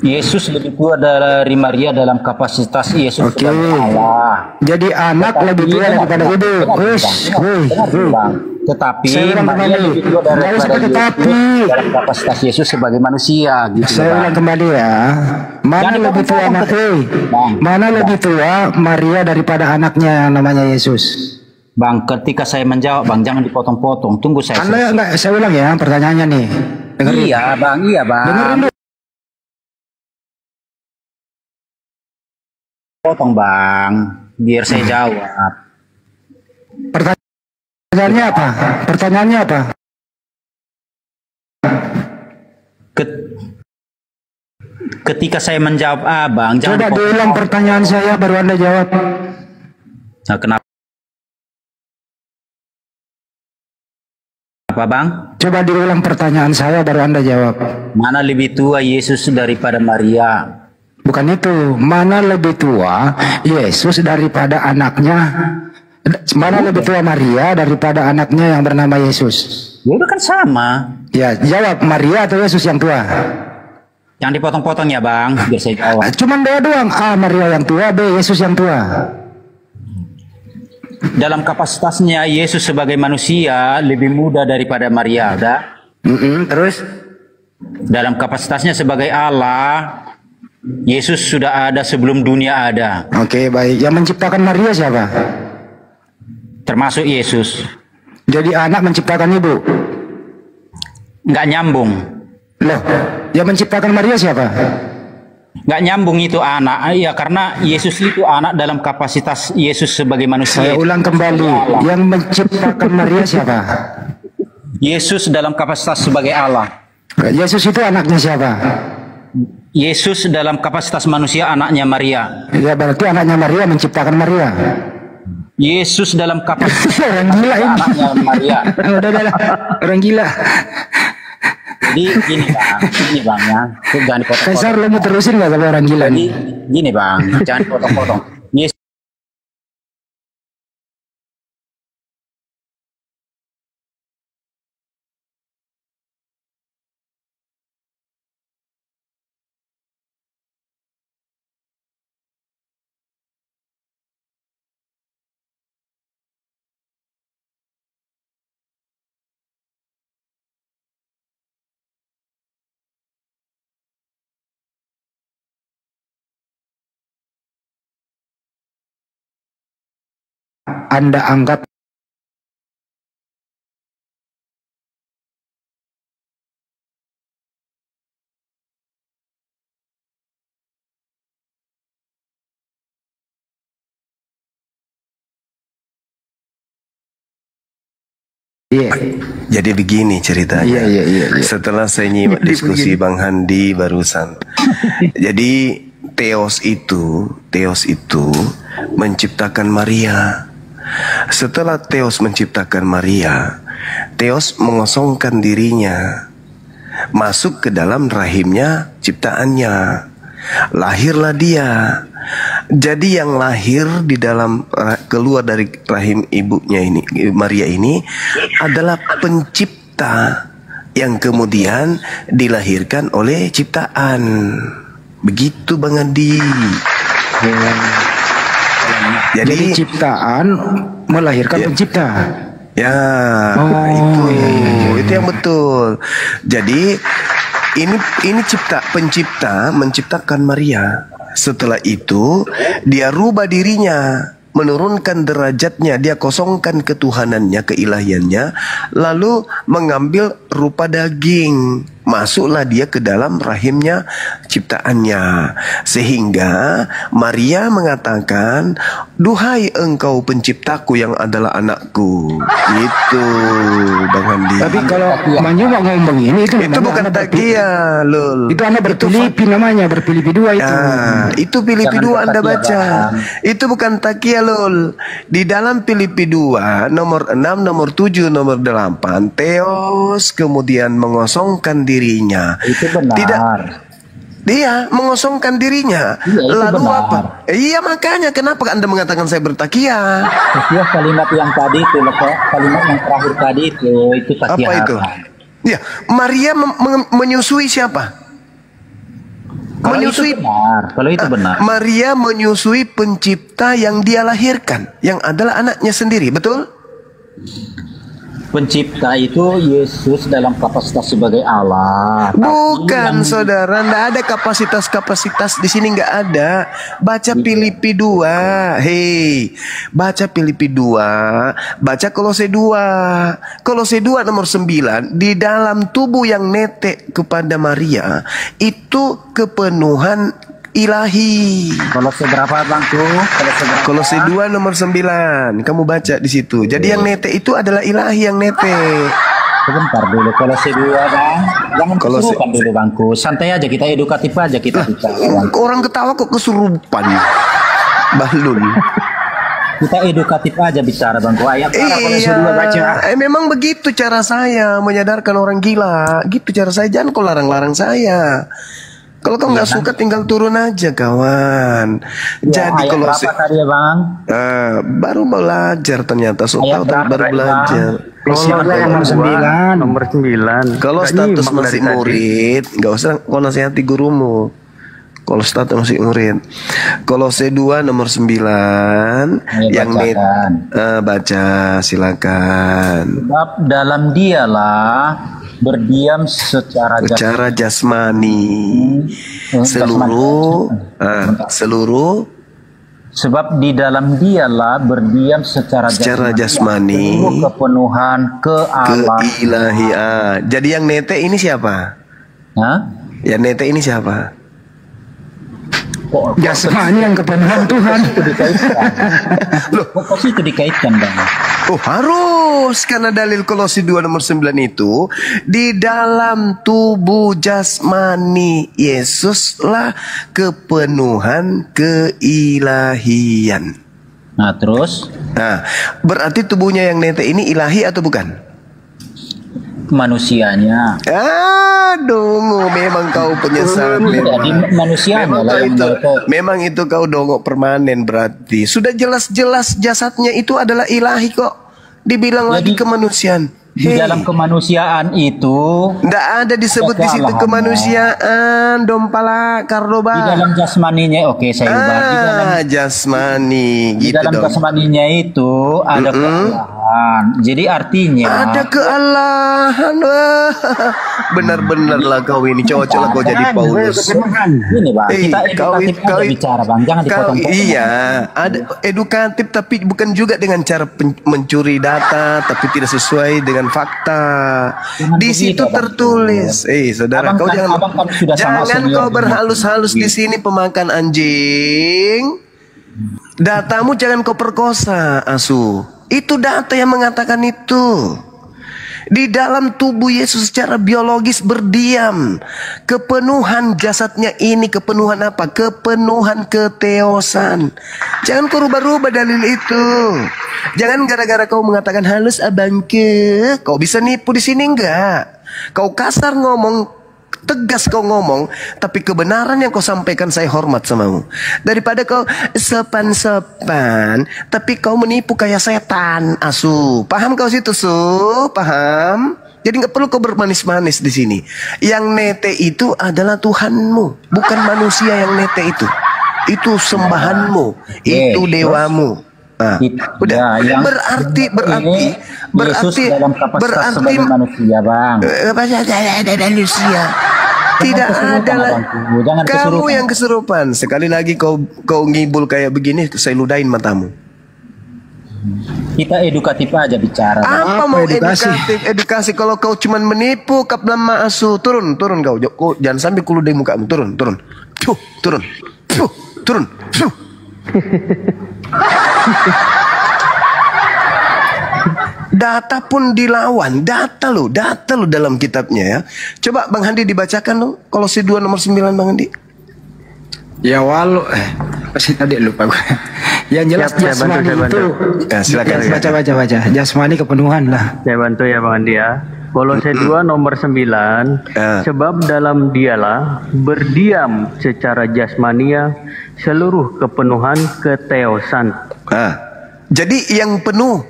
Yesus lebih tua dari Maria dalam kapasitas Yesus sebagai Allah. Jadi anak lebih tua daripada ibu. Tetapi Maria lebih tua daripada Yesus dalam kapasitas Yesus sebagai manusia. Gitu, saya ulang kembali ya. Mana lebih tua Mana lebih tua Maria daripada anaknya yang namanya Yesus? Bang, ketika saya menjawab, Bang, jangan dipotong-potong. Tunggu saya. Enggak, saya ulang ya pertanyaannya nih. Dengerin. Iya, Bang. Dengerin dulu. Potong, Bang, biar saya jawab. Pertanyaannya apa? Ketika saya menjawab Bang, jangan coba diulang pertanyaan saya baru Anda jawab. Nah, kenapa? Apa, Bang? Coba diulang pertanyaan saya baru Anda jawab. Mana lebih tua Yesus daripada Maria? Bukan itu. Mana lebih tua Yesus daripada anaknya? Mana lebih tua Maria daripada anaknya yang bernama Yesus? Ya udah kan sama. Ya, jawab Maria atau Yesus yang tua? Yang dipotong-potong ya, Bang, biar saya jawab. Cuman doang. A. Maria yang tua, B. Yesus yang tua. Dalam kapasitasnya Yesus sebagai manusia lebih muda daripada Maria, udah? Terus? Dalam kapasitasnya sebagai Allah, Yesus sudah ada sebelum dunia ada. Oke, baik. Yang menciptakan Maria siapa? Termasuk Yesus. Jadi anak menciptakan ibu? Nggak nyambung. Loh, yang menciptakan Maria siapa? Nggak nyambung itu anak. Ya, karena Yesus itu anak dalam kapasitas Yesus sebagai manusia. Saya ulang kembali. Yang menciptakan Maria siapa? Yesus dalam kapasitas sebagai Allah. Yesus itu anaknya siapa? Yesus dalam kapasitas manusia anaknya Maria. Ya, berarti anaknya Maria menciptakan Maria. Yesus dalam kapasitas orang gila ini. Anaknya Maria. Udah, orang gila. Jadi gini bang ya, jangan dipotong-potong. Kaisar lo mau terusin nggak sama orang gila nih? Gini bang, jangan dipotong-potong. Yesus Anda anggap Jadi begini ceritanya. Setelah saya nyimak diskusi Bang Handi barusan. Jadi Theos itu menciptakan Maria. Setelah Theos menciptakan Maria, Theos mengosongkan dirinya, masuk ke dalam rahimnya ciptaannya. Lahirlah dia. Jadi yang lahir di dalam keluar dari rahim ibunya ini, Maria ini adalah pencipta yang kemudian dilahirkan oleh ciptaan. Begitu Bang Andi. Jadi ciptaan melahirkan pencipta. Ya, itu yang betul. Jadi ini pencipta menciptakan Maria. Setelah itu dia rubah dirinya, menurunkan derajatnya, dia kosongkan ketuhanannya, keilahiannya, lalu mengambil rupa daging. Masuklah dia ke dalam rahimnya ciptaannya. Sehingga Maria mengatakan, "Duhai engkau penciptaku yang adalah anakku." Gitu Bang Handi. Tapi kalau Manyu mau ngomong ini itu bukan takia, Lul. Itu Anda berpilipi namanya, berpilipi dua itu. Itu Filipi 2 Anda baca. Itu bukan takia, Lul. Di dalam Filipi 2 nomor 6, nomor 7, nomor 8, Theos kemudian mengosongkan dirinya. Itu benar. Tidak, dia mengosongkan dirinya. Lalu benar. Apa? Iya, makanya kenapa Anda mengatakan saya bertakia? Takia kalimat yang tadi itu, kalimat yang terakhir tadi itu takia. Apa itu? Ya, Maria menyusui siapa? Menyusui, kalau itu benar. Maria menyusui pencipta yang dia lahirkan, yang adalah anaknya sendiri, betul? Pencipta itu Yesus dalam kapasitas sebagai Allah. Bukan, saudara, nggak ada kapasitas di sini, nggak ada. Baca Filipi 2, hei, baca Filipi 2, baca Kolose 2. Kolose 2 nomor 9, di dalam tubuh yang netek kepada Maria itu kepenuhan ilahi. Kolose berapa bangku? Kolose 2 nomor 9. Kamu baca di situ. Jadi yang nete itu adalah ilahi yang nete. Sebentar dulu, Kolose 2 bang. Jangan kesurupan dulu bangku. Santai aja, kita edukatif aja kita bicara. Orang ketawa kok kesurupan. Balun. Kita edukatif aja bicara bangku. Ayat Kolose 2 baca. Memang begitu cara saya menyadarkan orang gila. Gitu cara saya. Jangan kau larang-larang saya. Kalau kau nggak suka tinggal turun aja kawan. Jadi kalau tadi ya bang? Baru belajar ternyata. Baru belajar. Nomor 9. Kalau status masih murid, nggak usah kau nasihati gurumu. Kalau status masih murid. Kolose 2 nomor 9 yang baca silakan. Sebab dalam dialah berdiam secara jasmani seluruh sebab di dalam dialah berdiam secara jasmani kepenuhan keilahian. Jadi yang nete ini siapa? Yang nete ini siapa? Jasmani yang kepenuhan Tuhan. Loh, kok itu dikaitkan bang? Oh harus, karena dalil Kolose 2 nomor 9 itu di dalam tubuh jasmani Yesuslah kepenuhan keilahian. Nah terus? Nah berarti tubuhnya yang nete ini ilahi atau bukan? Manusianya. Aduh, memang kau penyesat. Memang itu kau dongok permanen berarti. Sudah jelas-jelas jasadnya itu adalah ilahi kok. Dibilang lagi kemanusiaan. Di dalam kemanusiaan itu nggak ada disebut di situ kemanusiaan, dompala, kardoba. Di dalam jasmaninya, oke saya ubah. Di dalam jasmani, di dalam jasmaninya itu ada kealahan. Jadi artinya ada kealahan. Benar-benar lah kau ini, cocok lah kau jadi Paulus. Ini bang, kita edukatif aja bicara bang, jangan dipotong. Iya, ada edukatif tapi bukan juga dengan cara mencuri data, tapi tidak sesuai dengan fakta. Di situ tertulis. Saudara, kau jangan kau berhalus-halus di sini pemakan anjing. Datamu jangan kau perkosa, asu. Itu data yang mengatakan itu. Di dalam tubuh Yesus secara biologis berdiam kepenuhan jasadnya ini. Kepenuhan apa? Kepenuhan keteosan. Jangan kau rubah-rubah dalil itu. Jangan gara-gara kau mengatakan halus abangke, kau bisa nipu di sini enggak? Kau kasar ngomong, tegas kau ngomong, tapi kebenaran yang kau sampaikan saya hormat samamu. Daripada kau sopan-sopan, tapi kau menipu kayak setan, asu. Paham kau situ, su? Paham? Jadi nggak perlu kau bermanis-manis di sini. Yang nete itu adalah Tuhanmu, bukan manusia yang nete itu. Itu sembahanmu, itu dewamu. Nah, udah berarti manusia bang. Manusia. Tidak ada lah. Kamu yang kesurupan. Sekali lagi kau ngibul kayak begini, saya ludahin matamu. Kita edukatif aja bicara. Apa mau edukasi kalau kau cuman menipu kaplan maasu. Turun kau. Jangan sampai kuludai mukamu. Turun. Data pun dilawan. Data lo dalam kitabnya ya. Coba Bang Handi dibacakan lo Kolose 2 nomor 9 Bang Handi. Ya walau pasti tadi lupa gue. Yang jelas jasmani itu. Silakan baca. Jasmani kepenuhan lah. Saya bantu ya Bang Handi ya. Kolose 2 nomor 9. Sebab dalam dialah berdiam secara jasmania seluruh kepenuhan keteosan. Jadi yang penuh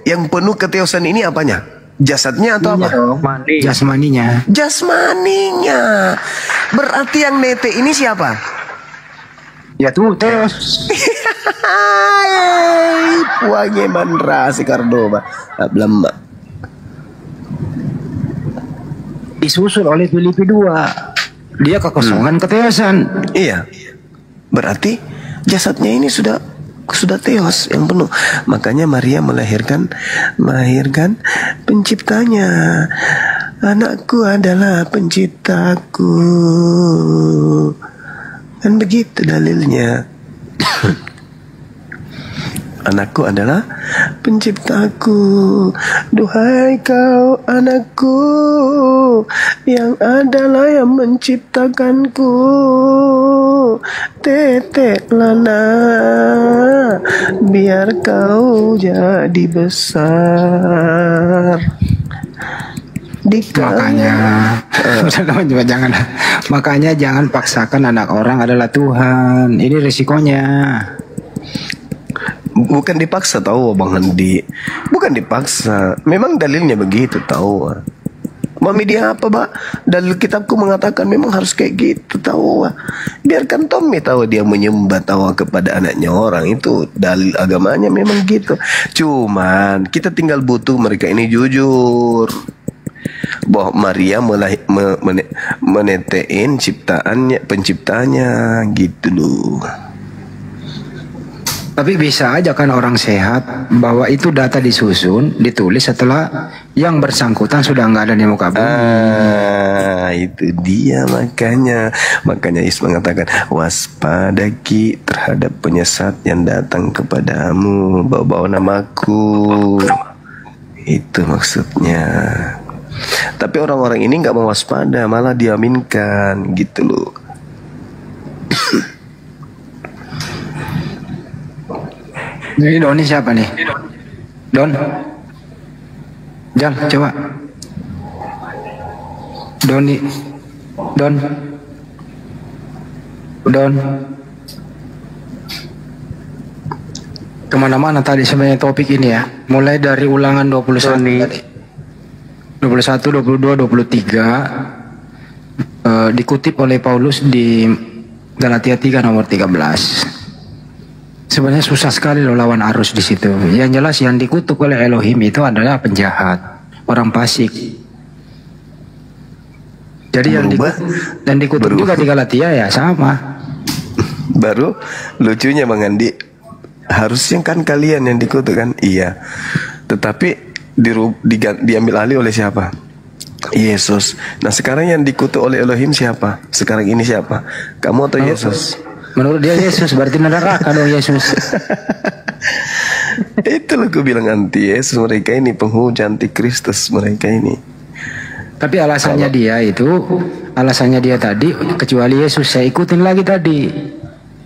keteosan ini apanya? Jasadnya atau apa? Jasmaninya. Berarti yang nete ini siapa? Ya tuh teos. Puangnya mandra si Cordoba. Belum. Disusul oleh Filipi 2. Dia kekosongan keteosan. Iya. Berarti jasadnya ini sudah teos yang penuh. Makanya Maria melahirkan penciptanya. Anakku adalah penciptaku. Kan begitu dalilnya. Anakku adalah penciptaku. Duhai kau anakku, yang adalah yang menciptakanku. Tetek lana, biar kau jadi besar. Makanya jangan paksakan anak orang adalah Tuhan. Ini risikonya. Bukan dipaksa tahu Bang Handi. Bukan dipaksa. Memang dalilnya begitu tahu. Mami dia apa Pak? Dalil kitabku mengatakan memang harus kayak gitu tahu. Biarkan Tommy tahu dia menyembah tahu kepada anaknya orang. Itu dalil agamanya memang gitu. Cuman kita tinggal butuh mereka ini jujur bahwa Maria menetein penciptanya gitu loh. Tapi bisa aja kan orang sehat bahwa itu data disusun, ditulis setelah yang bersangkutan sudah nggak ada di muka bumi. Itu dia makanya Yesus mengatakan waspada Ki terhadap penyesat yang datang kepadamu bawa-bawa namaku. Itu maksudnya. Tapi orang-orang ini nggak mau waspada, malah diaminkan gitu loh. Ini Doni siapa nih? Don? Jal, coba. Doni. Don. Kemana-mana tadi sebenarnya topik ini ya. Mulai dari ulangan 21 tadi. 21, 22, 23 dikutip oleh Paulus di Galatia 3 nomor 13. Sebenarnya susah sekali loh lawan arus di situ. Yang jelas yang dikutuk oleh Elohim itu adalah penjahat, orang fasik. Jadi yang dikutuk juga di Galatia ya sama. Baru lucunya Bang Andi, harusnya kan kalian yang dikutuk kan? Iya. Tetapi diambil alih oleh siapa? Yesus. Nah sekarang yang dikutuk oleh Elohim siapa? Sekarang ini siapa? Kamu atau Yesus? Menurut dia Yesus, berarti neraka dong Yesus. Itulah gue bilang anti Yesus mereka ini, penghujat anti Kristus mereka ini. Tapi alasannya dia tadi, kecuali Yesus saya ikutin lagi tadi.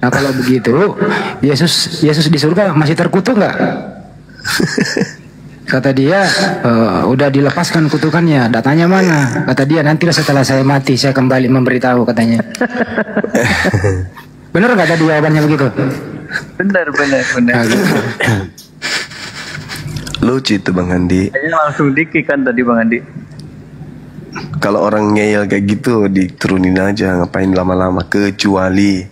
Nah kalau begitu, Yesus di surga masih terkutuk nggak? Kata dia, udah dilepaskan kutukannya. Datanya mana? Kata dia, nantilah setelah saya mati saya kembali memberitahu katanya. Bener nggak tadi jawabannya begitu? Bener. Lucu itu Bang Andi. Kayaknya langsung diki kan tadi Bang Andi. Kalau orang ngeyel kayak gitu diturunin aja, ngapain lama-lama. Kecuali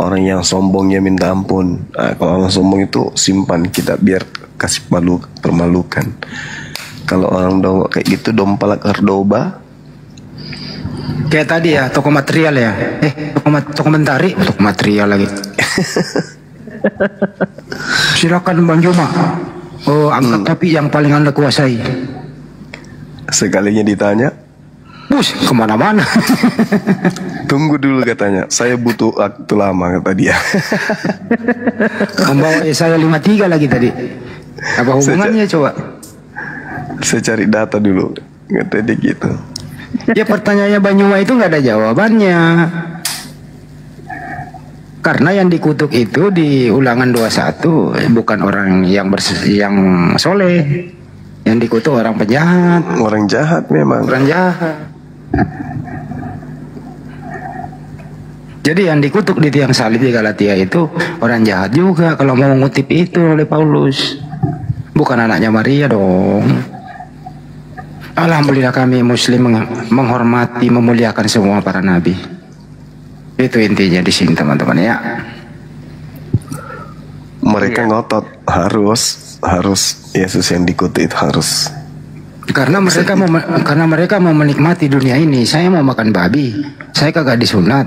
orang yang sombongnya minta ampun. Nah, kalau orang sombong itu simpan kita biar kasih permalukan. Kalau orang dongok kayak gitu dompalak Cordoba. Kayak tadi ya, toko material ya. Toko mentari, toko material lagi. Silakan Bang Juma. Oh, angkat topi yang paling Anda kuasai. Sekalinya ditanya, bus kemana-mana. Tunggu dulu katanya, saya butuh waktu lama kata dia. Membawa saya 53 lagi tadi. Apa hubungannya coba? Saya cari data dulu, kata dia gitu. Ya pertanyaannya Banyuma itu nggak ada jawabannya. Karena yang dikutuk itu di ulangan 21 bukan orang yang soleh. Yang dikutuk orang penjahat. Orang jahat memang. Orang jahat. Jadi yang dikutuk di tiang salib di Galatia itu orang jahat juga kalau mau mengutip itu oleh Paulus. Bukan anaknya Maria dong. Alhamdulillah kami Muslim menghormati, memuliakan semua para nabi. Itu intinya di sini teman-teman ya. mereka ngotot harus Yesus yang diikuti, itu harus. Karena mereka mau menikmati dunia ini. Saya mau makan babi, saya kagak disunat.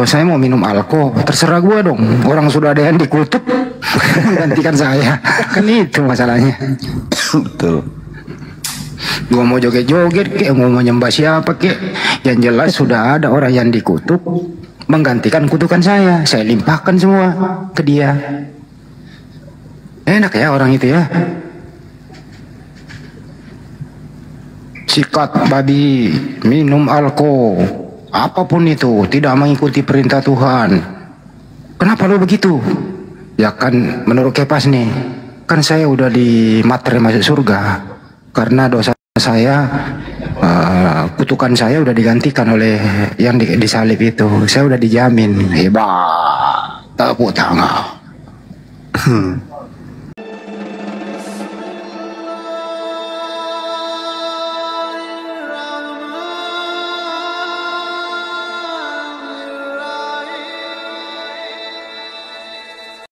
Saya mau minum alkohol, terserah gua dong. Orang sudah ada yang dikutuk, gantikan saya. Kan itu masalahnya. Betul. Gua mau joget-joget kek, mau menyembah siapa kek, yang jelas sudah ada orang yang dikutuk menggantikan kutukan saya limpahkan semua ke dia. Enak ya orang itu ya. Sikat babi, minum alkohol, apapun itu tidak mengikuti perintah Tuhan. Kenapa lo begitu? Ya kan menurut Kepas nih, kan saya udah di materi masuk surga karena dosa saya, kutukan saya udah digantikan oleh yang disalib itu. Saya udah dijamin. Hebat, tepuk tangan.